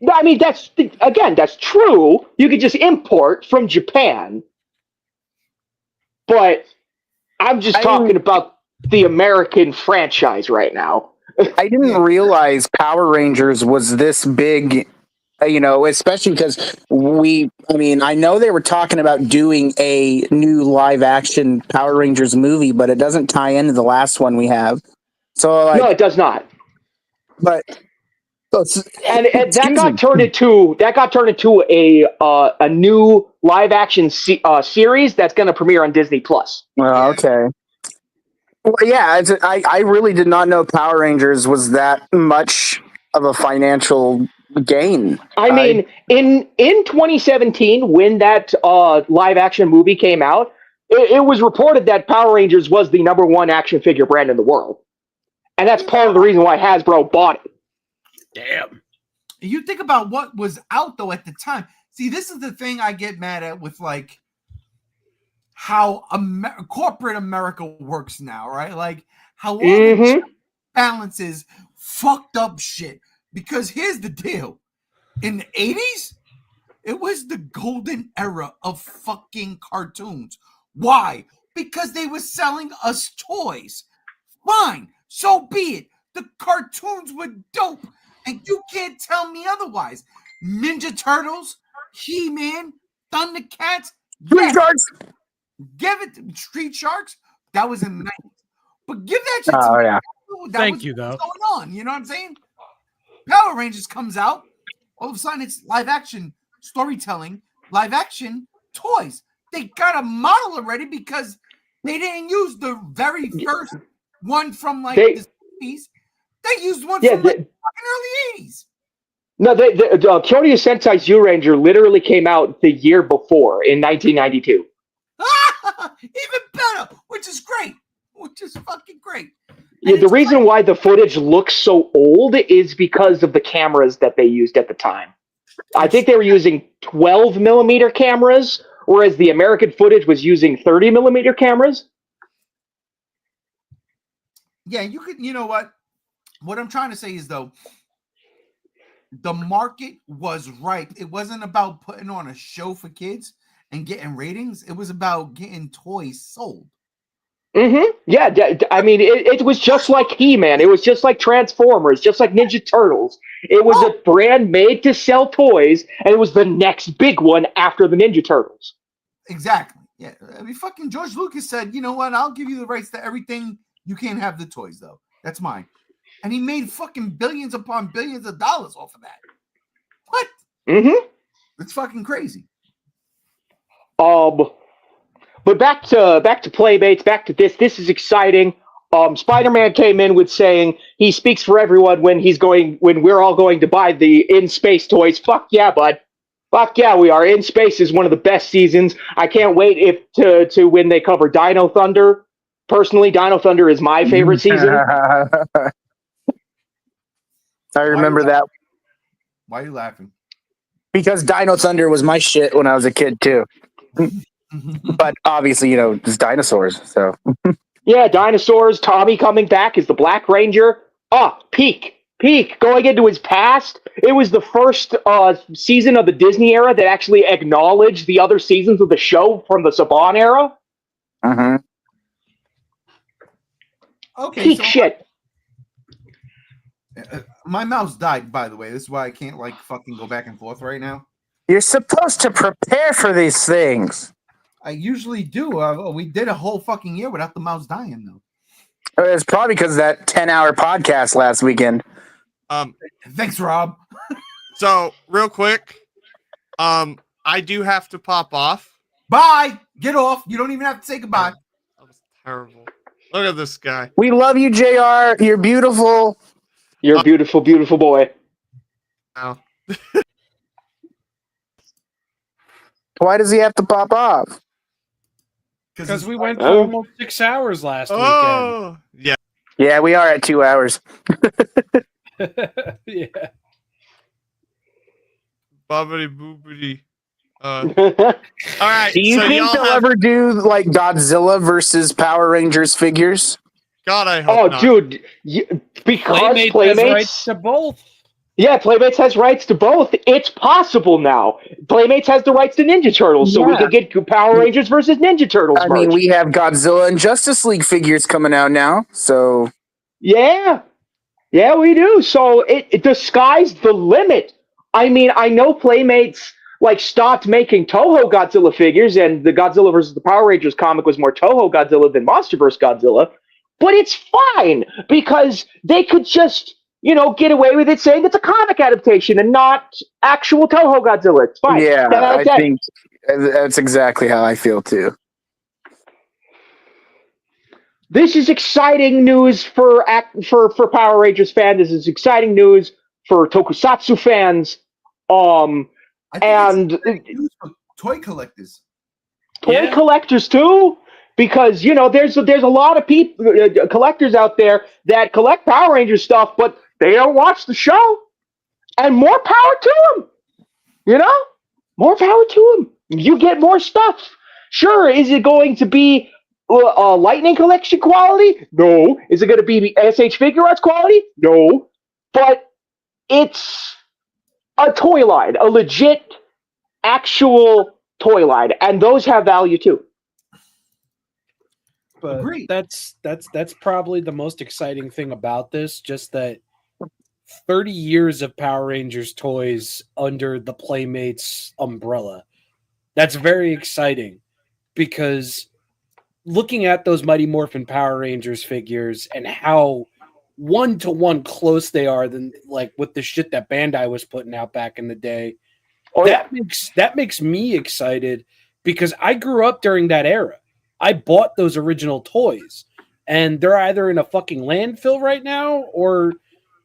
that's true. You could just import from Japan, but I'm just talking about the American franchise right now. I didn't realize Power Rangers was this big, especially because I know they were talking about doing a new live action Power Rangers movie, but it doesn't tie into the last one we have. So No, it does not. But and that got turned into a new live action series that's going to premiere on Disney Plus. Well, okay. Well, yeah, I really did not know Power Rangers was that much of a financial gain. I mean, in 2017, when that live action movie came out, it was reported that Power Rangers was the #1 action figure brand in the world, and that's part of the reason why Hasbro bought it. Damn. You think about what was out though at the time. See, this is the thing I get mad at with like how corporate America works now, right? Like how all the balances fucked up shit. Because here's the deal: in the 80s, it was the golden era of fucking cartoons. Why? Because they were selling us toys. Fine, so be it. The cartoons were dope. And you can't tell me otherwise. Ninja Turtles, He-Man, Thundercats, Street Sharks. Give it to Street Sharks. That was in the 90s. But give that shit Oh, to yeah. me. Thank you, though. What's going on? You know what I'm saying? Power Rangers comes out. All of a sudden, it's live action storytelling, live action toys. They got a model already because they didn't use the very first one from the 60s. They used one from the early 80s. No, Kyoto Sentai Zyuranger literally came out the year before in 1992. Even better, which is great. Which is fucking great. Yeah, the reason why the footage looks so old is because of the cameras that they used at the time. I think they were using 12 millimeter cameras, whereas the American footage was using 30 millimeter cameras. Yeah, you know what? What I'm trying to say is, though, the market was right. It wasn't about putting on a show for kids and getting ratings. It was about getting toys sold. Yeah, I mean, it was just like He-Man. It was just like Transformers, just like Ninja Turtles. It was a brand made to sell toys, and it was the next big one after the Ninja Turtles. Exactly. Yeah, I mean, fucking George Lucas said, you know what? I'll give you the rights to everything. You can't have the toys, though. That's mine. And he made fucking billions upon billions of dollars off of that. What? It's fucking crazy. But back to Playmates, back to this. This is exciting. Spider-Man came in with saying he speaks for everyone when we're all going to buy the in-space toys. Fuck yeah, bud. Fuck yeah, we are. In Space is one of the best seasons. I can't wait to when they cover Dino Thunder. Personally, Dino Thunder is my favorite season. I remember that. Why are you laughing? Because Dino Thunder was my shit when I was a kid, too. But obviously, it's dinosaurs, so. Yeah, dinosaurs. Tommy coming back as the Black Ranger. Peak, going into his past. It was the first season of the Disney era that actually acknowledged the other seasons of the show from the Saban era. Okay, Peak shit. My mouse died, by the way. This is why I can't fucking go back and forth right now. You're supposed to prepare for these things. I usually do. We did a whole fucking year without the mouse dying, though. It's probably because of that 10-hour podcast last weekend. Thanks, Rob. So real quick, I do have to pop off. Bye. Get off. You don't even have to say goodbye. That was terrible. Look at this guy. We love you, JR. You're beautiful. You're a beautiful, beautiful boy. Wow. Why does he have to pop off? Because we went for Oh. almost 6 hours last Oh, yeah. Yeah, we are at 2 hours. weekend. Yeah. Bobbity boobity. All Oh, right. Do you so think y'all they'll have, ever do like Godzilla versus Power Rangers figures? God, I hope not. dude, because Playmates has rights to both. Yeah, Playmates has rights to both. It's possible now. Playmates has the rights to Ninja Turtles, so we Yeah. could get Power Rangers versus Ninja Turtles I merch. mean, we have Godzilla and Justice League figures coming out now, so Yeah, we do. So the sky's the limit. I mean, I know Playmates stopped making Toho Godzilla figures, and the Godzilla versus the Power Rangers comic was more Toho Godzilla than MonsterVerse Godzilla. But it's fine because they could just get away with it saying it's a comic adaptation and not actual Toho Godzilla. It's fine. yeah, 10 out of I 10. think that's exactly how I feel too. This is exciting news for Power Rangers fans. This is exciting news for Tokusatsu fans. I think And it's great news for toy collectors. toy collectors too, because there's a lot of people collectors out there that collect Power Rangers stuff, but they don't watch the show. And more power to them. More power to them. You get more stuff. Sure, is it going to be Lightning Collection quality? No. Is it going to be SH Figure Arts quality? No. But it's a toy line, a legit, actual toy line, and those have value too. But Agreed. that's probably the most exciting thing about this, just that 30 years of Power Rangers toys under the Playmates umbrella. That's very exciting because looking at those Mighty Morphin Power Rangers figures and how one-to-one close they are than with the shit that Bandai was putting out back in the day. Oh yeah. That makes me excited because I grew up during that era. I bought those original toys and they're either in a fucking landfill right now or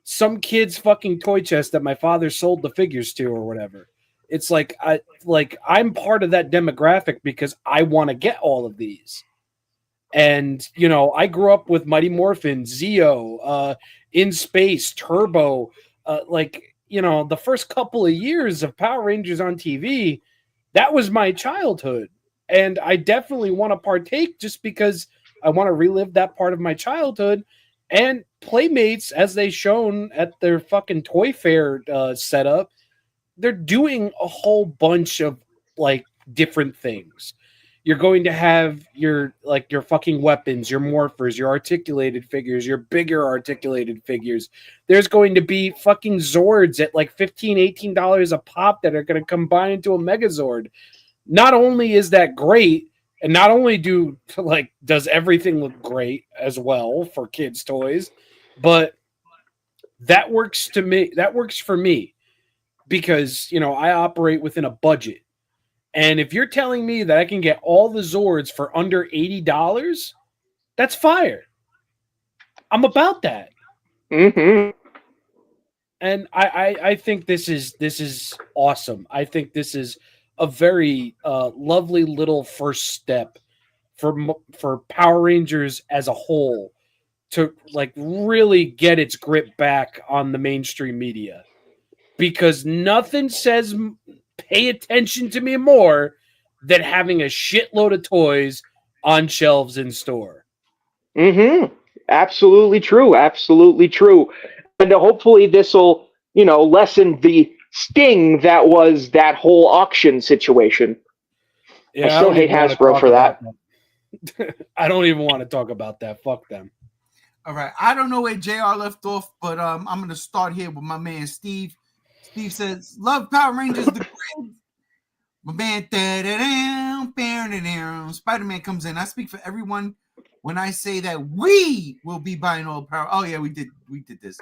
some kid's fucking toy chest that my father sold the figures to or whatever. It's I'm part of that demographic because I want to get all of these. And, I grew up with Mighty Morphin, Zeo, In Space, Turbo. The first couple of years of Power Rangers on TV, that was my childhood. And I definitely want to partake just because I want to relive that part of my childhood. And Playmates, as they shown at their fucking toy fair setup, they're doing a whole bunch of different things. You're going to have your fucking weapons, your morphers, your articulated figures, your bigger articulated figures. There's going to be fucking Zords at $15, $18 a pop that are going to combine into a Megazord. Not only is that great, and not only does everything look great as well for kids' toys, but that works to me. That works for me because I operate within a budget. And if you're telling me that I can get all the Zords for under $80, that's fire. I'm about that. Mm-hmm. And I think this is awesome. I think this is a very lovely little first step for Power Rangers as a whole to really get its grip back on the mainstream media, because nothing says pay attention to me more than having a shitload of toys on shelves in store. Mm-hmm. Absolutely true. Absolutely true. And hopefully this will, lessen the sting that was that whole auction situation. Yeah, I still hate Hasbro for that. I don't even want to talk about that. Fuck them. All right. I don't know where JR left off, but I'm going to start here with my man Steve. Steve says, love Power Rangers, the grid. My man, Spider-Man comes in. I speak for everyone when I say that we will be buying all Power. Oh, yeah, we did this.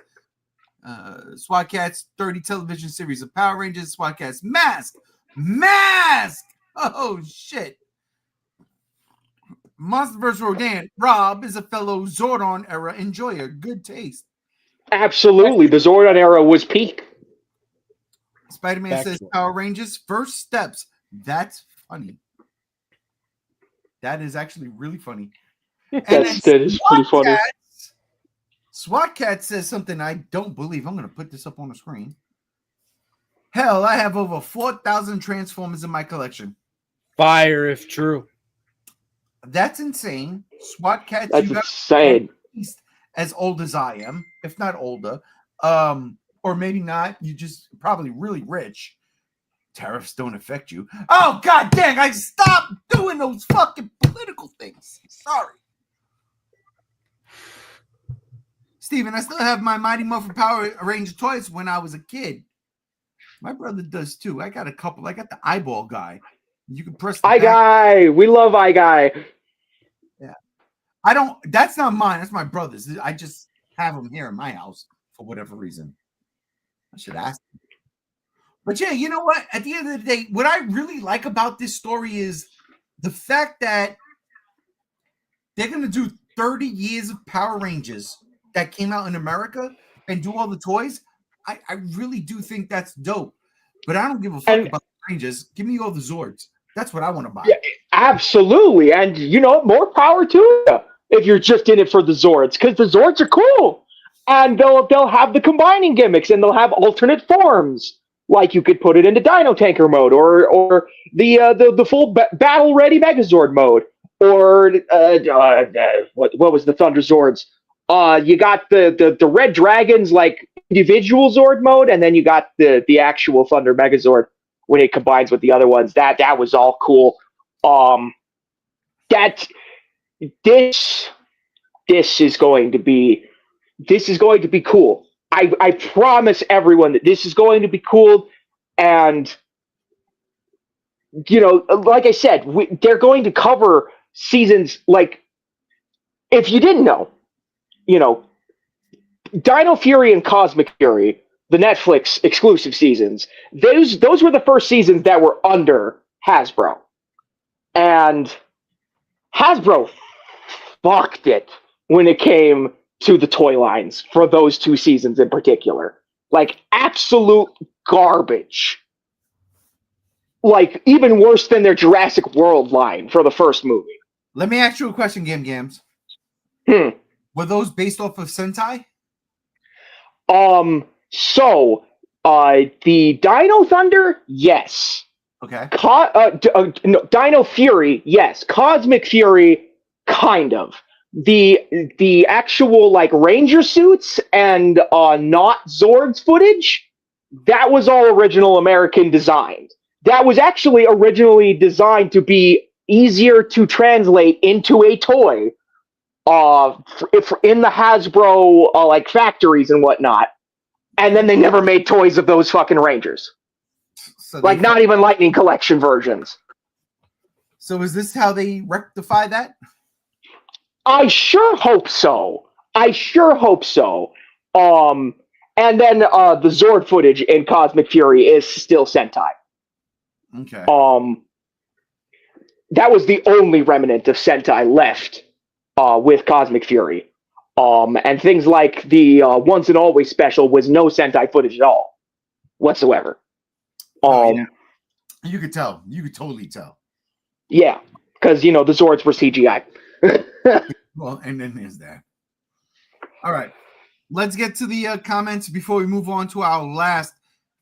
SWAT Cats 30 television series of Power Rangers. SWAT Cats Mask. Oh shit. MONSTERVERSE Rodan. Rob is a fellow Zordon era enjoyer. Good taste. Absolutely. The Zordon era was peak. Spider-Man says Power Rangers First Steps. That's funny. That is actually really funny. And that is pretty funny. SWAT Cat says something I don't believe. I'm going to put this up on the screen. Hell, I have over 4,000 Transformers in my collection. Fire if true. That's insane. SWAT Cat, That's you insane. at least as old as I am, if not older. Or maybe not. You just probably really rich. Tariffs don't affect you. Oh, god dang, I stopped doing those fucking political things. Sorry. Steven, I still have my Mighty Morphin Power Ranger toys when I was a kid. My brother does too. I got a couple. I got the eyeball guy. You can press the Eye Guy. We love Eye Guy. Yeah. I don't, that's not mine. That's my brother's. I just have them here in my house for whatever reason. I should ask them. But yeah, you know what? At the end of the day, what I really like about this story is the fact that they're going to do 30 years of Power Rangers that came out in America and do all the toys. I really do think that's dope. But I don't give a fuck about the Rangers. Give me all the Zords. That's what I want to buy. Yeah, absolutely. And, you know, more power to you if you're just in it for the Zords, because the Zords are cool. And they'll have the combining gimmicks, and they'll have alternate forms. Like you could put it into Dino Tanker mode, or the full battle ready Megazord mode, or what was the Thunder Zords? You got the Red Dragons like individual Zord mode, and then you got the actual Thunder Megazord when it combines with the other ones. That was all cool. This is going to be cool. I promise everyone that this is going to be cool. And, you know, like I said, they're going to cover seasons, like, if you didn't know, you know, Dino Fury and Cosmic Fury, the Netflix exclusive seasons, those were the first seasons that were under Hasbro. And Hasbro fucked it when it came to the toy lines for those two seasons in particular. Like, absolute garbage. Like, even worse than their Jurassic World line for the first movie. Let me ask you a question, Gams. Were those based off of Sentai? So, the Dino Thunder, yes. Okay. No, Dino Fury, yes. Cosmic Fury, kind of. The actual like Ranger suits and not Zords footage, that was all original American designed. That was actually originally designed to be easier to translate into a toy if in the Hasbro like factories and whatnot. And then they never made toys of those fucking Rangers. So like not even Lightning Collection versions. So is this how they rectify that? I sure hope so. And then the Zord footage in Cosmic Fury is still Sentai. Okay. That was the only remnant of Sentai left with Cosmic Fury. And things like the Once and Always special was no Sentai footage at all whatsoever. Yeah. You could tell. You could totally tell. Yeah, because, you know, the Zords were CGI. Well, and then there's that. All right. Let's get to the comments before we move on to our last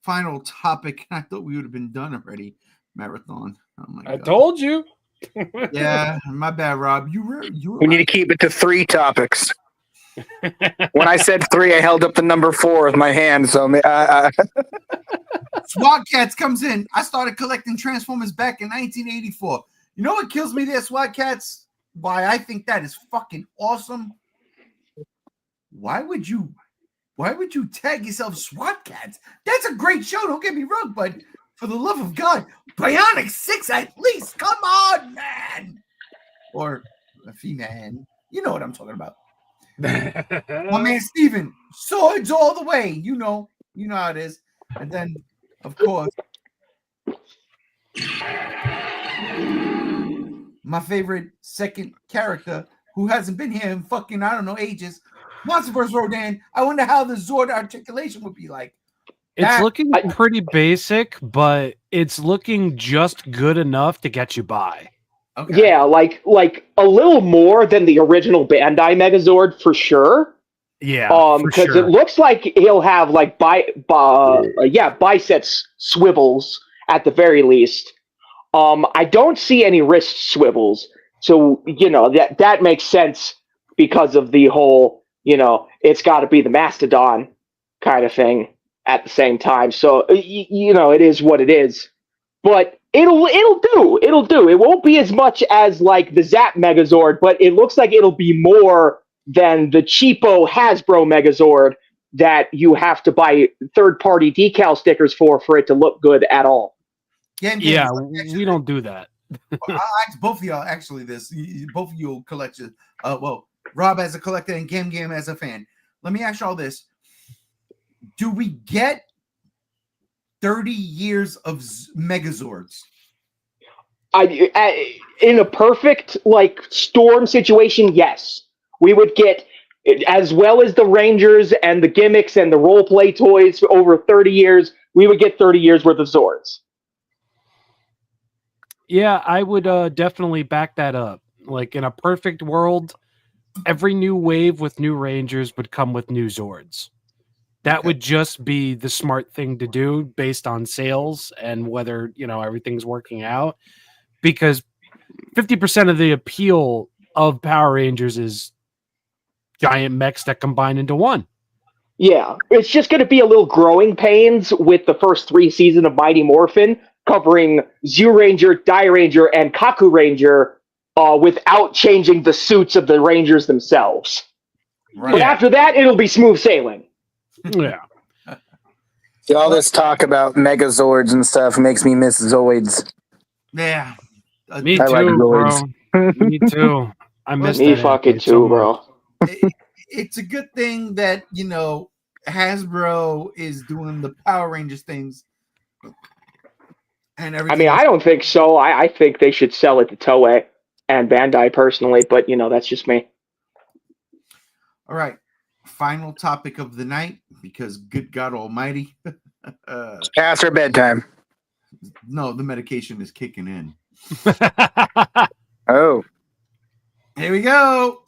final topic. I thought we would have been done already. Marathon. Oh my God. I told you. Yeah, my bad, Rob. You were We need to keep it to 3 topics. When I said 3, I held up the number 4 with my hand. So SWAT Cats comes in. I started collecting Transformers back in 1984. You know what kills me there, SWAT Cats? Why I think that is fucking awesome. Why would you tag yourself SWAT Cats? That's a great show. Don't get me wrong, but for the love of God, Bionic 6 at least. Come on, man. Or a female. You know what I'm talking about. My man Steven, swords all the way. You know how it is. And then, of course, my favorite second character who hasn't been here in fucking, I don't know, ages. MONSTERVERSE Rodan. I wonder how the Zord articulation would be like. It's looking pretty basic, but it's looking just good enough to get you by. Okay. Yeah, like a little more than the original Bandai Megazord for sure. Yeah, because it looks like he'll have like biceps swivels at the very least. I don't see any wrist swivels, so that makes sense because of the whole it's got to be the mastodon kind of thing at the same time. So it is what it is, but it'll do. It won't be as much as like the Zap Megazord, but it looks like it'll be more than the cheapo Hasbro Megazord that you have to buy third-party decal stickers for it to look good at all. Yeah, we don't do that. I'll ask both of y'all actually this. Both of you will collect it. Well, Rob as a collector and Game as a fan. Let me ask y'all this. Do we get 30 years of Megazords? In a perfect like storm situation, yes. We would get, as well as the Rangers and the gimmicks and the role-play toys for over 30 years, we would get 30 years worth of Zords. Yeah, I would definitely back that up. Like, in a perfect world, every new wave with new Rangers would come with new Zords. That would just be the smart thing to do based on sales and whether, everything's working out. Because 50% of the appeal of Power Rangers is giant mechs that combine into one. Yeah, it's just going to be a little growing pains with the first 3 seasons of Mighty Morphin, covering Zyu Ranger, Dai Ranger, and Kaku Ranger without changing the suits of the Rangers themselves. Right. But after that, it'll be smooth sailing. Yeah. All this talk about Megazords and stuff makes me miss Zoids. Yeah. Me too, like bro. Me too. I miss me fucking too, bro. It's a good thing that Hasbro is doing the Power Rangers things and everything. I mean, I don't think so. I think they should sell it to Toei and Bandai personally, but that's just me. All right, final topic of the night, because good God Almighty, after bedtime. No, the medication is kicking in. Oh, here we go.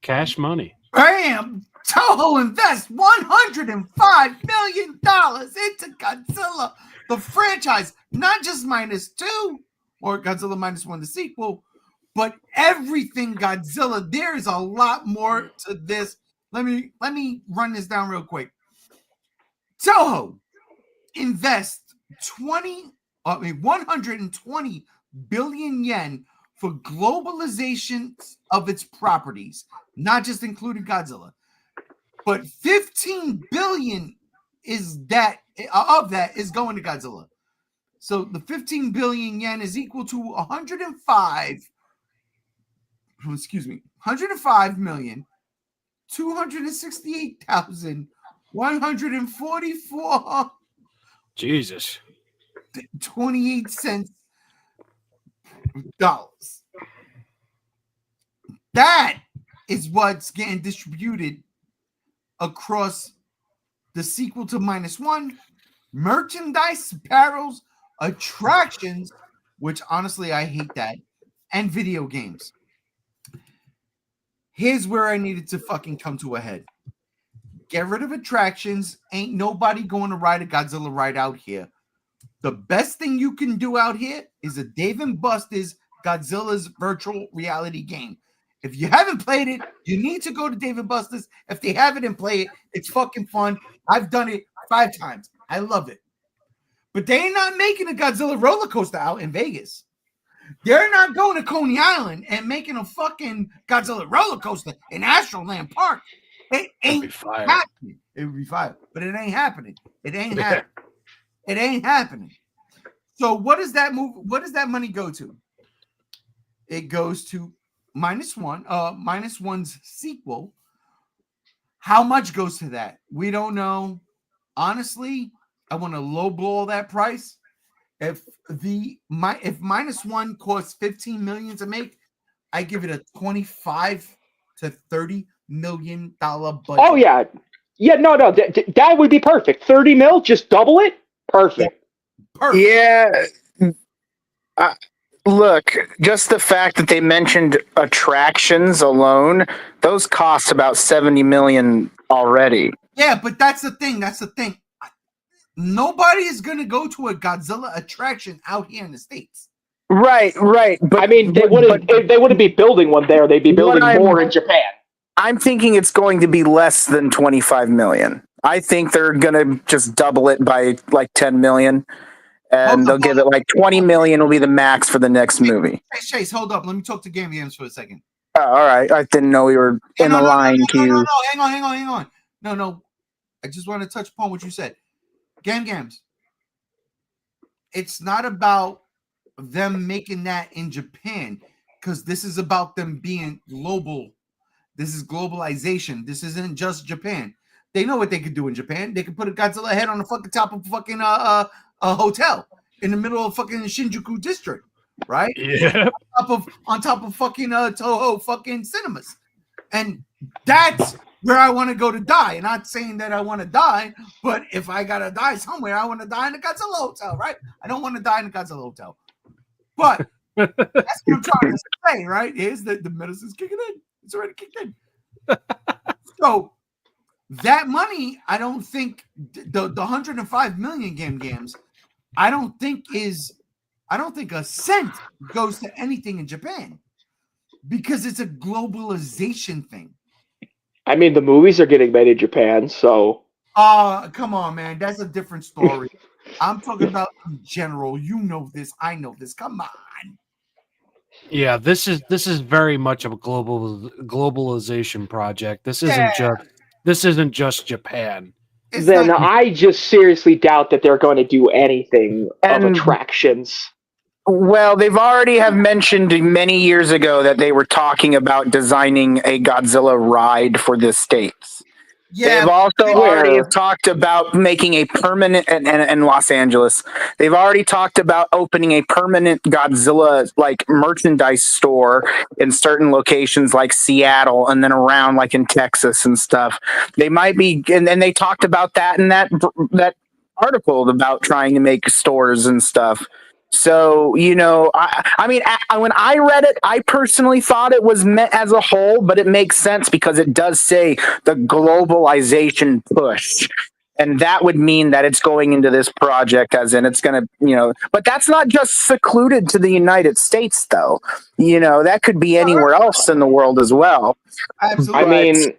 Cash money. Bam! Toho invests $105 million into Godzilla, the franchise, not just -2 or Godzilla -1, the sequel, but everything Godzilla. There is a lot more to this. Let me run this down real quick. Toho invests 120 billion yen for globalization of its properties, not just including Godzilla, but 15 billion of that is going to Godzilla. So the 15 billion yen is equal to 105,268,144 Jesus. 28 cents dollars. That is what's getting distributed across the sequel to -1, merchandise, apparels, attractions, which honestly I hate that, and video games. Here's where I needed to fucking come to a head. Get rid of attractions. Ain't nobody going to ride a Godzilla ride out here. The best thing you can do out here is a Dave & Buster's Godzilla's virtual reality game. If you haven't played it, you need to go to Dave & Buster's. If they have it and play it, it's fucking fun. I've done it 5 times. I love it. But they ain't not making a Godzilla roller coaster out in Vegas. They're not going to Coney Island and making a fucking Godzilla roller coaster in Astroland Park. It ain't happening. It would be fire, but it ain't happening. It ain't happening. It ain't happening. So what does that money go to? It goes to minus one's sequel. How much goes to that? We don't know. Honestly, I want to lowball that price. If minus one costs 15 million to make, I give it a 25 to 30 million dollar budget. Oh yeah, no, that would be perfect. 30 mil, just double it. Perfect. Perfect. Yeah. Look, just the fact that they mentioned attractions alone, those cost about 70 million already. Yeah, but that's the thing. Nobody is going to go to a Godzilla attraction out here in the States. Right. But I mean, they wouldn't be building one there. They'd be building more in Japan. I'm thinking it's going to be less than 25 million. I think they're going to just double it by like 10 million. And they'll give it like 20 million will be the max for the next movie. Hey, Chase, hold up. Let me talk to Game Games for a second. Oh, all right. I didn't know we were in a line queue. No, hang on. No. I just want to touch upon what you said. Game Games. It's not about them making that in Japan, because this is about them being global. This is globalization. This isn't just Japan. They know what they could do in Japan. They could put a Godzilla head on the fucking top of fucking a hotel in the middle of fucking Shinjuku district, right? Yeah. On top of fucking Toho fucking cinemas. And that's where I want to go to die. And not saying that I want to die, but if I gotta die somewhere, I want to die in the Godzilla hotel, right? I don't want to die in the Godzilla hotel. But that's what I'm trying to say, right? Is that the medicine's kicking in. It's already kicked in. So that money, I don't think the 105 million games, I don't think a cent goes to anything in Japan, because it's a globalization thing. I mean, the movies are getting made in Japan, so. Come on, man. That's a different story. I'm talking about in general. You know this. I know this. Come on. Yeah, this is very much of a globalization project. This isn't just Japan. I just seriously doubt that they're going to do anything of attractions. Well, they've already have mentioned many years ago that they were talking about designing a Godzilla ride for the States. Yeah, they've also already talked about making a permanent in Los Angeles. They've already talked about opening a permanent Godzilla like merchandise store in certain locations like Seattle, and then around like in Texas and stuff. They might be, and then they talked about that in that article about trying to make stores and stuff. So, you know, I mean, when I read it, I personally thought it was meant as a whole, but it makes sense because it does say the globalization push. And that would mean that it's going into this project, as in it's going to, you know, but that's not just secluded to the United States, though. You know, that could be anywhere else in the world as well. Absolutely.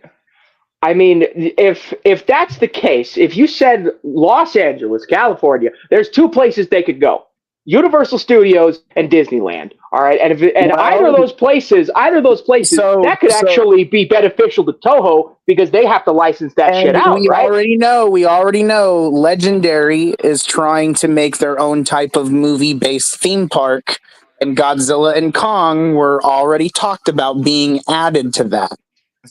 I mean, if that's the case, if you said Los Angeles, California, there's two places they could go. Universal Studios and Disneyland. All right, and either of those places, that could actually be beneficial to Toho because they have to license that shit out. We already know. Legendary is trying to make their own type of movie-based theme park, and Godzilla and Kong were already talked about being added to that.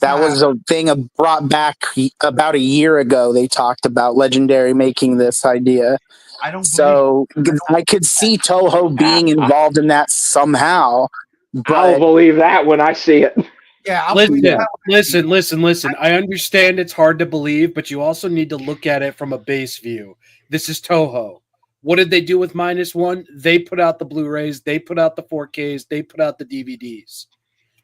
That was a thing brought back about a year ago. They talked about Legendary making this idea. I could see Toho being involved in that somehow. But I'll believe that when I see it. Yeah, listen. I understand it's hard to believe, but you also need to look at it from a base view. This is Toho. What did they do with -1? They put out the Blu-rays, they put out the 4Ks, they put out the DVDs.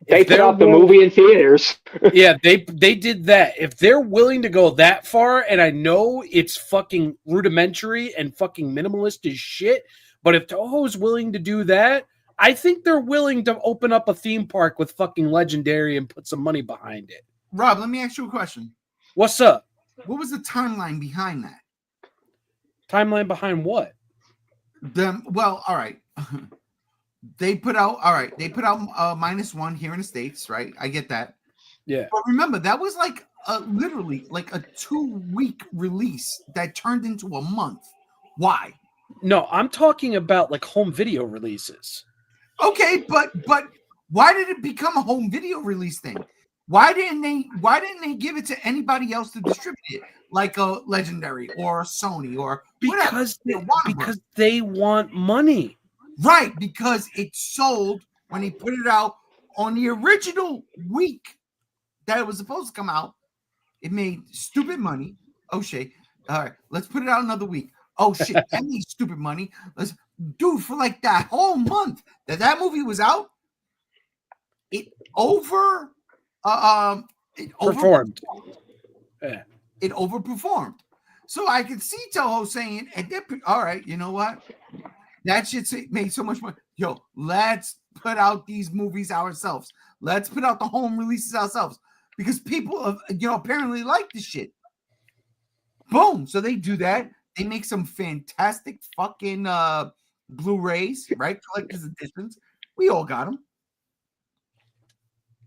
They put out the movie in theaters. Yeah, they did that. If they're willing to go that far, and I know it's fucking rudimentary and fucking minimalist as shit, but if Toho's willing to do that, I think they're willing to open up a theme park with fucking Legendary and put some money behind it. Rob, let me ask you a question. What's up? What was the timeline behind that? Timeline behind what? Well, all right. They put out -1 here in the States, right? I get that. Yeah. But remember, that was like literally like a 2-week release that turned into a month. Why? No, I'm talking about like home video releases. Okay, but Why did it become a home video release thing? Why didn't they give it to anybody else to distribute it, like a Legendary or a Sony or because whatever? they want money. Right, because it sold when he put it out on the original week that it was supposed to come out. It made stupid money. Oh shit! All right, let's put it out another week. Oh shit, that made stupid money. Let's do for like that whole month that movie was out. It Performed. Yeah. It overperformed. So I could see Toho saying, and all right, you know what? That shit made so much money. Yo, let's put out these movies ourselves. Let's put out the home releases ourselves because people, apparently like this shit. Boom. So they do that. They make some fantastic fucking Blu-rays, right? Collector's editions. We all got them.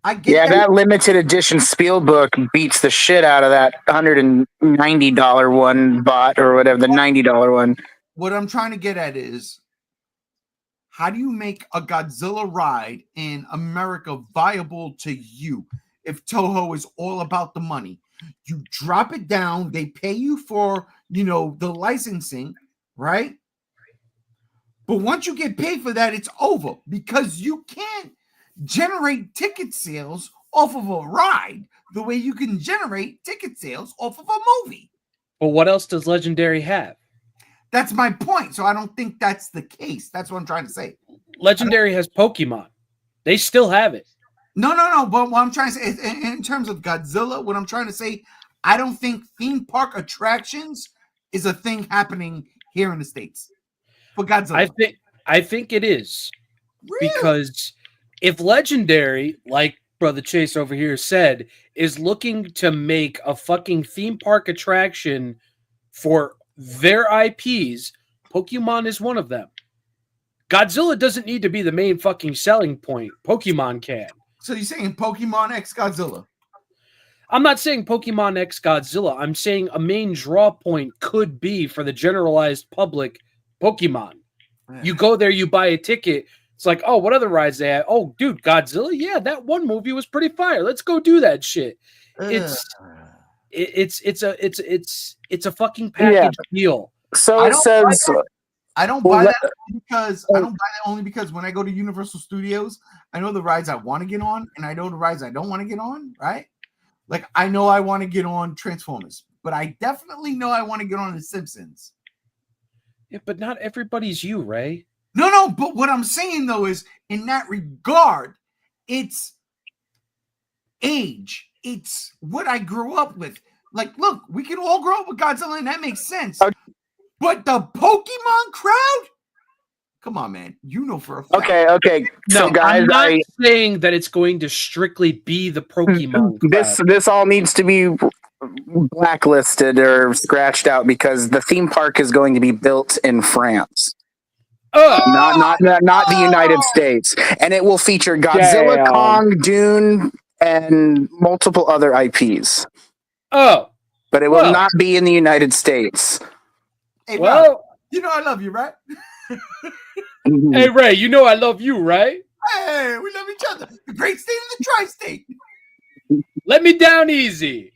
I get that limited edition Spielbook beats the shit out of that $190 one bot or whatever, the $90 one. What I'm trying to get at is, how do you make a Godzilla ride in America viable to you if Toho is all about the money? You drop it down, they pay you for, the licensing, right? But once you get paid for that, it's over because you can't generate ticket sales off of a ride the way you can generate ticket sales off of a movie. But what else does Legendary have? That's my point. So I don't think that's the case. That's what I'm trying to say. Legendary has Pokemon. They still have it. No. But what I'm trying to say is, in terms of Godzilla, what I'm trying to say, I don't think theme park attractions is a thing happening here in the States for Godzilla. I think it is. Really? Because if Legendary, like Brother Chase over here said, is looking to make a fucking theme park attraction for their IPs, Pokemon is one of them. Godzilla doesn't need to be the main fucking selling point. Pokemon can. So you're saying Pokemon X Godzilla? I'm not saying Pokemon X Godzilla. I'm saying a main draw point could be for the generalized public Pokemon. You go there, you buy a ticket. It's like, oh, what other rides they have? Oh, dude, Godzilla? Yeah, that one movie was pretty fire. Let's go do that shit. It's a fucking package deal. So it says I don't buy that only because when I go to Universal Studios, I know the rides I want to get on and I know the rides I don't want to get on, right? Like I know I want to get on Transformers, but I definitely know I want to get on The Simpsons. Yeah, but not everybody's you, Ray. No, but what I'm saying though is in that regard, it's age. It's what I grew up with. Like, look, we can all grow up with Godzilla and that makes sense. But the Pokemon crowd? Come on, man. You know for a fact. Okay. So No, guys, I'm not saying that it's going to strictly be the Pokemon crowd. This all needs to be blacklisted or scratched out because the theme park is going to be built in France. Not the United States, and it will feature Godzilla, Kong, Dune, and multiple other IPs. But it will not be in the United States. Hey, Rob, you know I love you, right? Hey, Ray, you know I love you, right? Hey, we love each other. The great state of the tri-state. Let me down easy.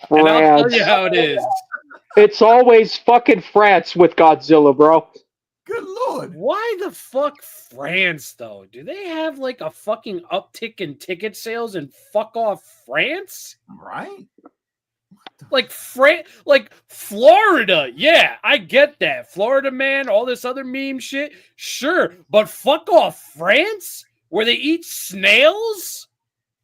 And I'll tell you how it is. It's always fucking France with Godzilla, bro. Good lord. Why the fuck France, though? Do they have like a fucking uptick in ticket sales and fuck off France? Right. Like Florida. Yeah, I get that. Florida, man, all this other meme shit. Sure. But fuck off France? Where they eat snails?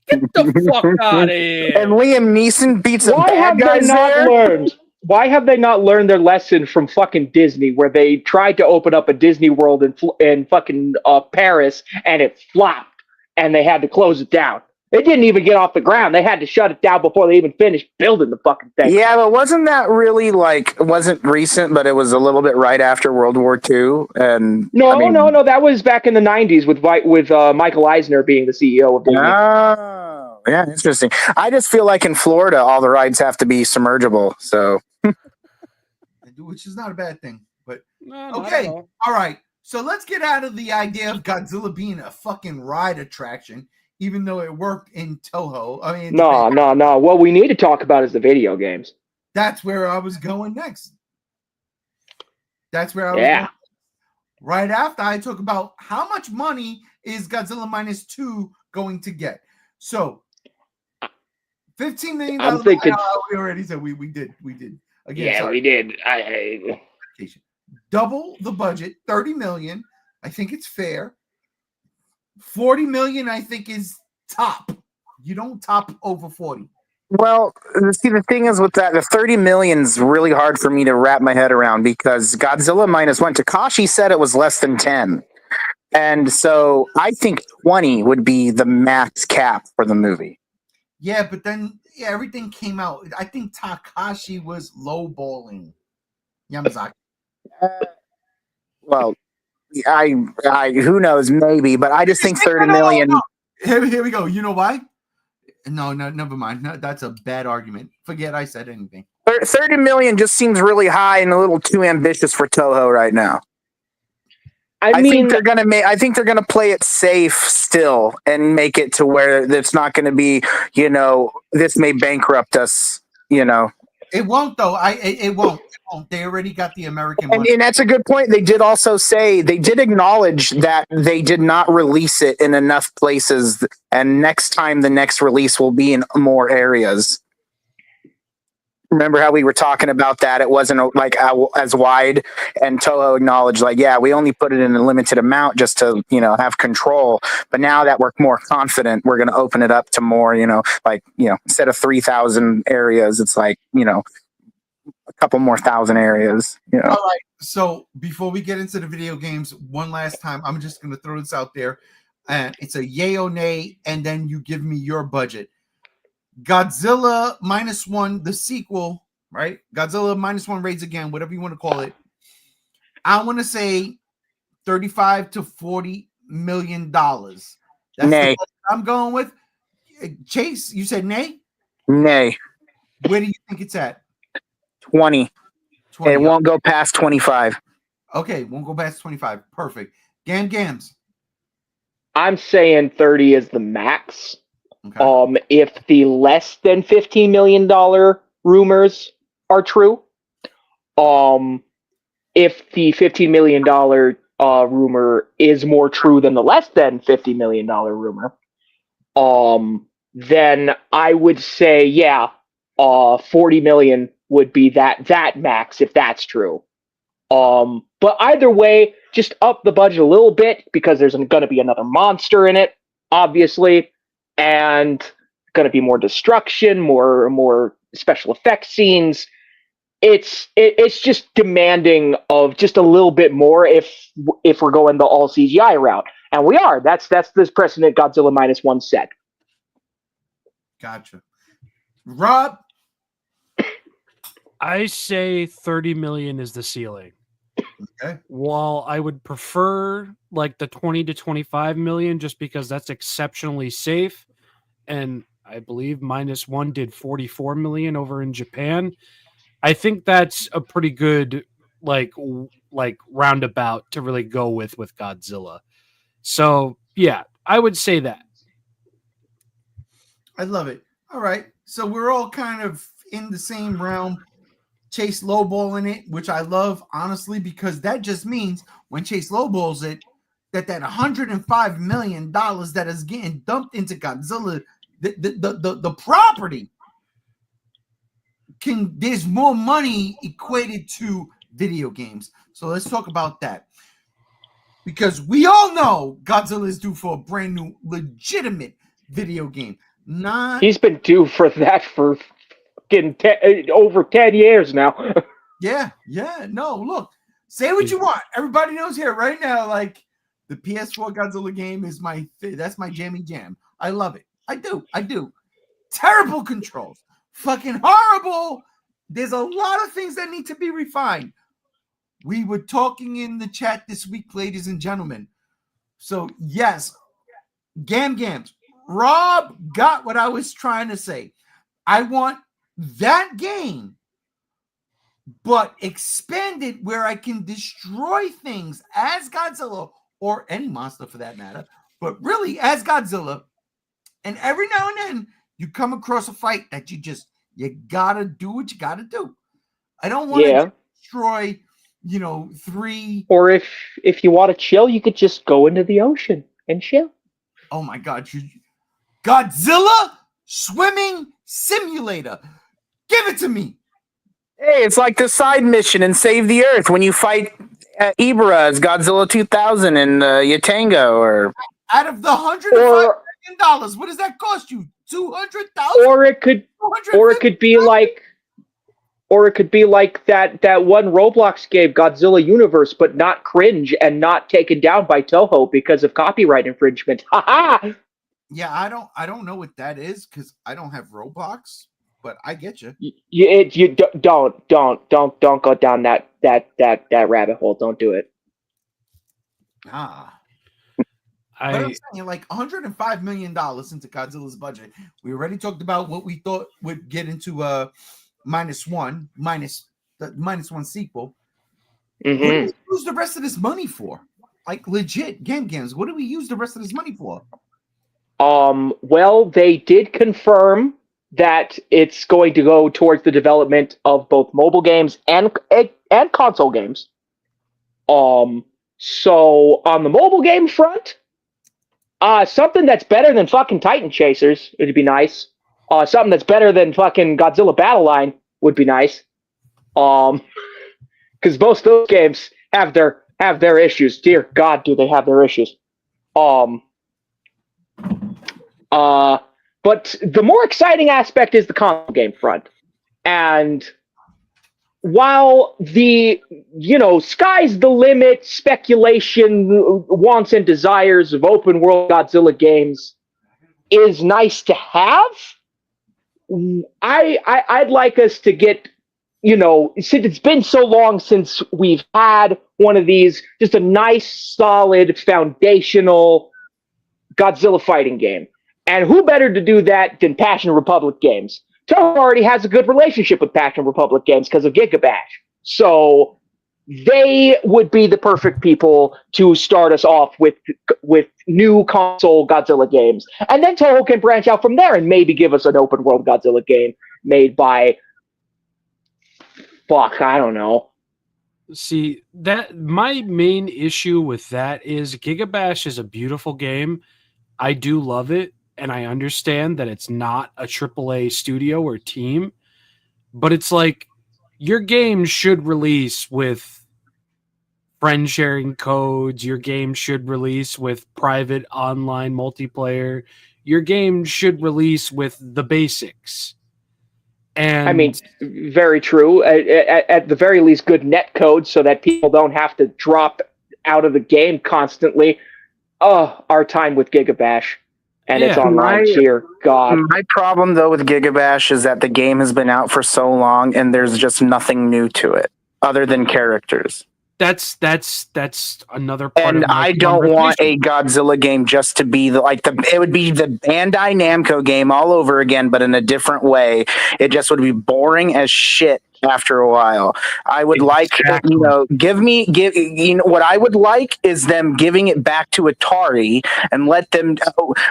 Get the fuck out of here. And Liam Neeson beats a bad guys there? Why have they not learned their lesson from fucking Disney, where they tried to open up a Disney World in fucking Paris and it flopped and they had to close it down? It didn't even get off the ground. They had to shut it down before they even finished building the fucking thing. Yeah, but wasn't that really wasn't recent, but it was a little bit right after World War II? And No, that was back in the 90s with Michael Eisner being the CEO of Disney. Oh, yeah, interesting. I just feel like in Florida, all the rides have to be submergible, so. Which is not a bad thing, but no, okay. All right. So let's get out of the idea of Godzilla being a fucking ride attraction, even though it worked in Toho. I mean, in No, Japan. no, no. What we need to talk about is the video games. That's where I was going next. That's where I was Yeah. going. Right after I talk about how much money is Godzilla Minus 2 going to get. So $15 million. I'm thinking. We already said we did. Again, Yeah, sorry. we did. Double the budget, $30 million. I think it's fair. $40 million, I think, is top. You don't top over 40. Well, see, the thing is with that, the 30 million is really hard for me to wrap my head around because Godzilla Minus One, Takashi said it was less than 10. And so I think 20 would be the max cap for the movie. Yeah, but then everything came out. I think Takashi was lowballing Yamazaki. Well, I who knows, maybe, but I just think 30 million. No. Here we go. You know why? No, never mind. No, that's a bad argument. Forget I said anything. 30 million just seems really high and a little too ambitious for Toho right now. I think they're gonna play it safe still and make it to where it's not gonna be, this may bankrupt us, It won't though. It won't. They already got the American and, money. and that's a good point. They did also say they did acknowledge that they did not release it in enough places, and next time the next release will be in more areas. Remember how we were talking about that? It wasn't like as wide, and Toho acknowledged, like, yeah, we only put it in a limited amount just to, have control. But now that we're more confident, we're going to open it up to more, instead of 3,000 areas, it's like, a couple more thousand areas. All right. So before we get into the video games, one last time, I'm just going to throw this out there, and it's a yay or nay, and then you give me your budget. Godzilla Minus One, the sequel, right? Godzilla Minus One Raids Again, whatever you want to call it. I want to say $35 to $40 million. That's nay. I'm going with. Chase, you said nay? Nay. Where do you think it's at? 20. It won't go past 25. Okay, won't go past 25. Perfect. Gams. I'm saying 30 is the max. Okay. If the less than $15 million rumors are true, if the $15 million rumor is more true than the less than $50 million rumor, then I would say, 40 million would be that max if that's true. But either way, just up the budget a little bit because there's going to be another monster in it, obviously, and going to be more destruction, more special effects scenes. It's just demanding of just a little bit more if we're going the all CGI route, and we are. That's this precedent Godzilla Minus One set. Gotcha. Rob, I say 30 million is the ceiling. Okay. While I would prefer like the 20 to 25 million just because that's exceptionally safe, and I believe Minus One did 44 million over in Japan. I think that's a pretty good like roundabout to really go with Godzilla. So yeah, I would say that. I love it. All right. So we're all kind of in the same realm. Chase lowballing it, which I love, honestly, because that just means when Chase lowballs it, that $105 million that is getting dumped into Godzilla, the property, there's more money equated to video games. So let's talk about that. Because we all know Godzilla is due for a brand new, legitimate video game. He's been due for that for over 10 years now. Yeah. No, look, say what you want. Everybody knows here right now, like the PS4 Godzilla game is that's my jammy jam. I love it. I do. Terrible controls. Fucking horrible. There's a lot of things that need to be refined. We were talking in the chat this week, ladies and gentlemen. So yes, Gams. Rob got what I was trying to say. I want that game but expanded where I can destroy things as Godzilla or any monster for that matter, but really as Godzilla. And every now and then you come across a fight that you gotta do what you gotta do. I don't want to destroy, 3. Or if you want to chill, you could just go into the ocean and chill. Oh my God. Godzilla Swimming Simulator. Give it to me. Hey, it's like the side mission in Save the Earth when you fight Ibra as Godzilla 2000 in Yatango. Or out of the $105 million, what does that cost you? 200,000? Or it could be like that one Roblox game, Godzilla Universe, but not cringe and not taken down by Toho because of copyright infringement. Haha. Yeah, I don't know what that is because I don't have Roblox, but I get you. You don't go down that rabbit hole. Don't do it. But I'm saying like $105 million into Godzilla's budget. We already talked about what we thought would get into minus one sequel. Mm-hmm. What do we use the rest of this money for? Like legit games. What do we use the rest of this money for? Well, they did confirm that it's going to go towards the development of both mobile games and console games. So on the mobile game front, something that's better than fucking Titan Chasers would be nice. Something that's better than fucking Godzilla Battle Line would be nice. Because most of those games have their issues. Dear God, do they have their issues? But the more exciting aspect is the console game front. And while the, sky's the limit speculation, wants and desires of open world Godzilla games is nice to have, I'd like us to get, since it's been so long since we've had one of these, just a nice, solid, foundational Godzilla fighting game. And who better to do that than Passion Republic Games? Toho already has a good relationship with Passion Republic Games because of Gigabash. So they would be the perfect people to start us off with new console Godzilla games. And then Toho can branch out from there and maybe give us an open world Godzilla game made by, I don't know. See, that my main issue with that is Gigabash is a beautiful game. I do love it. And I understand that it's not a AAA studio or team, but it's like your game should release with friend sharing codes. Your game should release with private online multiplayer. Your game should release with the basics. And I mean, very true. At the very least, good net code so that people don't have to drop out of the game constantly. Oh, our time with Gigabash. And it's online here. God. My problem, though, with Gigabash is that the game has been out for so long and there's just nothing new to it other than characters. That's another part. And of my I don't want a Godzilla game just to be it would be the Bandai Namco game all over again, but in a different way. It just would be boring as shit after a while. I would like, what I would like is them giving it back to Atari and let them.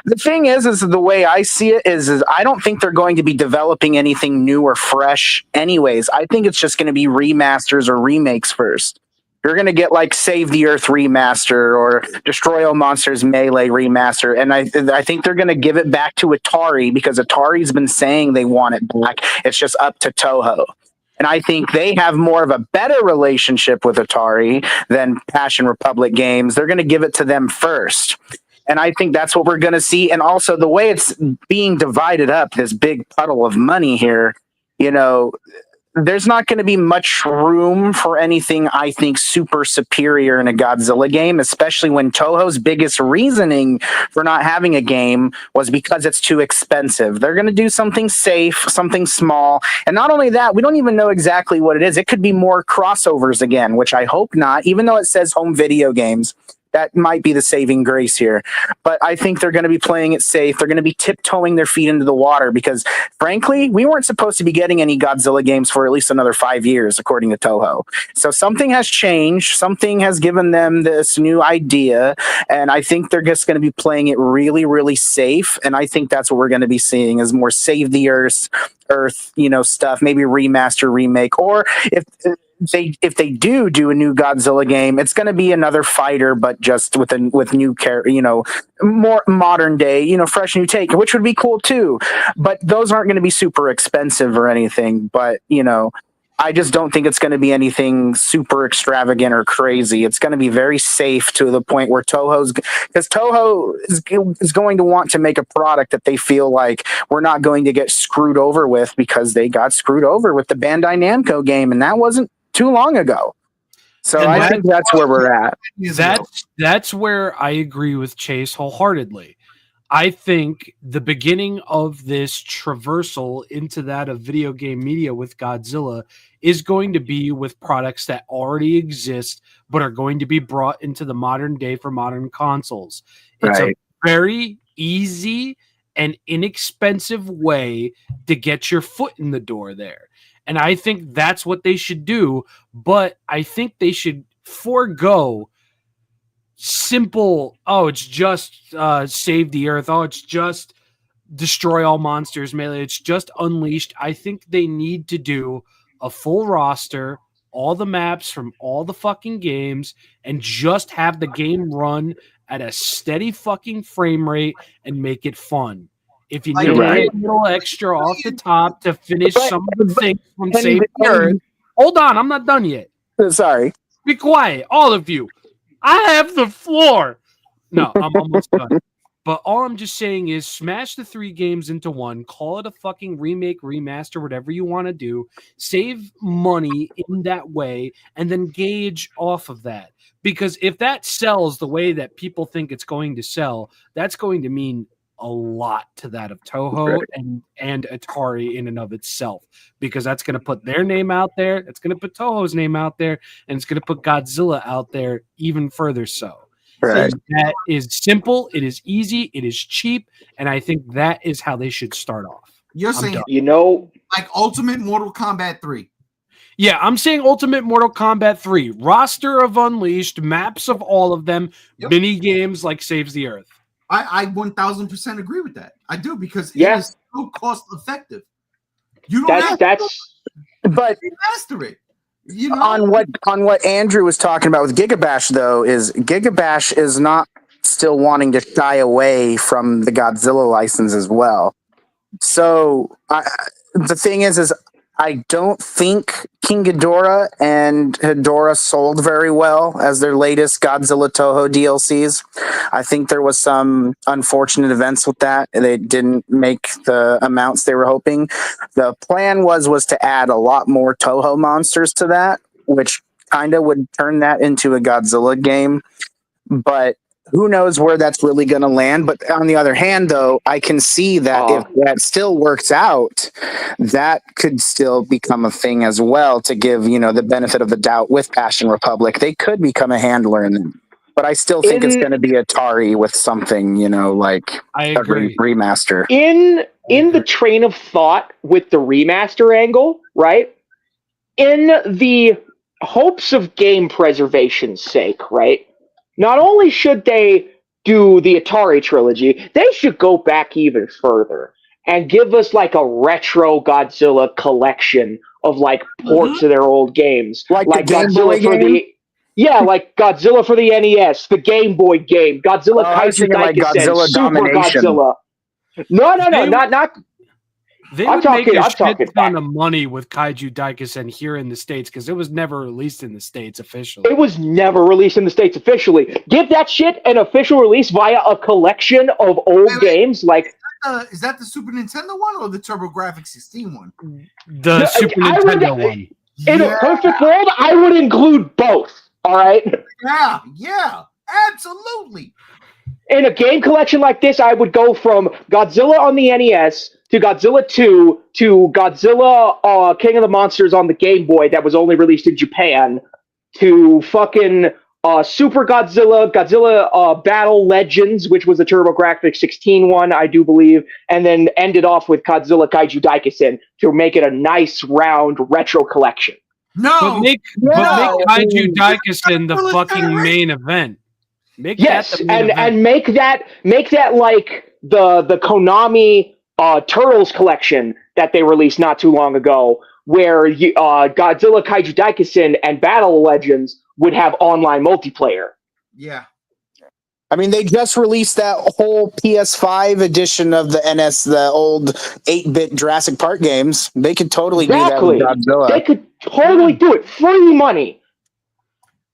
The thing is the way I see it is I don't think they're going to be developing anything new or fresh anyways. I think it's just going to be remasters or remakes first. You're going to get like Save the Earth remaster or Destroy All Monsters Melee remaster. And I think they're going to give it back to Atari because Atari's been saying they want it back. It's just up to Toho. And I think they have more of a better relationship with Atari than Passion Republic Games. They're going to give it to them first. And I think that's what we're going to see. And also the way it's being divided up, this big puddle of money here, there's not going to be much room for anything, I think, super superior in a Godzilla game, especially when Toho's biggest reasoning for not having a game was because it's too expensive. They're going to do something safe, something small. And not only that, we don't even know exactly what it is. It could be more crossovers again, which I hope not, even though it says home video games. That might be the saving grace here. But I think they're going to be playing it safe. They're going to be tiptoeing their feet into the water because, frankly, we weren't supposed to be getting any Godzilla games for at least another 5 years, according to Toho. So something has changed. Something has given them this new idea. And I think they're just going to be playing it really, really safe. And I think that's what we're going to be seeing is more Save the Earth, stuff, maybe remaster, remake, or if they do a new Godzilla game, it's going to be another fighter, but just with new more modern day, fresh new take, which would be cool too. But those aren't going to be super expensive or anything. But I just don't think it's going to be anything super extravagant or crazy. It's going to be very safe to the point where Toho is going to want to make a product that they feel like we're not going to get screwed over with because they got screwed over with the Bandai Namco game, and that wasn't too long ago. So I think that's where we're at. That's where I agree with Chase wholeheartedly. I think the beginning of this traversal into that of video game media with Godzilla is going to be with products that already exist but are going to be brought into the modern day for modern consoles. It's a very easy and inexpensive way to get your foot in the door there. And I think that's what they should do, but I think they should forego simple, it's just save the earth, it's just destroy all monsters, melee, it's just Unleashed. I think they need to do a full roster, all the maps from all the fucking games, and just have the game run at a steady fucking frame rate and make it fun. If you need to pay a little extra off the top to finish some of the things from Save the Earth, hold on, I'm not done yet. Sorry. Be quiet, all of you. I have the floor. No, I'm almost done. But all I'm just saying is smash the 3 games into one, call it a fucking remake, remaster, whatever you want to do, save money in that way, and then gauge off of that. Because if that sells the way that people think it's going to sell, that's going to mean a lot to that of Toho and Atari in and of itself, because that's going to put their name out there, it's going to put Toho's name out there, and it's going to put Godzilla out there even further so. Right. And that is simple, it is easy, it is cheap, and I think that is how they should start off. You're saying, like Ultimate Mortal Kombat 3. Yeah, I'm saying Ultimate Mortal Kombat 3. Roster of Unleashed, maps of all of them, mini games like Saves the Earth. I 1000% agree with that. I do, because it is so cost effective. You don't have to remaster it. On what Andrew was talking about with Gigabash, though, is Gigabash is not still wanting to shy away from the Godzilla license as well. So the thing is I don't think King Ghidorah and Hedorah sold very well as their latest Godzilla Toho DLCs. I think there was some unfortunate events with that. They didn't make the amounts they were hoping. The plan was to add a lot more Toho monsters to that, which kind of would turn that into a Godzilla game. But who knows where that's really going to land. But on the other hand, though, I can see that if that still works out, that could still become a thing as well, to give, the benefit of the doubt with Passion Republic. They could become a handler in them. But I still think it's going to be Atari with something, like a remaster. In the train of thought with the remaster angle, right? In the hopes of game preservation's sake, right? Not only should they do the Atari trilogy, they should go back even further and give us like a retro Godzilla collection of like ports of their old games. Like the Game Godzilla Boy game? Like Godzilla for the NES, the Game Boy game, Godzilla Kaiju Daikasen, Super Domination. Godzilla. No, not. They would make a shit ton of money with Kaiju Daikasen here in the States, because it was never released in the States officially. It was never released in the States officially. Give that shit an official release via a collection of old games. Like, is that the Super Nintendo one or the TurboGrafx 16 one? The Super Nintendo one. In a perfect world, I would include both. All right? Yeah, absolutely. In a game collection like this, I would go from Godzilla on the NES to Godzilla 2 to Godzilla King of the Monsters on the Game Boy that was only released in Japan to fucking Super Godzilla, Godzilla Battle Legends, which was a TurboGrafx 16 one, I do believe, and then ended off with Godzilla Kaiju Daikisen to make it a nice round retro collection. But make Kaiju Daikisen the fucking main event. Make yes, that the main event. And make that like the Konami Turtles collection that they released not too long ago, where Godzilla Kaiju Daikisen and Battle Legends would have online multiplayer. Yeah. I mean, they just released that whole PS5 edition of the NS, the old 8-bit Jurassic Park games. They could totally do that with Godzilla. They could totally do it. Free money.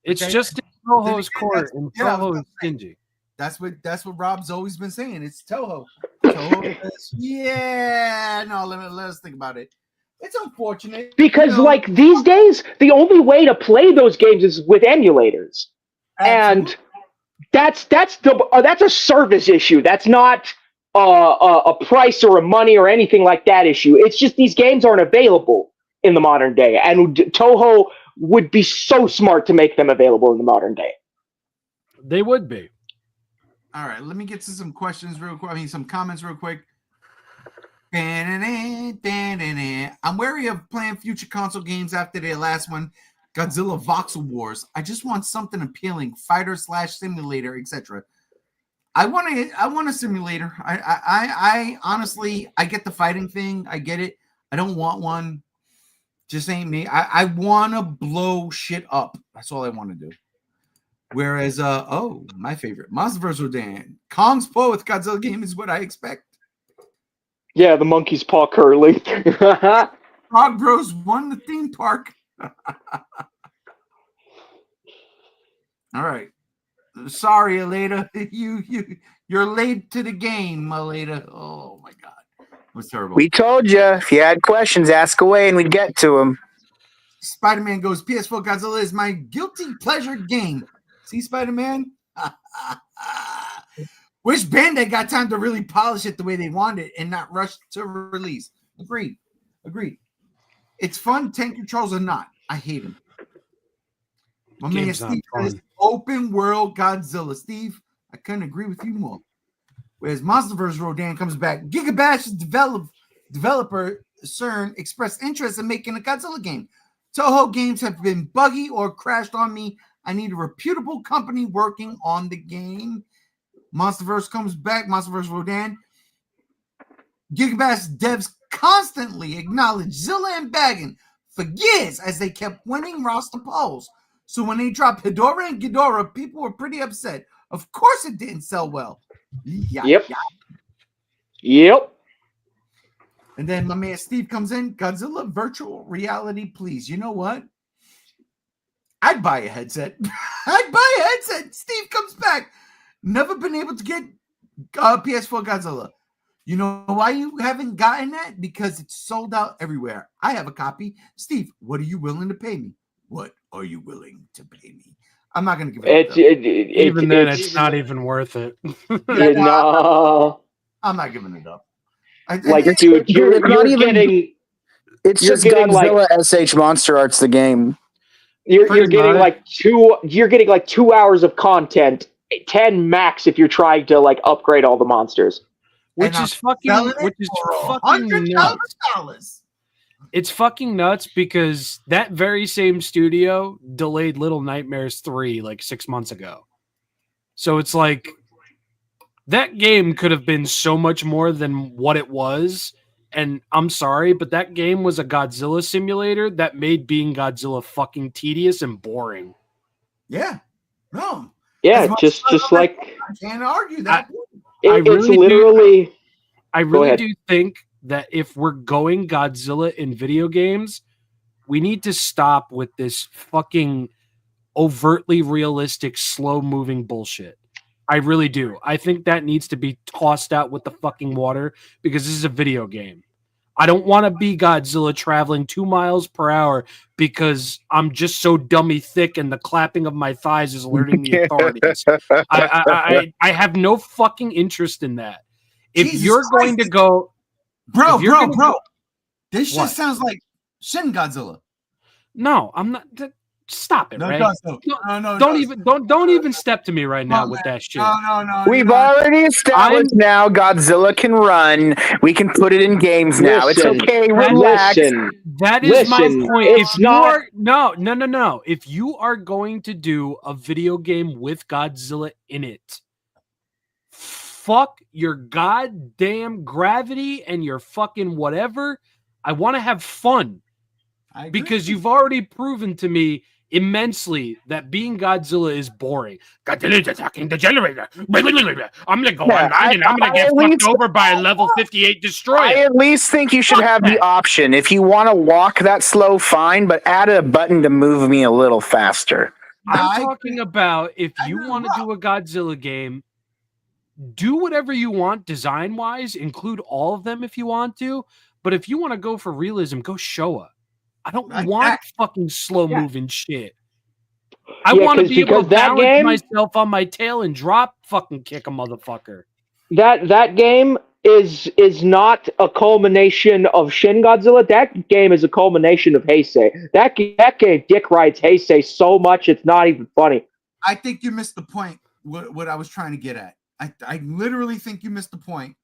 It's just in Toho's court, and Toho is stingy. That's what Rob's always been saying. It's Toho. Toho says, yeah, no, let us think about it. It's unfortunate because, like, these days, the only way to play those games is with emulators, and that's a service issue. That's not a price or a money or anything like that issue. It's just these games aren't available in the modern day, and Toho would be so smart to make them available in the modern day. They would be. All right, let me get to some questions real quick. I mean, some comments real quick. I'm wary of playing future console games after their last one, Godzilla Voxel Wars. I just want something appealing, fighter/simulator, etc. I want a simulator. I honestly, I get the fighting thing. I get it. I don't want one. Just ain't me. I want to blow shit up. That's all I want to do. Whereas, my favorite, MONSTERVERSE Rodan. Kong's Paw with Godzilla game is what I expect. Yeah, the monkey's paw curly. Frog Bros won the theme park. All right. Sorry, Aleda. You're late to the game, Aleda. Oh my God. It was terrible. We told you if you had questions, ask away and we'd get to them. Spider-Man goes, PS4 Godzilla is my guilty pleasure game. See, Spider-Man? Wish Bandai got time to really polish it the way they wanted it and not rush to release. Agreed. It's fun. Tank controls are not. I hate them. My man Steve says open world Godzilla. Steve, I couldn't agree with you more. Whereas MONSTERVERSE Rodan comes back. Gigabash's developer CERN expressed interest in making a Godzilla game. Toho games have been buggy or crashed on me. I need a reputable company working on the game. MONSTERVERSE comes back. MONSTERVERSE Rodan. Gigabash devs constantly acknowledge Zilla and Baggin for years as they kept winning roster polls. So when they dropped Hedorah and Ghidorah, people were pretty upset. Of course it didn't sell well. Yep. And then my man Steve comes in. Godzilla virtual reality, please. You know what? I'd buy a headset. Steve comes back. Never been able to get PS4 Godzilla. You know why you haven't gotten that? Because it's sold out everywhere. I have a copy. Steve, what are you willing to pay me? What are you willing to pay me? I'm not going to give it up. Even then, it's not even worth it. No. I'm not giving it up. Dude, you're getting... It's just Godzilla SH Monster Arts, the game. You're getting like 2 hours of content, 10 max if you're trying to like upgrade all the monsters. Which is fucking nuts. It's fucking nuts because that very same studio delayed Little Nightmares 3 like 6 months ago. So it's like that game could have been so much more than what it was. And I'm sorry, but that game was a Godzilla simulator that made being Godzilla fucking tedious and boring. Yeah. No. Yeah, just like I can't argue that. I really do think that if we're going Godzilla in video games, we need to stop with this fucking overtly realistic, slow-moving bullshit. I really do. I think that needs to be tossed out with the fucking water because this is a video game. I don't want to be Godzilla traveling 2 miles per hour because I'm just so dummy thick and the clapping of my thighs is alerting the authorities. I have no fucking interest in that. If Jesus you're Christ. going to go... Bro. This just sounds like Shin Godzilla. No, I'm not... Stop it, No, Ray. it does, though. No, Don't even step to me right now with that shit. No. We've already established now Godzilla can run. We can put it in games now. It's Listen, okay. Relax. That is my Listen, point. it's If you not- are no. If you are going to do a video game with Godzilla in it, fuck your goddamn gravity and your fucking whatever. I want to have fun because you've already proven to me immensely that being Godzilla is boring. Godzilla's attacking the generator. I'm gonna go online and I'm gonna get fucked over by a level 58 destroyer. I at least think you should have the option. If you want to walk that slow, fine, but add a button to move me a little faster. I'm talking about if you want to do a Godzilla game, do whatever you want design-wise, include all of them if you want to, but if you want to go for realism, go Showa. I don't want fucking slow-moving shit. I want to be able to balance myself on my tail and drop fucking kick a motherfucker. That game is not a culmination of Shin Godzilla. That game is a culmination of Heisei. That game dick rides Heisei so much it's not even funny. I think you missed the point. What I was trying to get at. I literally think you missed the point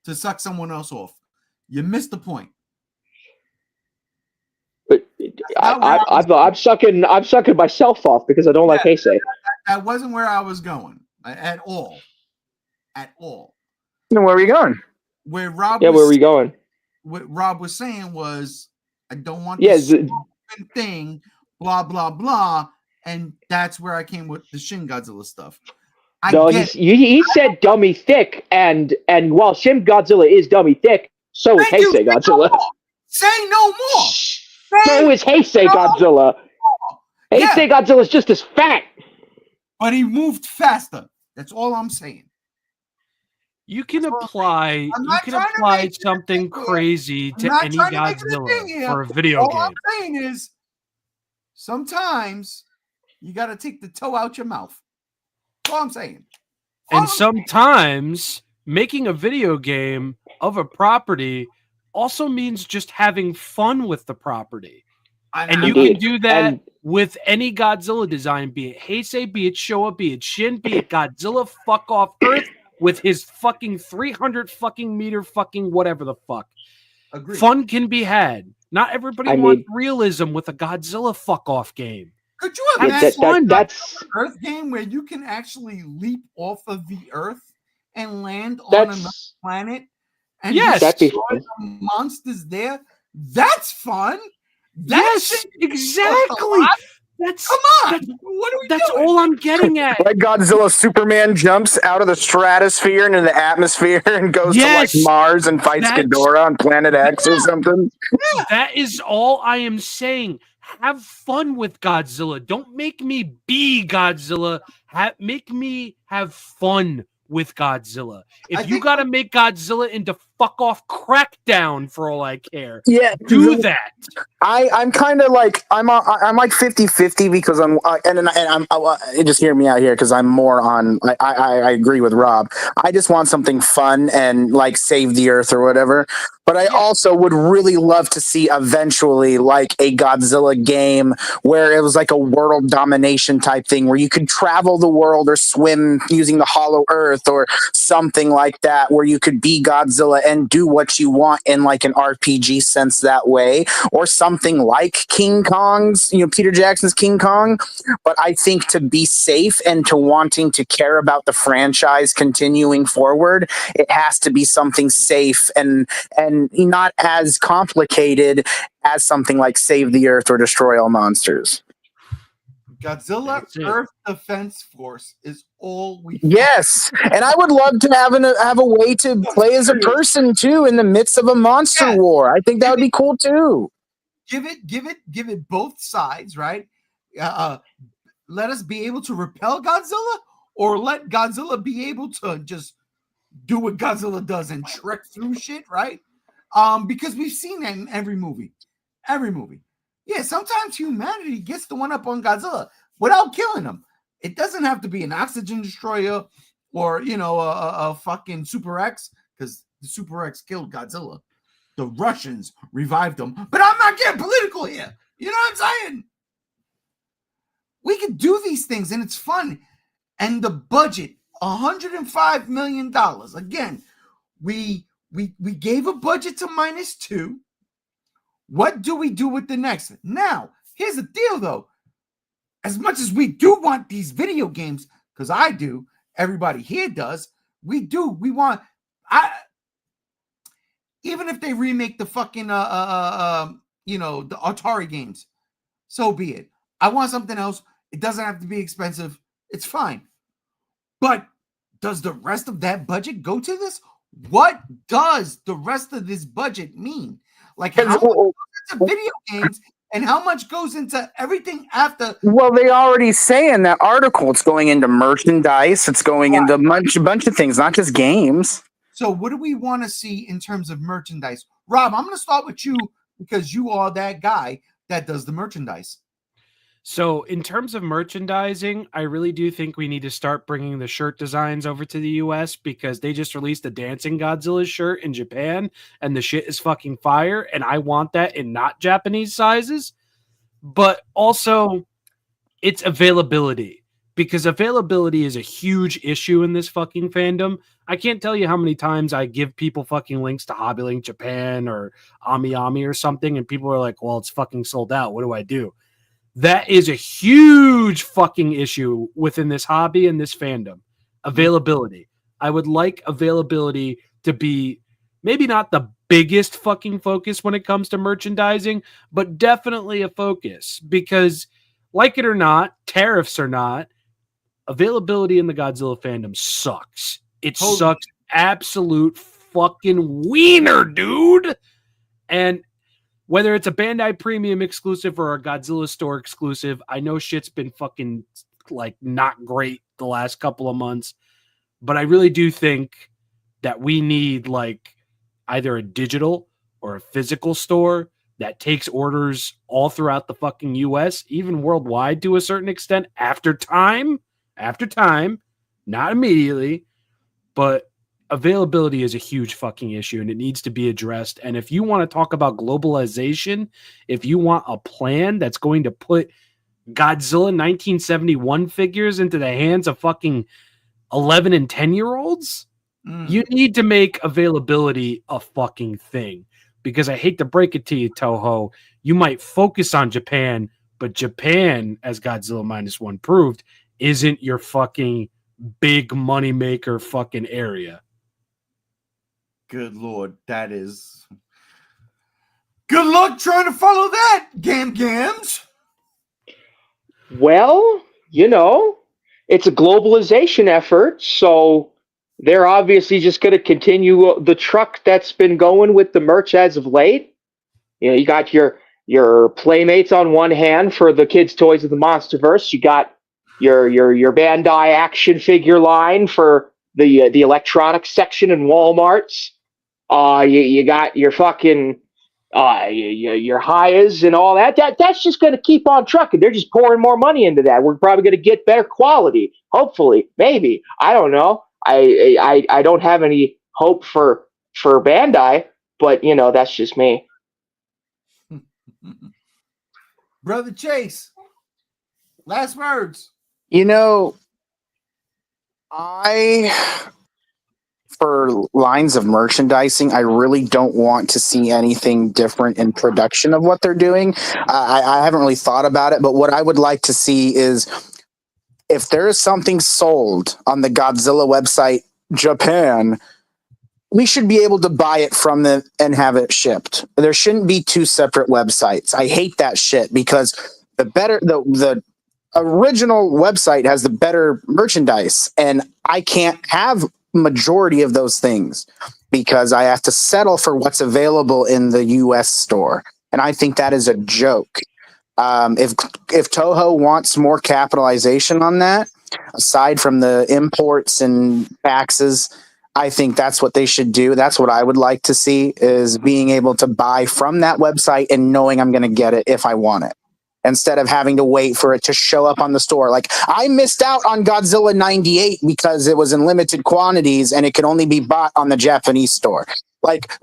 to suck someone else off. You missed the point. But I'm sucking myself off because I don't like Heisei. That wasn't where I was going at all. At all. Then where are we going? Where Rob? Yeah, where are we going? What Rob was saying was, I don't want this thing, blah blah blah, and that's where I came with the Shin Godzilla stuff. He said dummy thick, and while Shin Godzilla is dummy thick, so is Heisei Godzilla. Say no more. So is Heisei Godzilla. Heisei Godzilla is just as fat. But he moved faster. That's all I'm saying. You can apply something crazy to any Godzilla for a video game. All I'm saying is sometimes you got to take the toe out your mouth. That's all I'm saying. And sometimes making a video game of a property also means just having fun with the property. And you can do that with any Godzilla design, be it Heisei, be it Showa, be it Shin, be it Godzilla fuck off Earth with his fucking 300 fucking meter fucking whatever the fuck. Agreed. Fun can be had. Not everybody wants realism with a Godzilla fuck off game. Could you imagine that's an Earth game where you can actually leap off of the Earth and land on another planet? And destroy the monsters there? That's fun. Yes, exactly. Come on. What are we That's doing? all I'm getting at. Like Godzilla Superman jumps out of the stratosphere into the atmosphere and goes to like Mars and fights Ghidorah on Planet X or something. That is all I am saying. Have fun with Godzilla. Don't make me be Godzilla. Make me have fun with Godzilla. If you got to make Godzilla into fuck off Crackdown for all I care, do that. I'm kind of like I'm like 50-50 because I'm just hear me out here because I'm more on I agree with Rob. I just want something fun and like save the earth or whatever. But I also would really love to see eventually like a Godzilla game where it was like a world domination type thing where you could travel the world or swim using the hollow earth or something like that, where you could be Godzilla and do what you want in like an RPG sense that way, or something like King Kong's, Peter Jackson's King Kong. But I think to be safe and to wanting to care about the franchise continuing forward, it has to be something safe and not as complicated as something like Save the Earth or Destroy All Monsters. Godzilla Earth Defense Force is all we. Yes, and I would love to have a way to play as a person too in the midst of a monster war. I think that would be cool too. Give it both sides, right? Let us be able to repel Godzilla, or let Godzilla be able to just do what Godzilla does and trek through shit, right? Because we've seen that in every movie. Yeah, sometimes humanity gets the one up on Godzilla without killing him. It doesn't have to be an oxygen destroyer or, a fucking Super X, because the Super X killed Godzilla. The Russians revived him. But I'm not getting political here. You know what I'm saying? We could do these things and it's fun. And the budget, $105 million. Again, we gave a budget to -2. What do we do with the next? Now, here's the deal though. As much as we do want these video games, because I do, everybody here does, we want, even if they remake the fucking the Atari games, so be it. I want something else. It doesn't have to be expensive. It's fine. But does the rest of that budget go to this? What does the rest of this budget mean? Like, how much goes into video games and how much goes into everything after? Well, they already say in that article it's going into merchandise. It's going into a bunch of things, not just games. So what do we want to see in terms of merchandise? Rob, I'm going to start with you because you are that guy that does the merchandise. So in terms of merchandising, I really do think we need to start bringing the shirt designs over to the US because they just released a Dancing Godzilla shirt in Japan and the shit is fucking fire. And I want that in not Japanese sizes, but also it's availability because availability is a huge issue in this fucking fandom. I can't tell you how many times I give people fucking links to Hobbylink Japan or Ami or something. And people are like, well, it's fucking sold out. What do I do? That is a huge fucking issue within this hobby and this fandom. Availability. I would like availability to be maybe not the biggest fucking focus when it comes to merchandising, but definitely a focus because, like it or not, tariffs or not, availability in the Godzilla fandom sucks. It sucks absolute fucking wiener, dude. And whether it's a Bandai Premium exclusive or a Godzilla Store exclusive, I know shit's been fucking like not great the last couple of months, but I really do think that we need like either a digital or a physical store that takes orders all throughout the fucking US, even worldwide to a certain extent after time, not immediately, but availability is a huge fucking issue and it needs to be addressed. And if you want to talk about globalization, if you want a plan that's going to put Godzilla 1971 figures into the hands of fucking 11 and 10-year-olds, you need to make availability a fucking thing. Because I hate to break it to you, Toho, you might focus on Japan, but Japan, as Godzilla -1 proved, isn't your fucking big moneymaker fucking area. Good Lord, that is... Good luck trying to follow that, Gams. Well, it's a globalization effort, so they're obviously just going to continue the truck that's been going with the merch as of late. You got your Playmates on one hand for the kids' toys of the MONSTERVERSE. You got your Bandai action figure line for the electronics section in Walmart's. You got your fucking your Hayas and all that. That's just going to keep on trucking. They're just pouring more money into that. We're probably going to get better quality. Hopefully, maybe. I don't know. I don't have any hope for Bandai, but that's just me. Brother Chase, last words. For lines of merchandising, I really don't want to see anything different in production of what they're doing. I haven't really thought about it, but what I would like to see is if there is something sold on the Godzilla website, Japan, we should be able to buy it from them and have it shipped. There shouldn't be two separate websites. I hate that shit because the original website has the better merchandise, and I can't have majority of those things because I have to settle for what's available in the US store. And I think that is a joke. If Toho wants more capitalization on that, aside from the imports and taxes, I think that's what they should do. That's what I would like to see, is being able to buy from that website and knowing I'm going to get it if I want it, instead of having to wait for it to show up on the store. Like, I missed out on Godzilla 98 because it was in limited quantities and it could only be bought on the Japanese store. Like,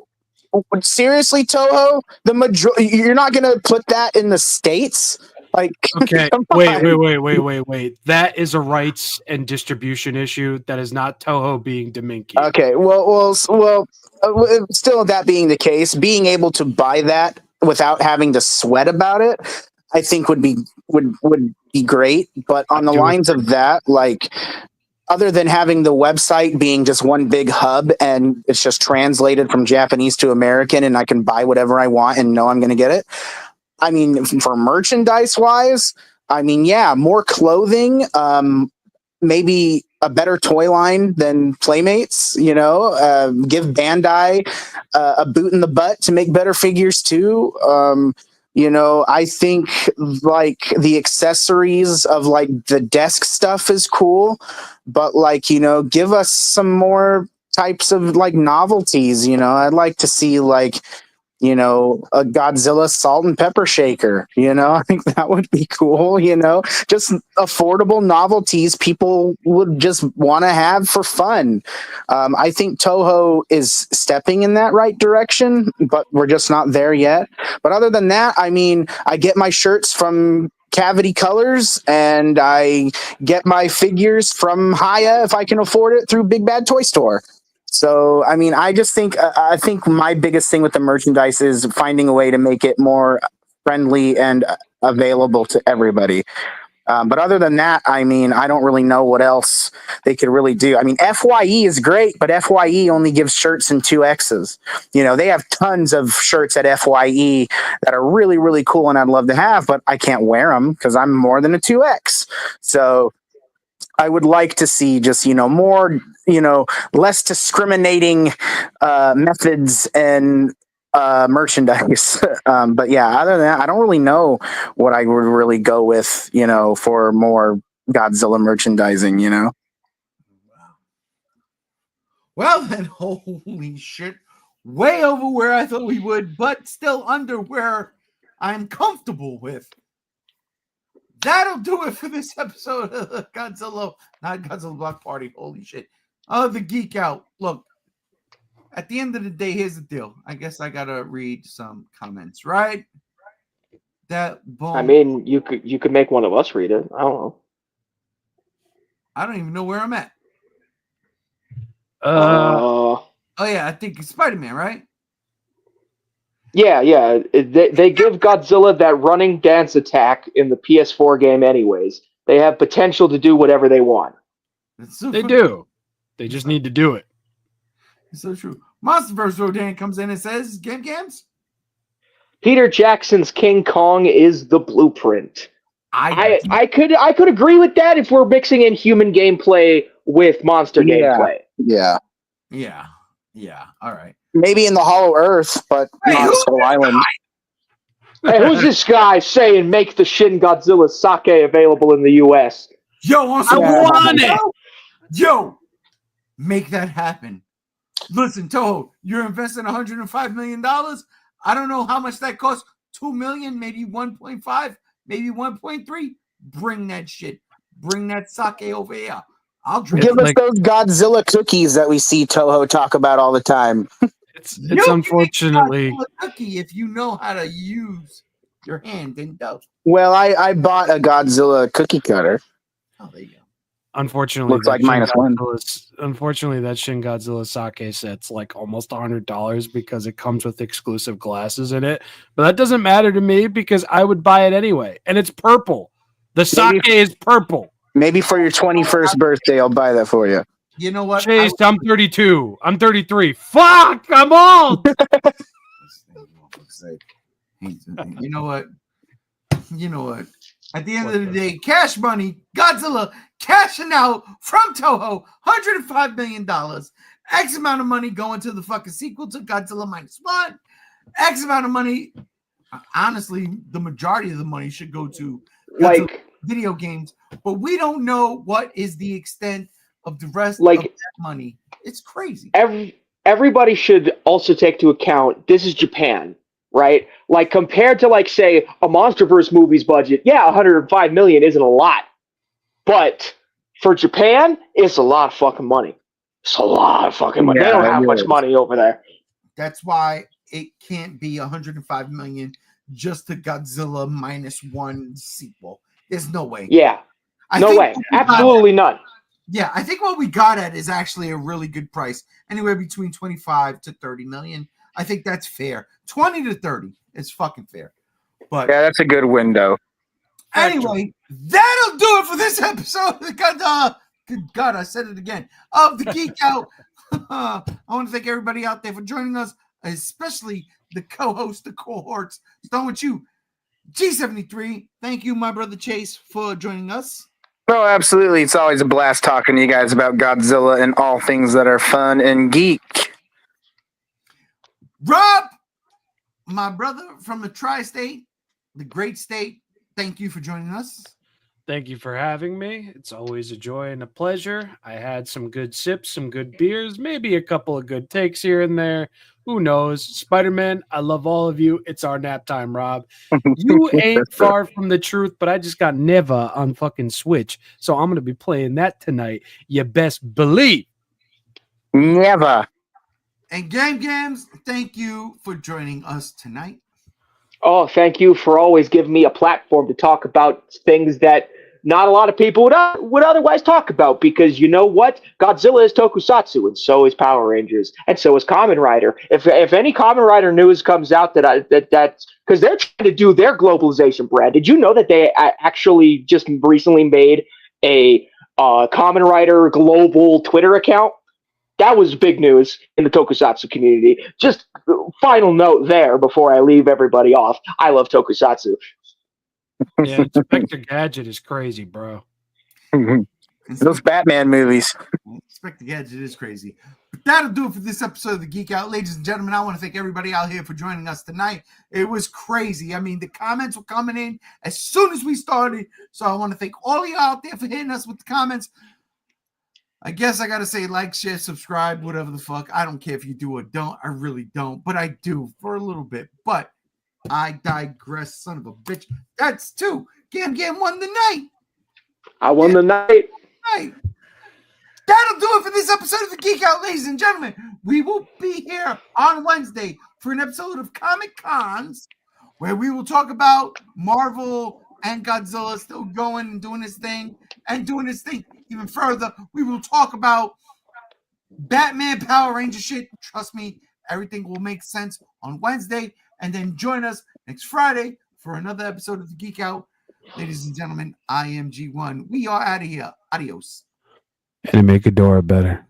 seriously, Toho, you're not going to put that in the States? Like, Okay, come wait. on. That is a rights and distribution issue. That is not Toho being Deminky. Okay, still that being the case, being able to buy that without having to sweat about it, I think would be great. But on the lines of that, like, other than having the website being just one big hub and it's just translated from Japanese to American and I can buy whatever I want and know I'm going to get it. I mean, for merchandise wise, I mean, yeah, more clothing, maybe a better toy line than Playmates, give Bandai a boot in the butt to make better figures too. I think like the accessories of like the desk stuff is cool, but like, give us some more types of like novelties. I'd like to see like, a Godzilla salt and pepper shaker. I think that would be cool. Just affordable novelties people would just want to have for fun. I think Toho is stepping in that right direction, but we're just not there yet. But other than that, I mean, I get my shirts from Cavity Colors and I get my figures from Haya if I can afford it through Big Bad Toy Store. So, I mean, I think my biggest thing with the merchandise is finding a way to make it more friendly and available to everybody. But other than that, I mean, I don't really know what else they could really do. I mean, FYE is great, but FYE only gives shirts in 2Xs. They have tons of shirts at FYE that are really, really cool and I'd love to have, but I can't wear them because I'm more than a 2X. So I would like to see just, more, less discriminating methods and merchandise. But yeah, other than that, I don't really know what I would really go with, for more Godzilla merchandising, Well, then, holy shit. Way over where I thought we would, but still under where I'm comfortable with. That'll do it for this episode of Godzilla, not Godzilla Block Party. Holy shit. The Geek Out. Look, at the end of the day, here's the deal. I guess I gotta read some comments, right? I mean, you could make one of us read it. I don't know. I don't even know where I'm at. Oh yeah, I think it's Spider-Man, right? Yeah. They give Godzilla that running dance attack in the PS4 game anyways. They have potential to do whatever they want. They do. They just need to do it. It's so true. MONSTERVERSE Rodan comes in and says, Gams? Peter Jackson's King Kong is the blueprint. I could agree with that if we're mixing in human gameplay with monster gameplay. Yeah. All right. Maybe in the Hollow Earth, but not Skull Island. Hey, who's this guy saying make the Shin Godzilla sake available in the U.S.? Yo, I want it. Yo, make that happen. Listen, Toho, you're investing $105 million. I don't know how much that costs. $2 million, maybe 1.5, maybe 1.3. Bring that shit. Bring that sake over here. I'll drink. Give us those Godzilla cookies that we see Toho talk about all the time. It's unfortunately cookie if you know how to use your hand and dough. Well, I bought a Godzilla cookie cutter. Oh, there you go. Unfortunately, looks like -1. Unfortunately, that Shin Godzilla sake set's like almost $100 because it comes with exclusive glasses in it. But that doesn't matter to me because I would buy it anyway, and it's purple. The sake is purple. Maybe for your 21st birthday, I'll buy that for you. You know what? Chase, I'm 32. I'm 33. Fuck, I'm old. You know what? At the end of the day, cash money, Godzilla cashing out from Toho, $105 million. X amount of money going to the fucking sequel to Godzilla Minus One. X amount of money. Honestly, the majority of the money should go to video games, but we don't know what is the extent of the rest of that money. It's crazy. Everybody should also take into account this is Japan, right? Like compared to say a MonsterVerse movie's budget, yeah, $105 million isn't a lot, but for Japan, it's a lot of fucking money. It's a lot of fucking money. They don't have much money over there. That's why it can't be 105 million just to Godzilla -1 sequel. There's no way. Yeah. No way. Absolutely none. Yeah, I think what we got at is actually a really good price. Anywhere between 25 to 30 million. I think that's fair. 20 to 30 is fucking fair. But Yeah, that's a good window. anyway, that'll do it for this episode. Good God, I said it again. Of the Geek Out. I want to thank everybody out there for joining us, especially the co-host, the cohorts. Starting with you, G73. Thank you, my brother Chase, for joining us. Oh, absolutely. It's always a blast talking to you guys about Godzilla and all things that are fun and geek. Rob, my brother from the tri-state, the great state, thank you for joining us. Thank you for having me. It's always a joy and a pleasure. I had some good sips, some good beers, maybe a couple of good takes here and there. Who knows? Spider-Man, I love all of you. It's our nap time, Rob. You ain't far from the truth, but I just got Neva on fucking Switch. So I'm going to be playing that tonight. You best believe. Never. And Games, thank you for joining us tonight. Oh, thank you for always giving me a platform to talk about things that not a lot of people would otherwise talk about, because you know what? Godzilla is tokusatsu, and so is Power Rangers, and so is Kamen Rider. If any Kamen Rider news comes out that's because they're trying to do their globalization brand. Did you know that they actually just recently made a Kamen Rider global Twitter account? That was big news in the tokusatsu community. Just final note there before I leave everybody off. I love tokusatsu. Yeah, Inspector Gadget is crazy, bro. Those Batman movies. Inspector Gadget is crazy. But that'll do it for this episode of the Geek Out. Ladies and gentlemen, I want to thank everybody out here for joining us tonight. It was crazy. I mean, the comments were coming in as soon as we started. So I want to thank all of you out there for hitting us with the comments. I guess I got to say like, share, subscribe, whatever the fuck. I don't care if you do or don't. I really don't. But I do for a little bit. But I digress, son of a bitch. That's two. Gam won the night. I won the night. Right. That'll do it for this episode of the Geek Out, ladies and gentlemen. We will be here on Wednesday for an episode of Comic Cons, where we will talk about Marvel and Godzilla still going and doing his thing, and doing his thing even further. We will talk about Batman Power Ranger shit. Trust me, everything will make sense on Wednesday. And then join us next Friday for another episode of the Geek Out. Ladies and gentlemen, I am G1. We are out of here. Adios. And make Ghidorah better.